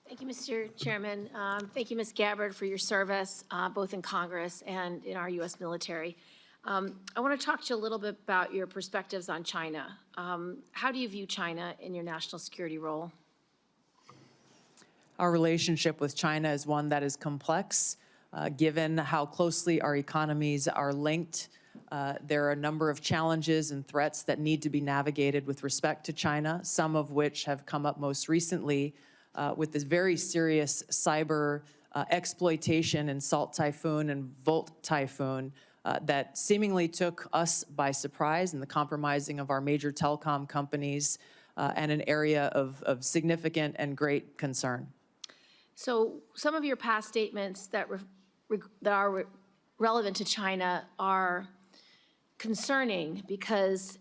Thank you, Mr. Chairman. Thank you, Ms. Gabbard, for your service, both in Congress and in our U.S. military. I want to talk to you a little bit about your perspectives on China. How do you view China in your national security role? Our relationship with China is one that is complex, given how closely our economies are linked. There are a number of challenges and threats that need to be navigated with respect to China, some of which have come up most recently with this very serious cyber exploitation in Salt Typhoon and Volt Typhoon that seemingly took us by surprise in the compromising of our major telecom companies and an area of significant and great concern. So some of your past statements that are relevant to China are concerning because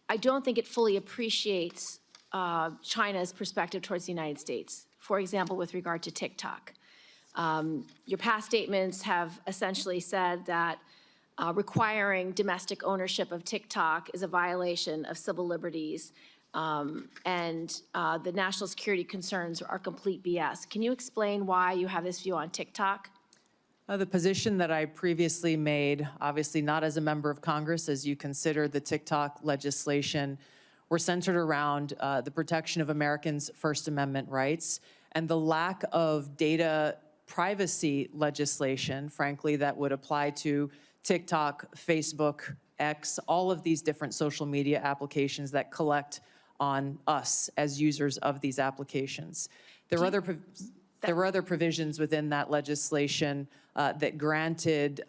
I don't think it fully appreciates China's perspective towards the United States. For example, with regard to TikTok. Your past statements have essentially said that requiring domestic ownership of TikTok is a violation of civil liberties, and the national security concerns are complete BS. Can you explain why you have this view on TikTok? The position that I previously made, obviously not as a member of Congress, as you consider the TikTok legislation, were centered around the protection of Americans' First Amendment rights and the lack of data privacy legislation, frankly, that would apply to TikTok, Facebook, X, all of these different social media applications that collect on us as users of these applications. There were other provisions within that legislation that granted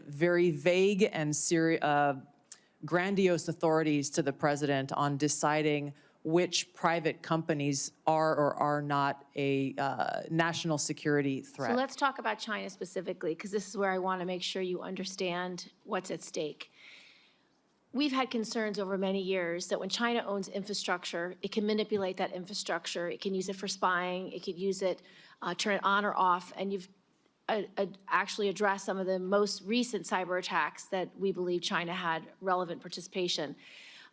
very vague and grandiose authorities to the president on deciding which private companies are or are not a national security threat. So let's talk about China specifically, because this is where I want to make sure you understand what's at stake. We've had concerns over many years that when China owns infrastructure, it can manipulate that infrastructure. It can use it for spying. It could use it, turn it on or off. And you've actually addressed some of the most recent cyber attacks that we believe China had relevant participation.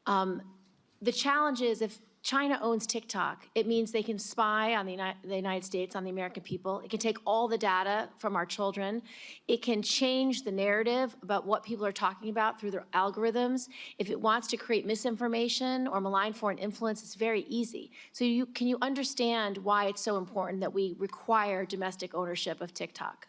The challenge is if China owns TikTok, it means they can spy on the United States, on the American people. It can take all the data from our children. It can change the narrative about what people are talking about through their algorithms. If it wants to create misinformation or malign foreign influence, it's very easy. So can you understand why it's so important that we require domestic ownership of TikTok?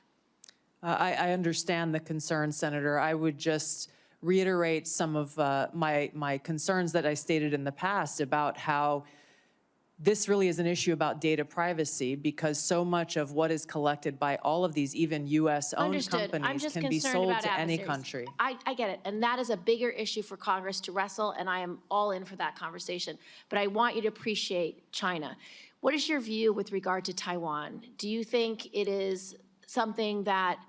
I understand the concern, Senator. I would just reiterate some of my concerns that I stated in the past about how this really is an issue about data privacy, because so much of what is collected by all of these, even U.S.-owned companies, can be sold to any country. I get it, and that is a bigger issue for Congress to wrestle, and I am all in for that conversation. But I want you to appreciate China. What is your view with regard to Taiwan? Do you think it is something that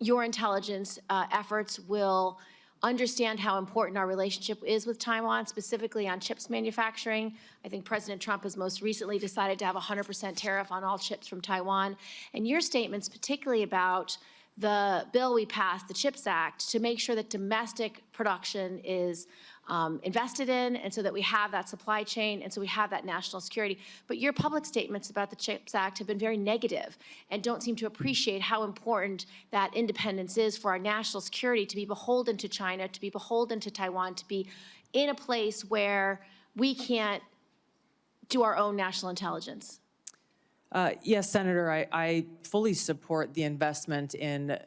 your intelligence efforts will understand how important our relationship is with Taiwan, specifically on chips manufacturing? I think President Trump has most recently decided to have a 100% tariff on all chips from Taiwan. And your statements, particularly about the bill we passed, the CHIPS Act, to make sure that domestic production is invested in, and so that we have that supply chain, and so we have that national security. But your public statements about the CHIPS Act have been very negative and don't seem to appreciate how important that independence is for our national security, to be beholden to China, to be beholden to Taiwan, to be in a place where we can't do our own national intelligence. Yes, Senator, I fully support the investment in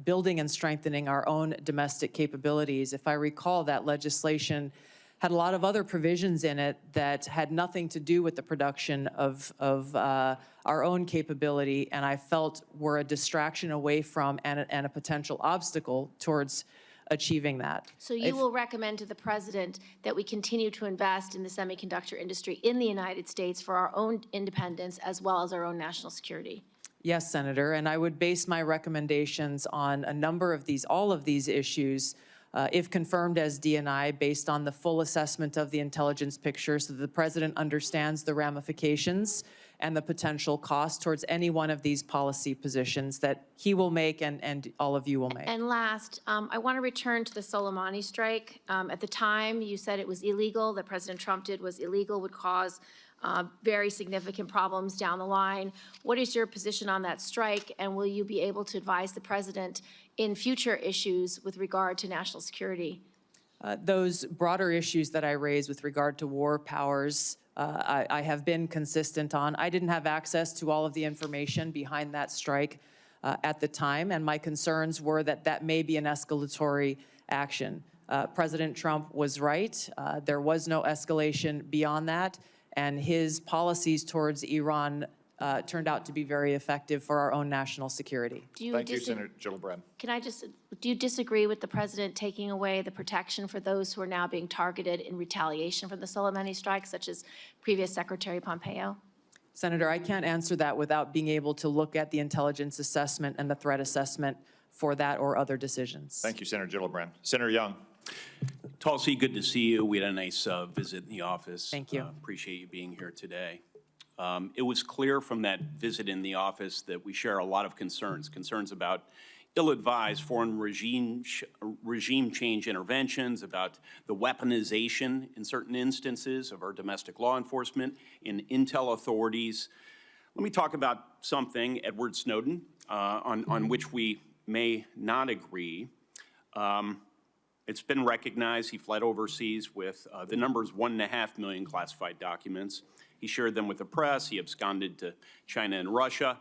building and strengthening our own domestic capabilities. If I recall, that legislation had a lot of other provisions in it that had nothing to do with the production of our own capability, and I felt were a distraction away from and a potential obstacle towards achieving that. So you will recommend to the president that we continue to invest in the semiconductor industry in the United States for our own independence as well as our own national security? Yes, Senator, and I would base my recommendations on a number of all of these issues, if confirmed as D&I, based on the full assessment of the intelligence picture so that the president understands the ramifications and the potential cost towards any one of these policy positions that he will make and all of you will make. And last, I want to return to the Soleimani strike. At the time, you said it was illegal, that President Trump did was illegal, would cause very significant problems down the line. What is your position on that strike, and will you be able to advise the president in future issues with regard to national security? Those broader issues that I raised with regard to war powers, I have been consistent on. I didn't have access to all of the information behind that strike at the time, and my concerns were that that may be an escalatory action. President Trump was right. There was no escalation beyond that, and his policies towards Iran turned out to be very effective for our own national security. Thank you, Senator Gillibrand. Do you disagree with the president taking away the protection for those who are now being targeted in retaliation for the Soleimani strike, such as previous Secretary Pompeo? Senator, I can't answer that without being able to look at the intelligence assessment and the threat assessment for that or other decisions. Thank you, Senator Gillibrand. Senator Young. Tulsi, good to see you. We had a nice visit in the office. Thank you. Appreciate you being here today. It was clear from that visit in the office that we share a lot of concerns about ill-advised foreign regime change interventions, about the weaponization in certain instances of our domestic law enforcement and intel authorities. Let me talk about something, Edward Snowden, on which we may not agree. It's been recognized he fled overseas with the numbers 1.5 million classified documents. He shared them with the press. He absconded to China and Russia.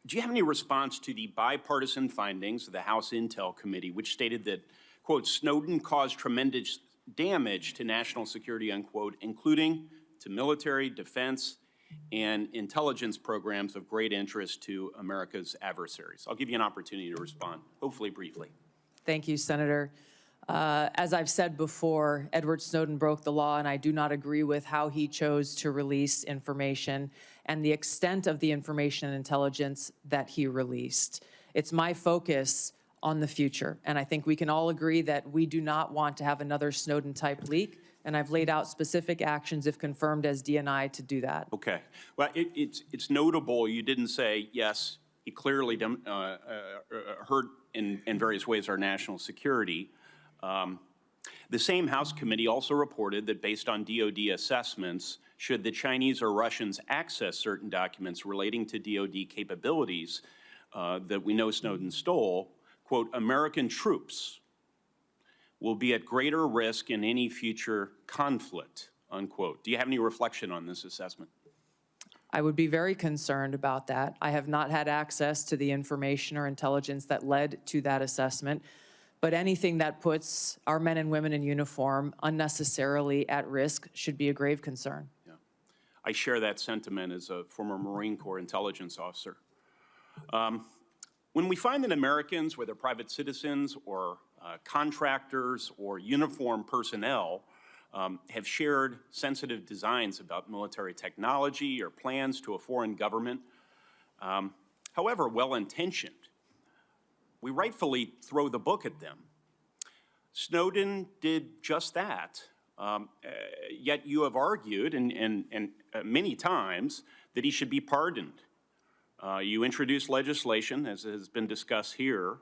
Do you have any response to the bipartisan findings of the House Intel Committee, which stated that, quote, Snowden caused tremendous damage to national security, unquote, including to military, defense, and intelligence programs of great interest to America's adversaries? I'll give you an opportunity to respond, hopefully briefly. Thank you, Senator. As I've said before, Edward Snowden broke the law, and I do not agree with how he chose to release information and the extent of the information and intelligence that he released. It's my focus on the future, and I think we can all agree that we do not want to have another Snowden-type leak, and I've laid out specific actions, if confirmed as DNI, to do that. Okay. Well, it's notable you didn't say, yes, he clearly hurt in various ways our national security. The same House committee also reported that based on DOD assessments, should the Chinese or Russians access certain documents relating to DOD capabilities that we know Snowden stole, quote, American troops will be at greater risk in any future conflict, unquote. Do you have any reflection on this assessment? I would be very concerned about that. I have not had access to the information or intelligence that led to that assessment. But anything that puts our men and women in uniform unnecessarily at risk should be a grave concern. Yeah. I share that sentiment as a former Marine Corps intelligence officer. When we find that Americans, whether private citizens or contractors or uniformed personnel, have shared sensitive designs about military technology or plans to a foreign government, however well-intentioned, we rightfully throw the book at them. Snowden did just that, yet you have argued, and many times, that he should be pardoned. You introduced legislation, as has been discussed here.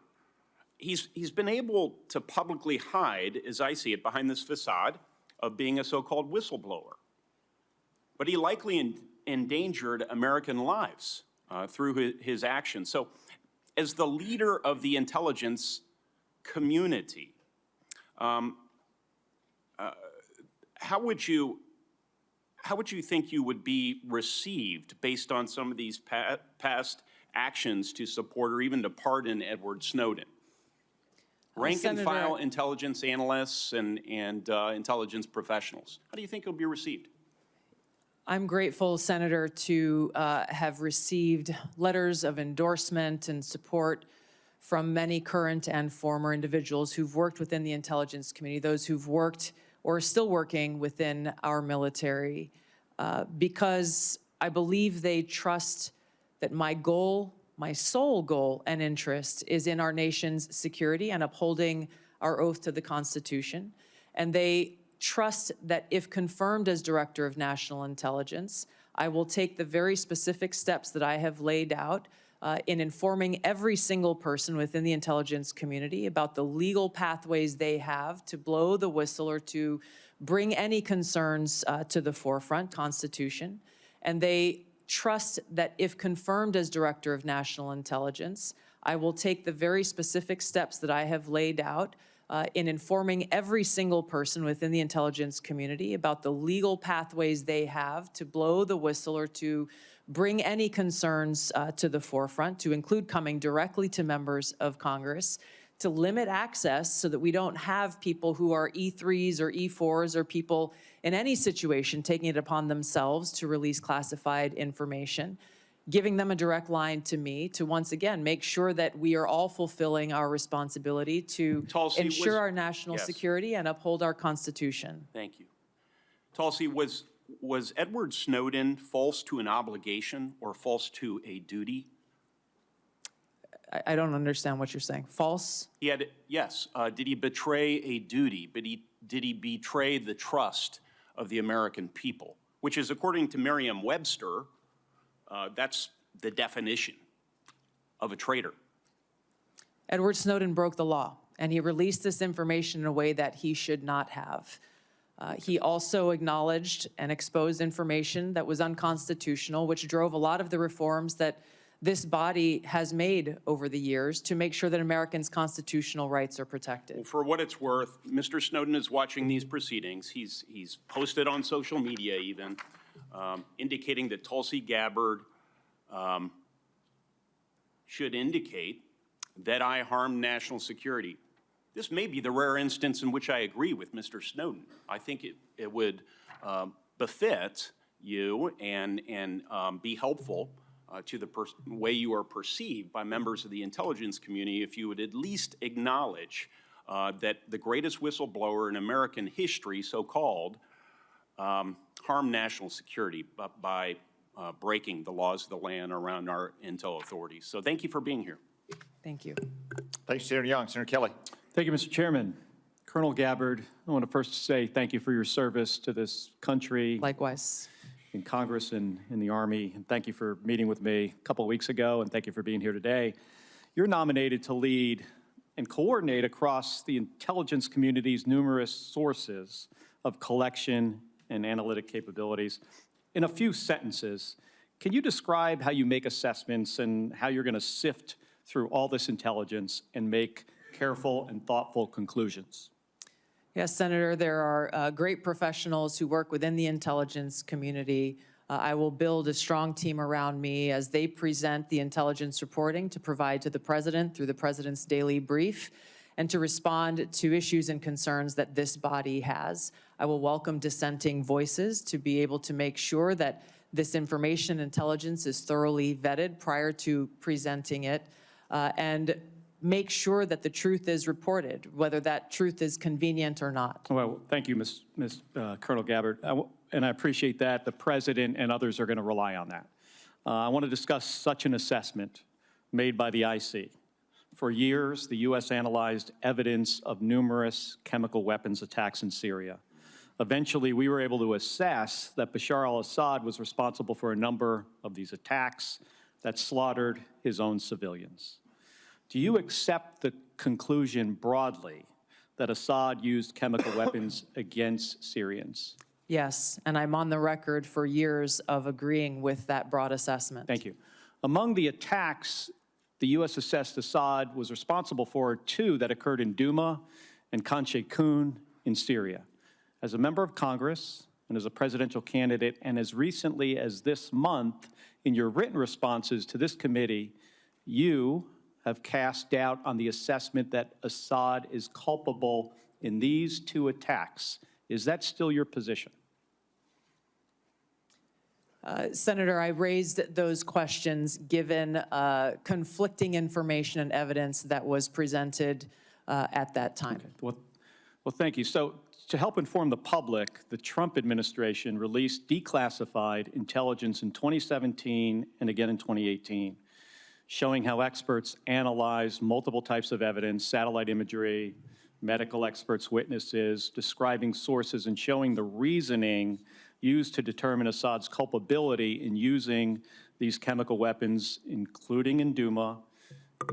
He's been able to publicly hide, as I see it, behind this facade of being a so-called whistleblower. But he likely endangered American lives through his actions. So, as the leader of the intelligence community, how would you think you would be received based on some of these past actions to support or even to pardon Edward Snowden? Rank and file intelligence analysts and intelligence professionals. How do you think he'll be received? I'm grateful, Senator, to have received letters of endorsement and support from many current and former individuals who've worked within the intelligence community, those who've worked or are still working within our military, because I believe they trust that my goal, my sole goal and interest is in our nation's security and upholding our oath to the Constitution. And they trust that if confirmed as Director of National Intelligence, I will take the very specific steps that I have laid out in informing every single person within the intelligence community about the legal pathways they have to blow the whistle or to bring any concerns to the forefront, Constitution. And they trust that if confirmed as Director of National Intelligence, I will take the very specific steps that I have laid out in informing every single person within the intelligence community about the legal pathways they have to blow the whistle or to bring any concerns to the forefront, to include coming directly to members of Congress, to limit access so that we don't have people who are E3s or E4s or people in any situation taking it upon themselves to release classified information, giving them a direct line to me to once again make sure that we are all fulfilling our responsibility to Tulsi, ensure our national yes. security and uphold our Constitution. Thank you. Tulsi, was Edward Snowden false to an obligation or false to a duty? I don't understand what you're saying. False? He had, yes. Did he betray a duty? But did he betray the trust of the American people? which is, according to Merriam-Webster, that's the definition of a traitor. Edward Snowden broke the law, and he released this information in a way that he should not have. He also acknowledged and exposed information that was unconstitutional, which drove a lot of the reforms that this body has made over the years to make sure that Americans' constitutional rights are protected. For what it's worth, Mr. Snowden is watching these proceedings. He's posted on social media even, indicating that Tulsi Gabbard should indicate that I harmed national security. This may be the rare instance in which I agree with Mr. Snowden. I think it would befit you and be helpful to the way you are perceived by members of the intelligence community if you would at least acknowledge that the greatest whistleblower in American history, so-called, harmed national security by breaking the laws of the land around our intel authorities. So thank you for being here. Thank you. Thanks, Senator Young. Senator Kelly. Thank you, Mr. Chairman. Colonel Gabbard, I want to first say thank you for your service to this country. Likewise. In Congress and in the Army, and thank you for meeting with me a couple of weeks ago, and thank you for being here today. You're nominated to lead and coordinate across the intelligence community's numerous sources of collection and analytic capabilities. In a few sentences, can you describe how you make assessments and how you're going to sift through all this intelligence and make careful and thoughtful conclusions? Yes, Senator, there are great professionals who work within the intelligence community. I will build a strong team around me as they present the intelligence reporting to provide to the President through the President's daily brief and to respond to issues and concerns that this body has. I will welcome dissenting voices to be able to make sure that this information intelligence is thoroughly vetted prior to presenting it, and make sure that the truth is reported, whether that truth is convenient or not. Well, thank you, Colonel Gabbard, and I appreciate that. The President and others are going to rely on that. I want to discuss such an assessment made by the IC. For years, the U.S. analyzed evidence of numerous chemical weapons attacks in Syria. Eventually, we were able to assess that Bashar al-Assad was responsible for a number of these attacks that slaughtered his own civilians. Do you accept the conclusion broadly that Assad used chemical weapons against Syrians? Yes, and I'm on the record for years of agreeing with that broad assessment. Thank you. Among the attacks the U.S. assessed Assad was responsible for are two that occurred in Douma and Khan Sheikhoun in Syria. As a member of Congress and as a presidential candidate, and as recently as this month in your written responses to this committee, you have cast doubt on the assessment that Assad is culpable in these two attacks. Is that still your position? Senator, I raised those questions given conflicting information and evidence that was presented at that time. Okay. Well, thank you. So to help inform the public, the Trump administration released declassified intelligence in 2017 and again in 2018. Showing how experts analyzed multiple types of evidence, satellite imagery, medical experts' witnesses, describing sources, and showing the reasoning used to determine Assad's culpability in using these chemical weapons, including in Douma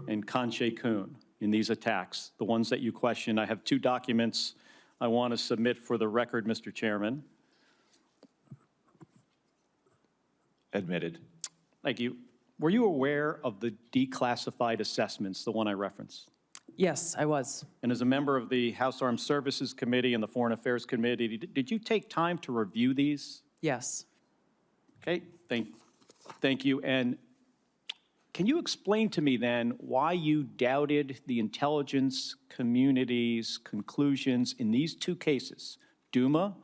and Khan Sheikhoun in these attacks, the ones that you questioned. I have two documents I want to submit for the record, Mr. Chairman. Admitted. Thank you. Were you aware of the declassified assessments, the one I referenced? Yes, I was. And as a member of the House Armed Services Committee and the Foreign Affairs Committee, did you take time to review these? Yes. Okay, thank you. And can you explain to me then why you doubted the intelligence community's conclusions in these two cases, Douma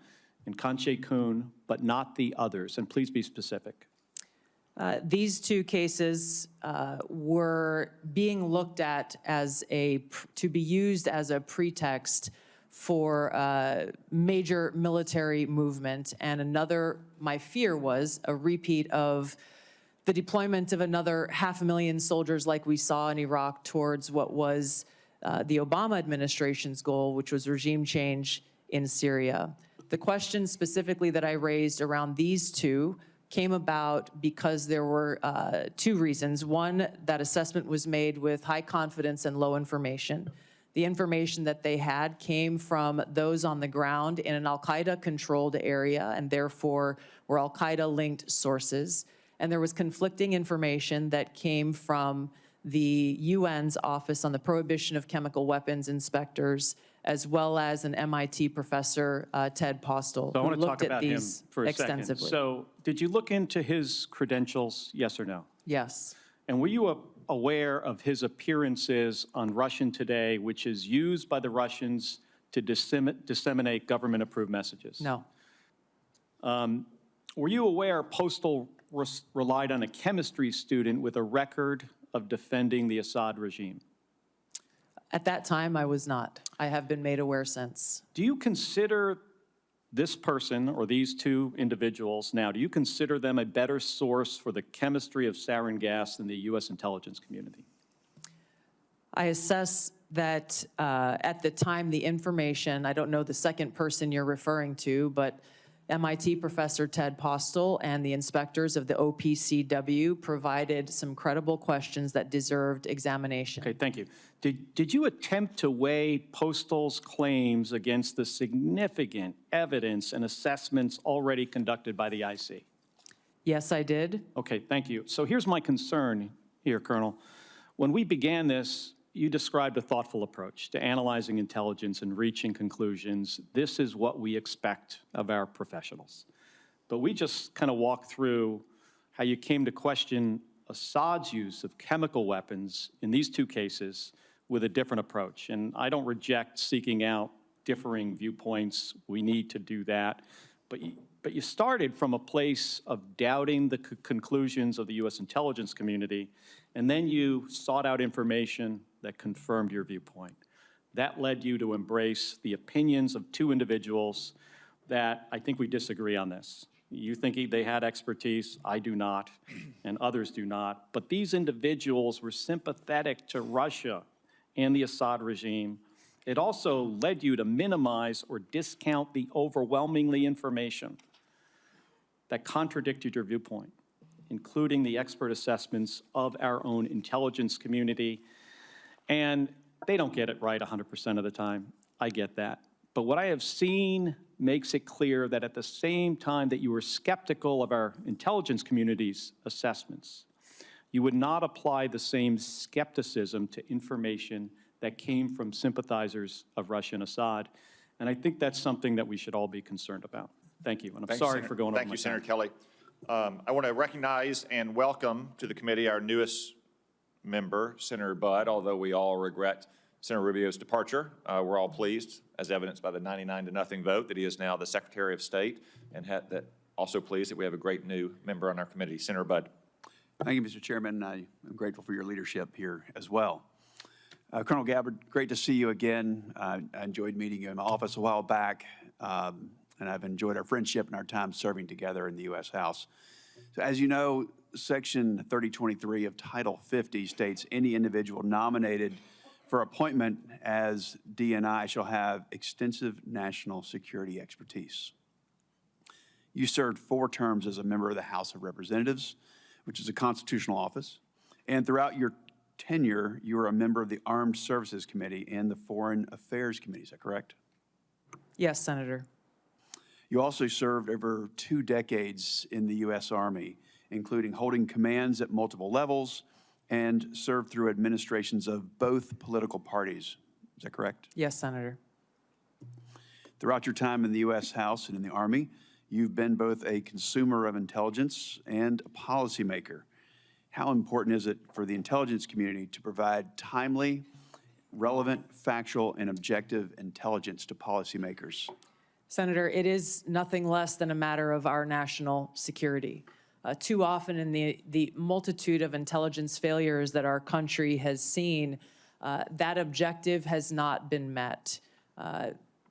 and Khan Sheikhoun, but not the others? And please be specific. These two cases were being looked at as to be used as a pretext for major military movement, and my fear was a repeat of the deployment of another 500,000 soldiers like we saw in Iraq towards what was the Obama administration's goal, which was regime change in Syria. The question specifically that I raised around these two came about because there were two reasons. One, that assessment was made with high confidence and low information. The information that they had came from those on the ground in an al-Qaeda-controlled area, and therefore were al-Qaeda-linked sources. And there was conflicting information that came from the UN's Office on the Prohibition of Chemical Weapons Inspectors, as well as an MIT professor, Ted Postel, So I who want to talk looked at about him these for a second. extensively. So did you look into his credentials, yes or no? Yes. And were you aware of his appearances on Russian Today, which is used by the Russians to disseminate government-approved messages? No. Were you aware Postel relied on a chemistry student with a record of defending the Assad regime? At that time, I was not. I have been made aware since. Do you consider this person or these two individuals now, do you consider them a better source for the chemistry of sarin gas than the U.S. intelligence community? I assess that at the time, the information, I don't know the second person you're referring to, but MIT professor Ted Postel and the inspectors of the OPCW provided some credible questions that deserved examination. Okay, thank you. Did you attempt to weigh Postel's claims against the significant evidence and assessments already conducted by the IC? Yes, I did. Okay, thank you. So here's my concern here, Colonel. When we began this, you described a thoughtful approach to analyzing intelligence and reaching conclusions. This is what we expect of our professionals. But we just kind of walked through how you came to question Assad's use of chemical weapons in these two cases with a different approach. And I don't reject seeking out differing viewpoints. We need to do that. But you started from a place of doubting the conclusions of the U.S. intelligence community, and then you sought out information that confirmed your viewpoint. That led you to embrace the opinions of two individuals that I think we disagree on this. You think they had expertise, I do not, and others do not. But these individuals were sympathetic to Russia and the Assad regime. It also led you to minimize or discount the overwhelmingly information that contradicted your viewpoint, including the expert assessments of our own intelligence community. And they don't get it right 100% of the time. I get that. But what I have seen makes it clear that at the same time that you were skeptical of our intelligence community's assessments, you would not apply the same skepticism to information that came from sympathizers of Russia and Assad. And I think that's something that we should all be concerned about. Thank you, and I'm Thank you, sorry Senator. for going over Thank my you, Senator time. Kelly. I want to recognize and welcome to the committee our newest member, Senator Budd, although we all regret Senator Rubio's departure. We're all pleased, as evidenced by the 99-0 vote, that he is now the Secretary of State, and that also pleased that we have a great new member on our committee. Senator Budd. Thank you, Mr. Chairman. I am grateful for your leadership here as well. Colonel Gabbard, great to see you again. I enjoyed meeting you in my office a while back, and I've enjoyed our friendship and our time serving together in the U.S. House. So as you know, Section 3023 of Title 50 states any individual nominated for appointment as DNI shall have extensive national security expertise. You served 4 terms as a member of the House of Representatives, which is a constitutional office, and throughout your tenure, you were a member of the Armed Services Committee and the Foreign Affairs Committee. Is that correct? Yes, Senator. You also served over 2 decades in the U.S. Army, including holding commands at multiple levels and served through administrations of both political parties. Is that correct? Yes, Senator. Throughout your time in the U.S. House and in the Army, you've been both a consumer of intelligence and a policymaker. How important is it for the intelligence community to provide timely, relevant, factual, and objective intelligence to policymakers? Senator, it is nothing less than a matter of our national security. Too often in the multitude of intelligence failures that our country has seen, that objective has not been met.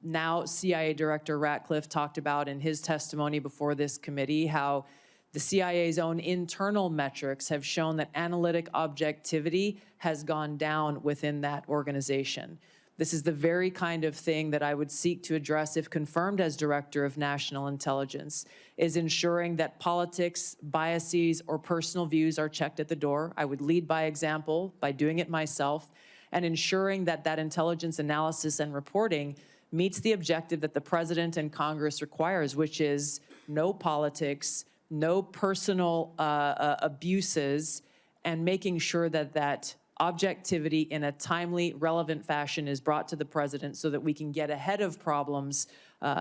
Now, CIA Director Ratcliffe talked about in his testimony before this committee how the CIA's own internal metrics have shown that analytic objectivity has gone down within that organization. This is the very kind of thing that I would seek to address if confirmed as Director of National Intelligence, is ensuring that politics, biases, or personal views are checked at the door. I would lead by example by doing it myself, and ensuring that that intelligence analysis and reporting meets the objective that the President and Congress requires, which is no politics, no personal abuses, and making sure that that objectivity in a timely, relevant fashion is brought to the President so that we can get ahead of problems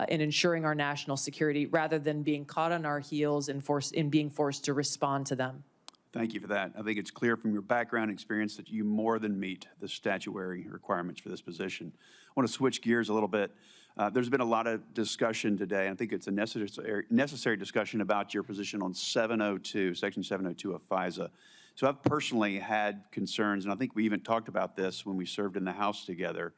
in ensuring our national security rather than being caught on our heels and being forced to respond to them. Thank you for that. I think it's clear from your background and experience that you more than meet the statutory requirements for this position. I want to switch gears a little bit. There's been a lot of discussion today. I think it's a necessary discussion about your position on 702, Section 702 of FISA. So I've personally had concerns, and I think we even talked about this when we served in the House together,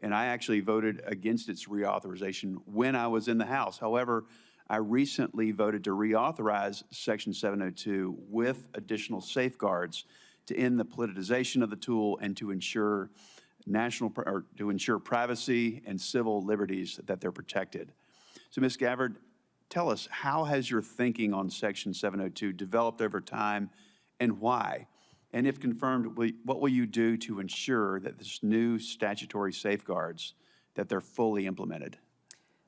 and I actually voted against its reauthorization when I was in the House. However, I recently voted to reauthorize Section 702 with additional safeguards to end the politicization of the tool and to ensure privacy and civil liberties that they're protected. So, Ms. Gabbard, tell us, how has your thinking on Section 702 developed over time and why? And if confirmed, what will you do to ensure that this new statutory safeguards, that they're fully implemented?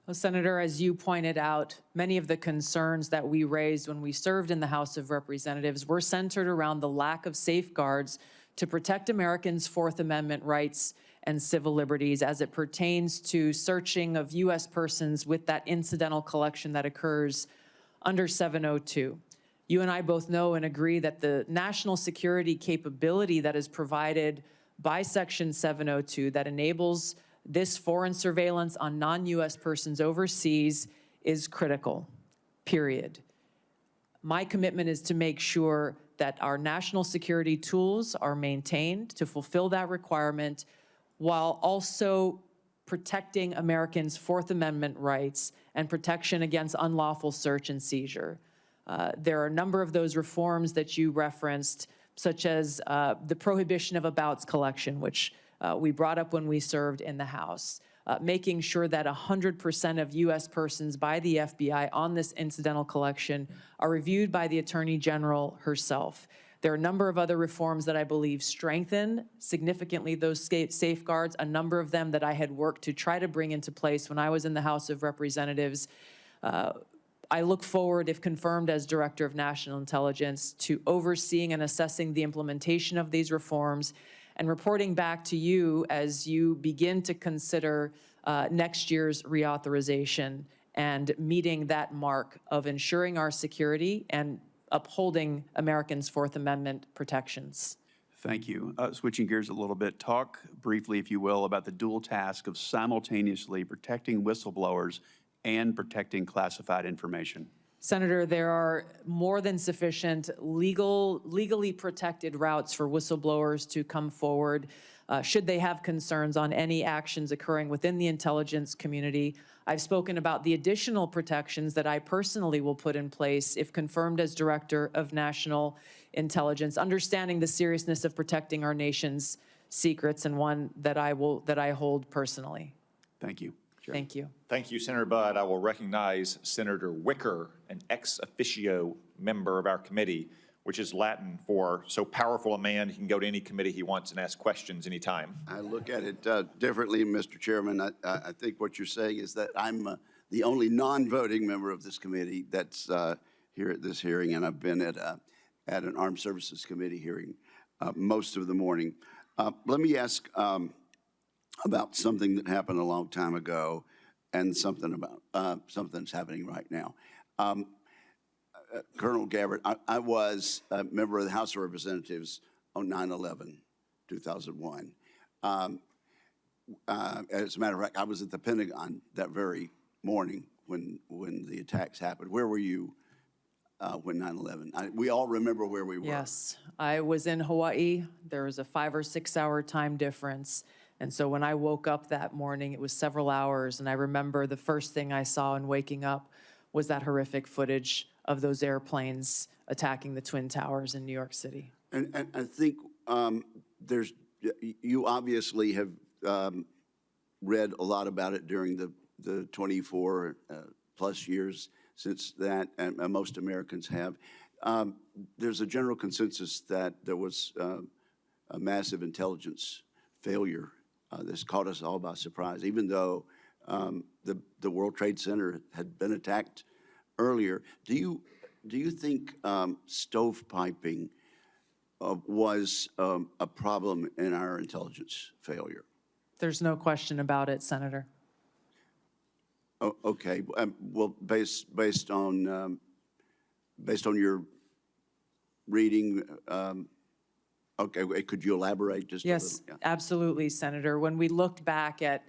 Well, Senator, as you pointed out, many of the concerns that we raised when we served in the House of Representatives were centered around the lack of safeguards to protect Americans' Fourth Amendment rights and civil liberties as it pertains to searching of U.S. persons with that incidental collection that occurs under 702. You and I both know and agree that the national security capability that is provided by Section 702 that enables this foreign surveillance on non-U.S. persons overseas is critical, period. My commitment is to make sure that our national security tools are maintained to fulfill that requirement while also protecting Americans' Fourth Amendment rights and protection against unlawful search and seizure. There are a number of those reforms that you referenced, such as the prohibition of abouts collection, which we brought up when we served in the House, making sure that 100% of U.S. persons by the FBI on this incidental collection are reviewed by the Attorney General herself. There are a number of other reforms that I believe strengthen significantly those safeguards, a number of them that I had worked to try to bring into place when I was in the House of Representatives. I look forward, if confirmed as Director of National Intelligence, to overseeing and assessing the implementation of these reforms and reporting back to you as you begin to consider next year's reauthorization and meeting that mark of ensuring our security and upholding Americans' Fourth Amendment protections. Thank you. Switching gears a little bit, talk briefly, if you will, about the dual task of simultaneously protecting whistleblowers and protecting classified information. Senator, there are more than sufficient legally protected routes for whistleblowers to come forward should they have concerns on any actions occurring within the intelligence community. I've spoken about the additional protections that I personally will put in place if confirmed as Director of National Intelligence, understanding the seriousness of protecting our nation's secrets, and one that I hold personally. Thank you. Thank you. Thank you, Senator Budd. I will recognize Senator Wicker, an ex officio member of our committee, which is Latin for so powerful a man he can go to any committee he wants and ask questions anytime. I look at it differently, Mr. Chairman. I think what you're saying is that I'm the only non-voting member of this committee that's here at this hearing, and I've been at an Armed Services Committee hearing most of the morning. Let me ask about something that happened a long time ago and something about something that's happening right now. Colonel Gabbard, I was a member of the House of Representatives on 9/11, 2001. As a matter of fact, I was at the Pentagon that very morning when the attacks happened. Where were you when 9/11? We all remember where we were. Yes, I was in Hawaii. There was a 5 or 6 hour time difference. And so when I woke up that morning, it was several hours, and I remember the first thing I saw in waking up was that horrific footage of those airplanes attacking the Twin Towers in New York City. And I think you obviously have read a lot about it during the 24 plus years since that, and most Americans have. There's a general consensus that there was a massive intelligence failure that's caught us all by surprise, even though the World Trade Center had been attacked earlier. Do you think stovepiping was a problem in our intelligence failure? There's no question about it, Senator. Oh, okay. Well, based on your reading, okay, could you elaborate just a little? Yes, Yeah. absolutely, Senator. When we looked back at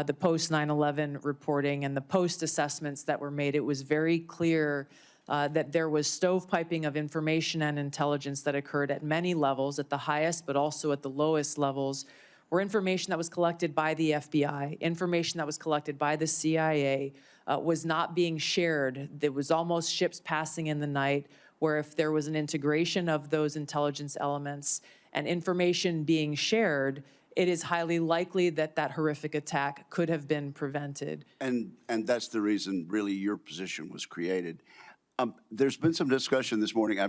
the post-9/11 reporting and the post-assessments that were made, it was very clear that there was stovepiping of information and intelligence that occurred at many levels, at the highest but also at the lowest levels, where information that was collected by the FBI, information that was collected by the CIA was not being shared. There was almost ships passing in the night, where if there was an integration of those intelligence elements and information being shared, it is highly likely that that horrific attack could have been prevented. And that's the reason, really, your position was created. There's been some discussion this morning. I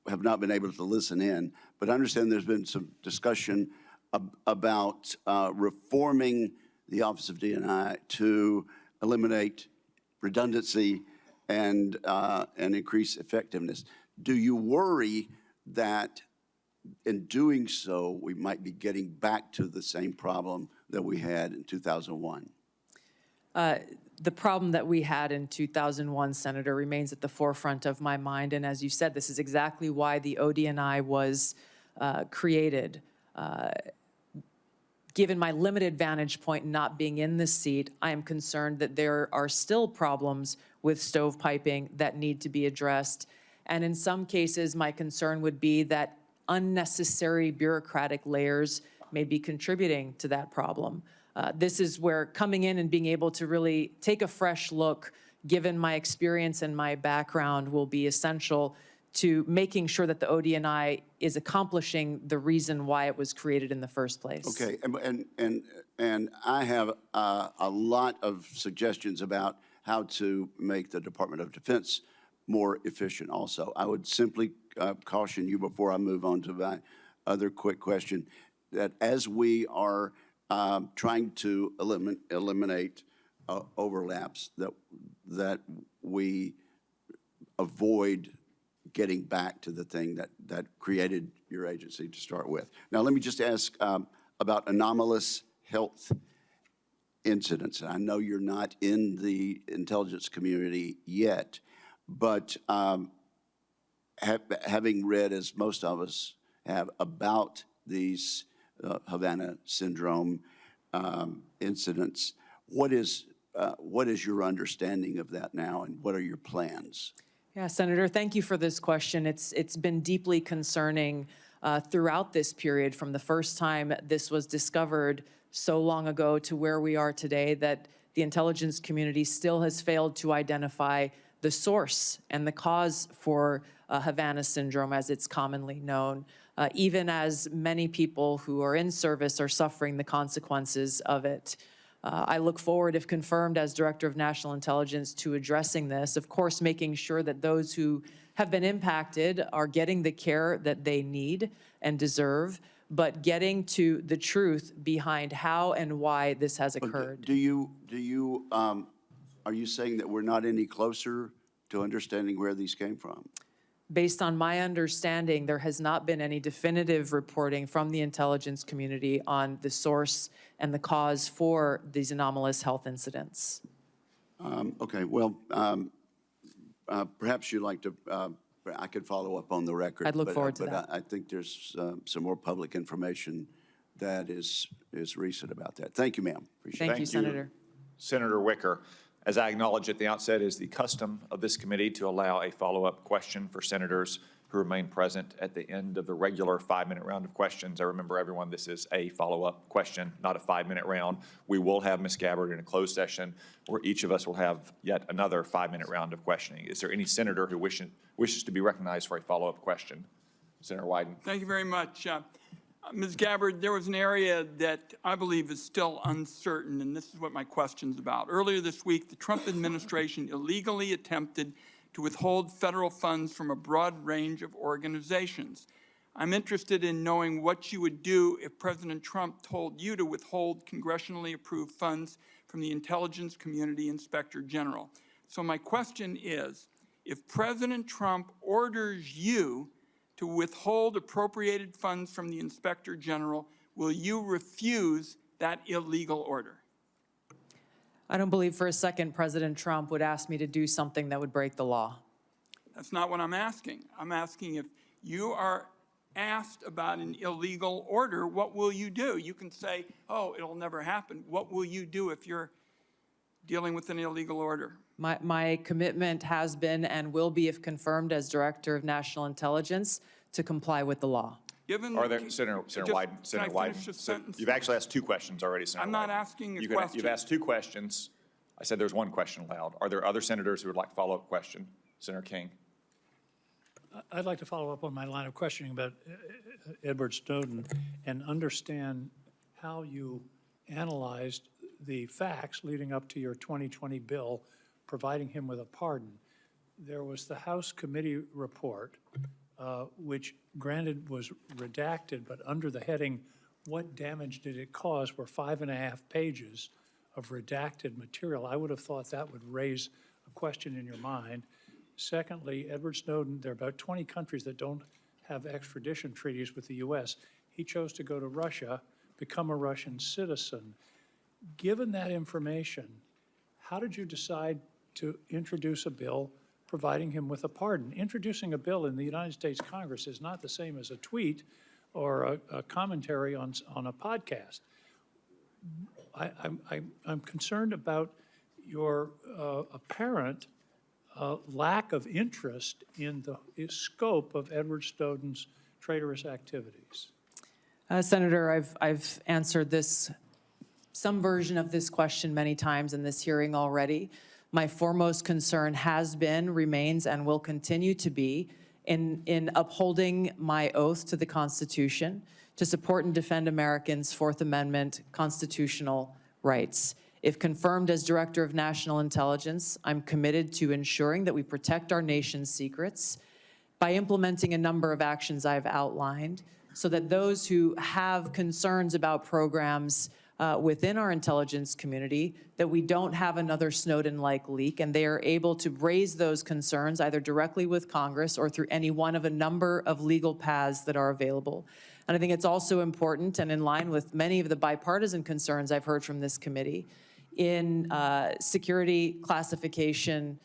have not been able to listen in, but I understand there's been some discussion about reforming the Office of D&I to eliminate redundancy and increase effectiveness. Do you worry that in doing so, we might be getting back to the same problem that we had in 2001? The problem that we had in 2001, Senator, remains at the forefront of my mind. And as you said, this is exactly why the OD&I was created. Given my limited vantage point not being in this seat, I am concerned that there are still problems with stovepiping that need to be addressed. And in some cases, my concern would be that unnecessary bureaucratic layers may be contributing to that problem. This is where coming in and being able to really take a fresh look, given my experience and my background, will be essential to making sure that the OD&I is accomplishing the reason why it was created in the first place. Okay, and I have a lot of suggestions about how to make the Department of Defense more efficient also. I would simply caution you before I move on to my other quick question, that as we are trying to eliminate overlaps, that we avoid getting back to the thing that created your agency to start with. Now, let me just ask about anomalous health incidents. I know you're not in the intelligence community yet, but having read, as most of us have, about these Havana syndrome incidents, what is your understanding of that now, and what are your plans? Yeah, Senator, thank you for this question. It's been deeply concerning throughout this period, from the first time this was discovered so long ago to where we are today, that the intelligence community still has failed to identify the source and the cause for Havana syndrome, as it's commonly known, even as many people who are in service are suffering the consequences of it. I look forward, if confirmed as Director of National Intelligence, to addressing this, of course, making sure that those who have been impacted are getting the care that they need and deserve, but getting to the truth behind how and why this has occurred. Are you saying that we're not any closer to understanding where these came from? Based on my understanding, there has not been any definitive reporting from the intelligence community on the source and the cause for these anomalous health incidents. Okay, well, perhaps you'd like to, I could follow up on the record. I'd look forward to but that. I think there's some more public information that is recent about that. Thank you, ma'am. Appreciate it. Thank you, Senator. Senator Wicker. As I acknowledged at the outset, it is the custom of this committee to allow a follow-up question for senators who remain present at the end of the regular 5-minute round of questions. I remember everyone, this is a follow-up question, not a 5-minute round. We will have Ms. Gabbard in a closed session where each of us will have yet another 5-minute round of questioning. Is there any senator who wishes to be recognized for a follow-up question? Senator Wyden. Thank you very much. Ms. Gabbard, there was an area that I believe is still uncertain, and this is what my question's about. Earlier this week, the Trump administration illegally attempted to withhold federal funds from a broad range of organizations. I'm interested in knowing what you would do if President Trump told you to withhold congressionally approved funds from the Intelligence Community Inspector General. So my question is, if President Trump orders you to withhold appropriated funds from the Inspector General, will you refuse that illegal order? I don't believe for a second President Trump would ask me to do something that would break the law. That's not what I'm asking. I'm asking if you are asked about an illegal order, what will you do? You can say, oh, it'll never happen. What will you do if you're dealing with an illegal order? My commitment has been and will be, if confirmed as Director of National Intelligence, to comply with the law. Are there, Senator Wyden, you've actually asked two questions already, Senator I'm not Wyden. asking a question. You've asked two questions. I said there's one question allowed. Are there other senators who would like a follow-up question? Senator King. I'd like to follow up on my line of questioning about Edward Snowden and understand how you analyzed the facts leading up to your 2020 bill providing him with a pardon. There was the House committee report, which granted was redacted, but under the heading, what damage did it cause, were 5.5 pages of redacted material. I would have thought that would raise a question in your mind. Secondly, Edward Snowden, there are about 20 countries that don't have extradition treaties with the U.S. He chose to go to Russia, become a Russian citizen. Given that information, how did you decide to introduce a bill providing him with a pardon? Introducing a bill in the United States Congress is not the same as a tweet or a commentary on a podcast. I'm concerned about your apparent lack of interest in the scope of Edward Snowden's traitorous activities. Senator, I've answered some version of this question many times in this hearing already. My foremost concern has been, remains, and will continue to be in upholding my oath to the Constitution to support and defend Americans' Fourth Amendment constitutional rights. If confirmed as Director of National Intelligence, I'm committed to ensuring that we protect our nation's secrets by implementing a number of actions I've outlined so that those who have concerns about programs within our intelligence community, that we don't have another Snowden-like leak, and they are able to raise those concerns either directly with Congress or through any one of a number of legal paths that are available. And I think it's also important, and in line with many of the bipartisan concerns I've heard from this committee, in security classification,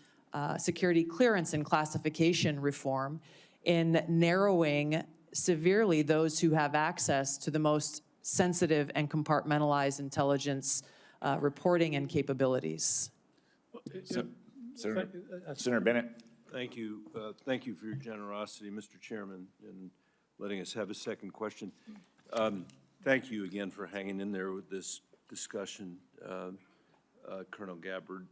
security clearance and classification reform, in narrowing severely those who have access to the most sensitive and compartmentalized intelligence reporting and capabilities. Senator Bennett. Thank you. Thank you for your generosity, Mr. Chairman, in letting us have a second question. Thank you again for hanging in there with this discussion, Colonel Gabbard.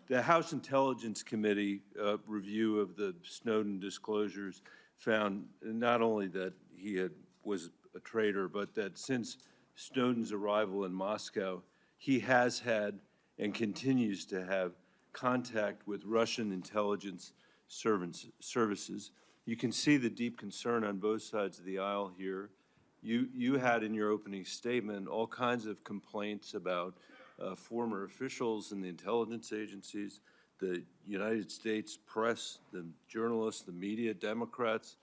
The House Intelligence Committee review of the Snowden disclosures found not only that he was a traitor, but that since Snowden's arrival in Moscow, he has had and continues to have contact with Russian intelligence services. You can see the deep concern on both sides of the aisle here. You had in your opening statement all kinds of complaints about former officials in the intelligence agencies, the United States press, the journalists, the media, Democrats,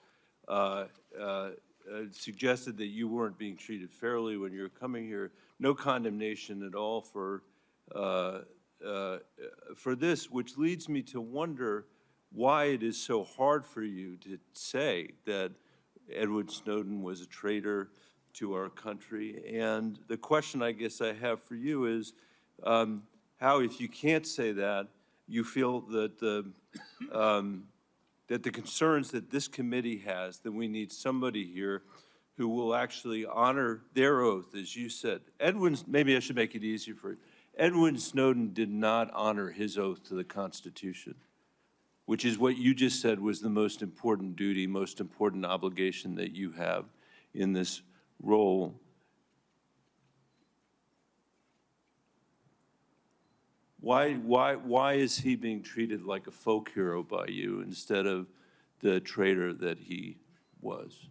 suggested that you weren't being treated fairly when you were coming here. No condemnation at all for this, which leads me to wonder why it is so hard for you to say that Edward Snowden was a traitor to our country. And the question I guess I have for you is how, if you can't say that, you feel that the concerns that this committee has, that we need somebody here who will actually honor their oath, as you said. Maybe I should make it easier for you. Edward Snowden did not honor his oath to the Constitution, which is what you just said was the most important duty, most important obligation that you have. in this role. Why is he being treated like a folk hero by you instead of the traitor that he was?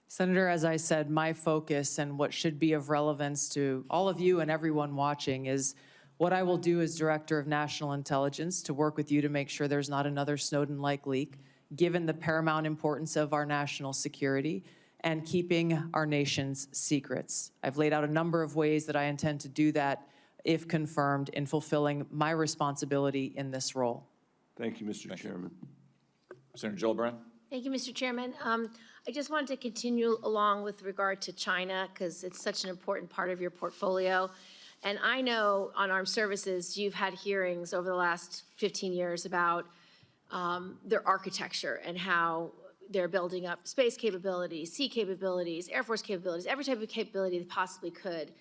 Senator, as I said, my focus and what should be of relevance to all of you and everyone watching is what I will do as Director of National Intelligence to work with you to make sure there's not another Snowden-like leak, given the paramount importance of our national security and keeping our nation's secrets. I've laid out a number of ways that I intend to do that, if confirmed, in fulfilling my responsibility in this role. Thank you, Mr. Chairman. Senator Gillibrand? Thank you, Mr. Chairman. I just wanted to continue along with regard to China because it's such an important part of your portfolio. And I know on armed services, you've had hearings over the last 15 years about their architecture and how they're building up space capabilities, sea capabilities, Air Force capabilities, every type of capability they possibly could.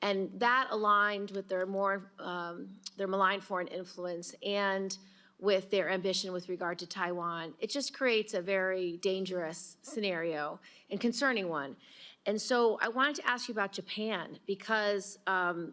And that aligned with their malign foreign influence and with their ambition with regard to Taiwan. It just creates a very dangerous scenario and concerning one. And so I wanted to ask you about Japan because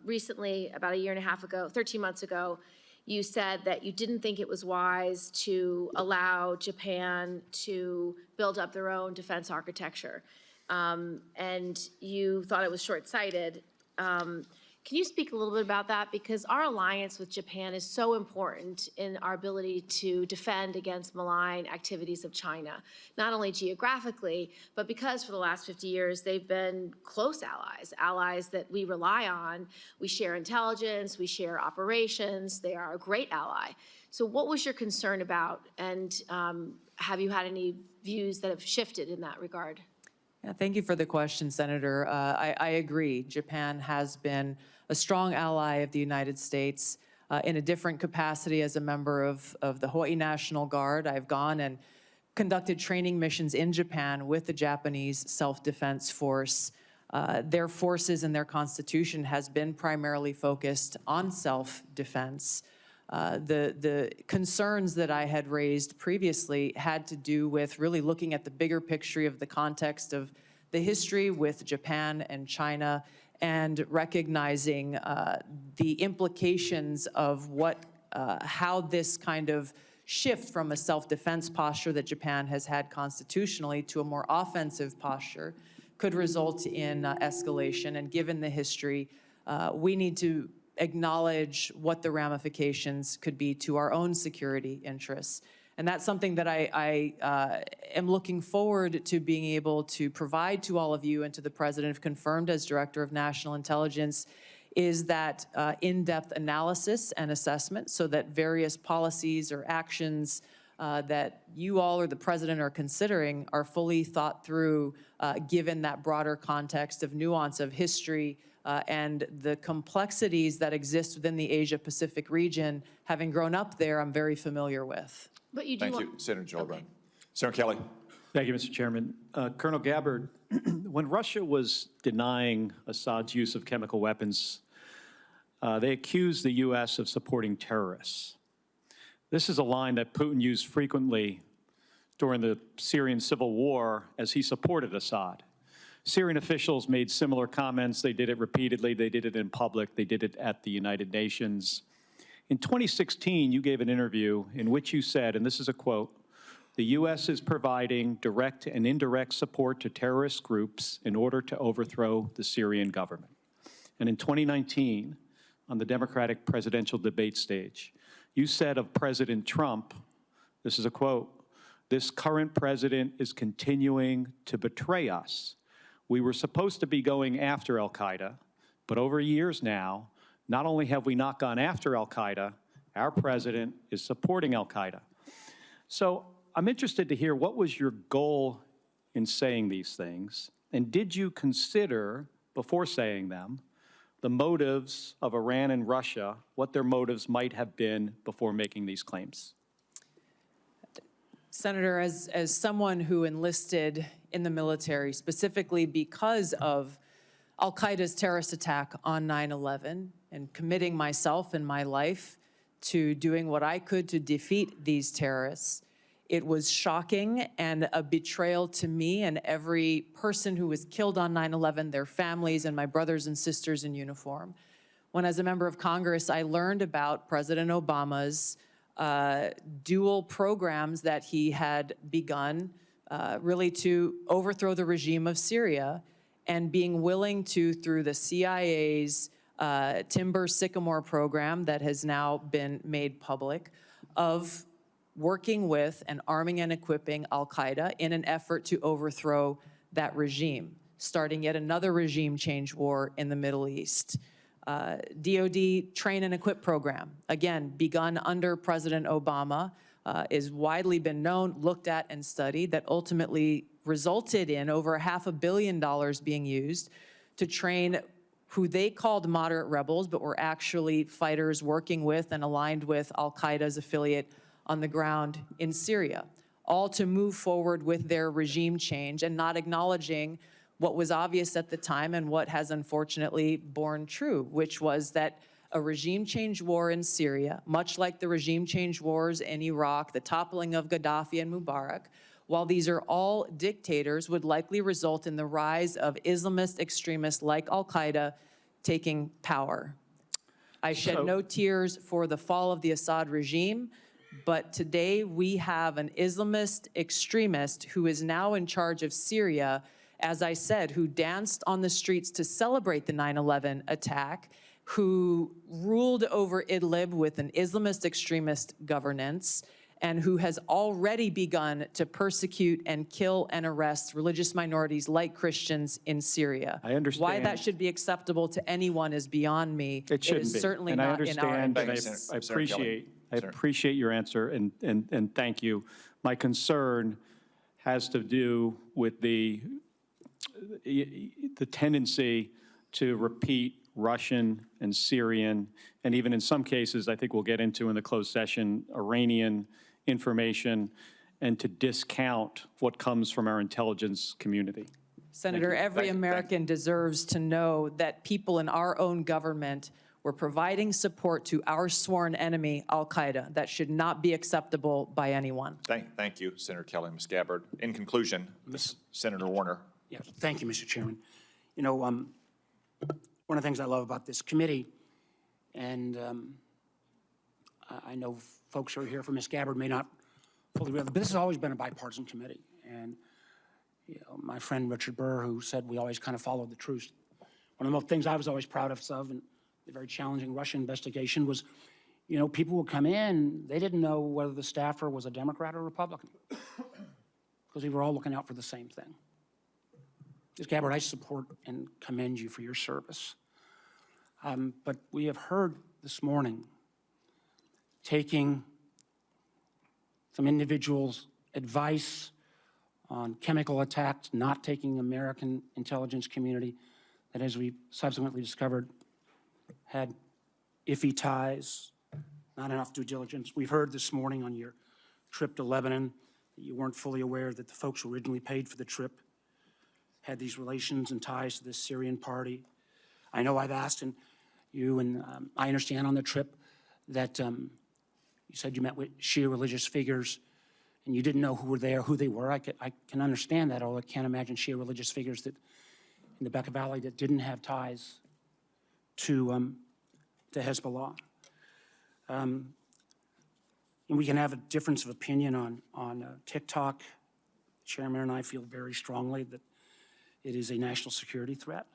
recently, about a year and a half ago, 13 months ago, you said that you didn't think it was wise to allow Japan to build up their own defense architecture. And you thought it was short-sighted. Can you speak a little bit about that? Because our alliance with Japan is so important in our ability to defend against malign activities of China, not only geographically, but because for the last 50 years, they've been close allies, allies that we rely on. We share intelligence, we share operations. They are a great ally. So what was your concern about? And have you had any views that have shifted in that regard? Yeah, thank you for the question, Senator. I agree. Japan has been a strong ally of the United States in a different capacity as a member of the Hawaii National Guard. I've gone and conducted training missions in Japan with the Japanese Self-Defense Force. Their forces and their constitution has been primarily focused on self-defense. The concerns that I had raised previously had to do with really looking at the bigger picture of the context of the history with Japan and China and recognizing the implications of how this kind of shift from a self-defense posture that Japan has had constitutionally to a more offensive posture could result in escalation. And given the history, we need to acknowledge what the ramifications could be to our own security interests. And that's something that I am looking forward to being able to provide to all of you and to the President, if confirmed as Director of National Intelligence, is that in-depth analysis and assessment so that various policies or actions that you all or the President are considering are fully thought through given that broader context of nuance of history and the complexities that exist within the Asia-Pacific region. Having grown up there, I'm very familiar with. But you do Thank you, Senator Gillibrand. Senator Kelly. Thank you, Mr. Chairman. Colonel Gabbard, when Russia was denying Assad's use of chemical weapons, they accused the U.S. of supporting terrorists. This is a line that Putin used frequently during the Syrian civil war as he supported Assad. Syrian officials made similar comments. They did it repeatedly. They did it in public. They did it at the United Nations. In 2016, you gave an interview in which you said, and this is a quote, "The U.S. is providing direct and indirect support to terrorist groups in order to overthrow the Syrian government." And in 2019, on the Democratic presidential debate stage, you said of President Trump, this is a quote, "This current president is continuing to betray us. We were supposed to be going after al-Qaeda, but over years now, not only have we not gone after al-Qaeda, our president is supporting al-Qaeda." So I'm interested to hear, what was your goal in saying these things? And did you consider, before saying them, the motives of Iran and Russia, what their motives might have been before making these claims? Senator, as someone who enlisted in the military specifically because of al-Qaeda's terrorist attack on 9/11 and committing myself and my life to doing what I could to defeat these terrorists, It was shocking and a betrayal to me and every person who was killed on 9/11, their families, and my brothers and sisters in uniform. When, as a member of Congress, I learned about President Obama's dual programs that he had begun really to overthrow the regime of Syria, and being willing to, through the CIA's Timber Sycamore program that has now been made public, of working with and arming and equipping al-Qaeda in an effort to overthrow that regime, starting yet another regime change war in the Middle East. DoD Train and Equip program, again, begun under President Obama, is widely been known, looked at, and studied, that ultimately resulted in over $500 million being used to train who they called moderate rebels, but were actually fighters working with and aligned with al-Qaeda's affiliate on the ground in Syria, all to move forward with their regime change and not acknowledging what was obvious at the time and what has unfortunately borne true, which was that a regime change war in Syria, much like the regime change wars in Iraq, the toppling of Gaddafi and Mubarak, while these are all dictators, would likely result in the rise of Islamist extremists like al-Qaeda taking power. I shed no tears for the fall of the Assad regime, but today we have an Islamist extremist who is now in charge of Syria, as I said, who danced on the streets to celebrate the 9/11 attack, who ruled over Idlib with an Islamist extremist governance, and who has already begun to persecute and kill and arrest religious minorities like Christians in Syria. I understand. Why that should be acceptable to anyone is beyond me. It shouldn't is be. certainly And not in our and interests. I appreciate your answer, and thank you. My concern has to do with the tendency to repeat Russian and Syrian, and even in some cases, I think we'll get into in the closed session, Iranian information, and to discount what comes from our intelligence community. Senator, every American deserves to know that people in our own government were providing support to our sworn enemy, al-Qaeda. That should not be acceptable by anyone. Thank you, Senator Kelly. Ms. Gabbard. In conclusion, Senator Warner. Yeah, thank you, Mr. Chairman. You know, one of the things I love about this committee, and I know folks who are here for Ms. Gabbard may not fully realize, but this has always been a bipartisan committee. And you know, my friend Richard Burr, who said we always kind of followed the truth. One of the things I was always proud of in the very challenging Russia investigation was, you know, people would come in, they didn't know whether the staffer was a Democrat or Republican, because we were all looking out for the same thing. Ms. Gabbard, I support and commend you for your service. But we have heard this morning, taking some individuals' advice on chemical attacks, not taking American intelligence community that, as we subsequently discovered, had iffy ties, not enough due diligence. We've heard this morning on your trip to Lebanon that you weren't fully aware that the folks who originally paid for the trip had these relations and ties to this Syrian party. I know I've asked, and you and I understand on the trip that you said you met with Shia religious figures and you didn't know who were there, who they were. I can understand that, although I can't imagine Shia religious figures that in the Bekaa Valley that didn't have ties to Hezbollah. And we can have a difference of opinion on TikTok. The chairman and I feel very strongly that it is a national security threat.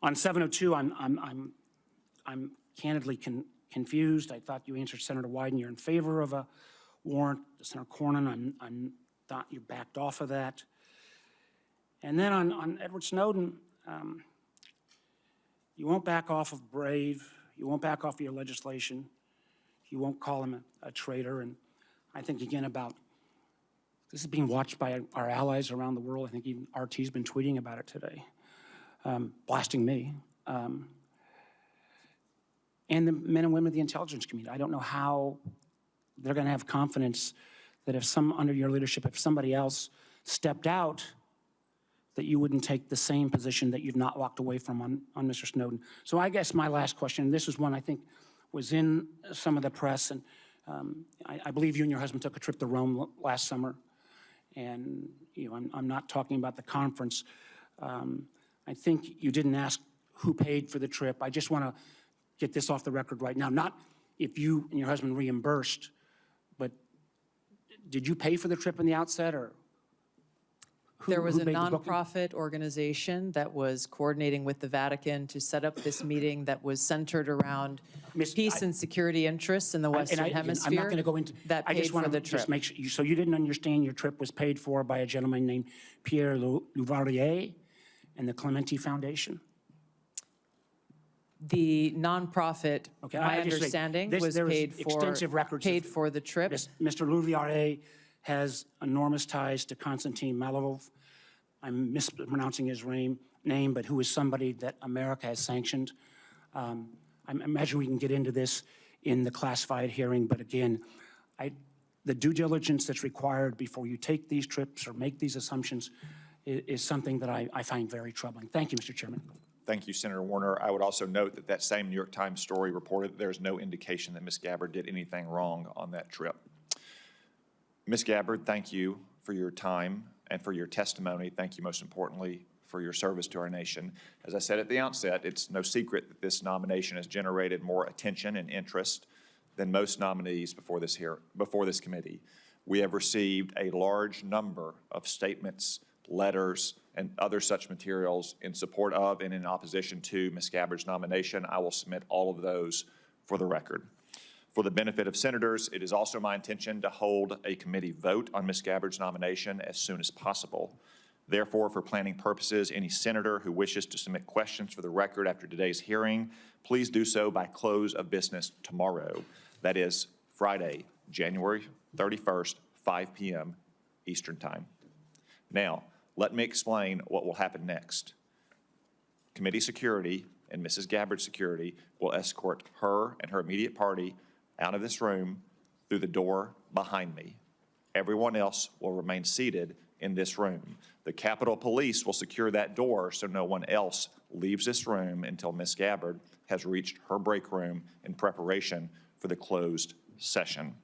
On 702, I'm candidly confused. I thought you answered Senator Wyden you're in favor of a warrant. Senator Cornyn, I thought you backed off of that. And then on Edward Snowden, you won't back off of Brave. You won't back off of your legislation. You won't call him a traitor. And I think, again, about this is being watched by our allies around the world. I think even RT's been tweeting about it today, blasting me. And the men and women of the intelligence community. I don't know how they're going to have confidence that if under your leadership, if somebody else stepped out, that you wouldn't take the same position that you've not walked away from on Mr. Snowden. So I guess my last question, and this is one I think was in some of the press, and I believe you and your husband took a trip to Rome last summer, and I'm not talking about the conference. I think you didn't ask who paid for the trip. I just want to get this off the record right now. Not if you and your husband reimbursed, but did you pay for the trip in the outset, or There was a made the booking? nonprofit organization that was coordinating with the Vatican to set up this meeting that was centered around peace and security interests in the Western Hemisphere. I'm not going to go into. That I paid just for want the to just trip. make sure. So you didn't understand your trip was paid for by a gentleman named Pierre Louvarier and the Clementi Foundation? The nonprofit, Okay, my I just say, understanding, this- was there is paid for, extensive records paid of- for the trip. Mr. Louvarier has enormous ties to Konstantin Malovov. I'm mispronouncing his name, but who is somebody that America has sanctioned. I imagine we can get into this in the classified hearing, but again, the due diligence that's required before you take these trips or make these assumptions is something that I find very troubling. Thank you, Mr. Chairman. Thank you, Senator Warner. I would also note that that same New York Times story reported that there's no indication that Ms. Gabbard did anything wrong on that trip. Ms. Gabbard, thank you for your time and for your testimony. Thank you, most importantly, for your service to our nation. As I said at the outset, it's no secret that this nomination has generated more attention and interest than most nominees before this committee. We have received a large number of statements, letters, and other such materials in support of and in opposition to Ms. Gabbard's nomination. I will submit all of those for the record. For the benefit of senators, it is also my intention to hold a committee vote on Ms. Gabbard's nomination as soon as possible. Therefore, for planning purposes, any senator who wishes to submit questions for the record after today's hearing, please do so by close of business tomorrow. That is Friday, January 31st, 5 p.m. Eastern Time. Now, let me explain what will happen next. Committee security and Mrs. Gabbard's security will escort her and her immediate party out of this room through the door behind me. Everyone else will remain seated in this room. The Capitol Police will secure that door so no one else leaves this room until Ms. Gabbard has reached her break room in preparation for the closed session.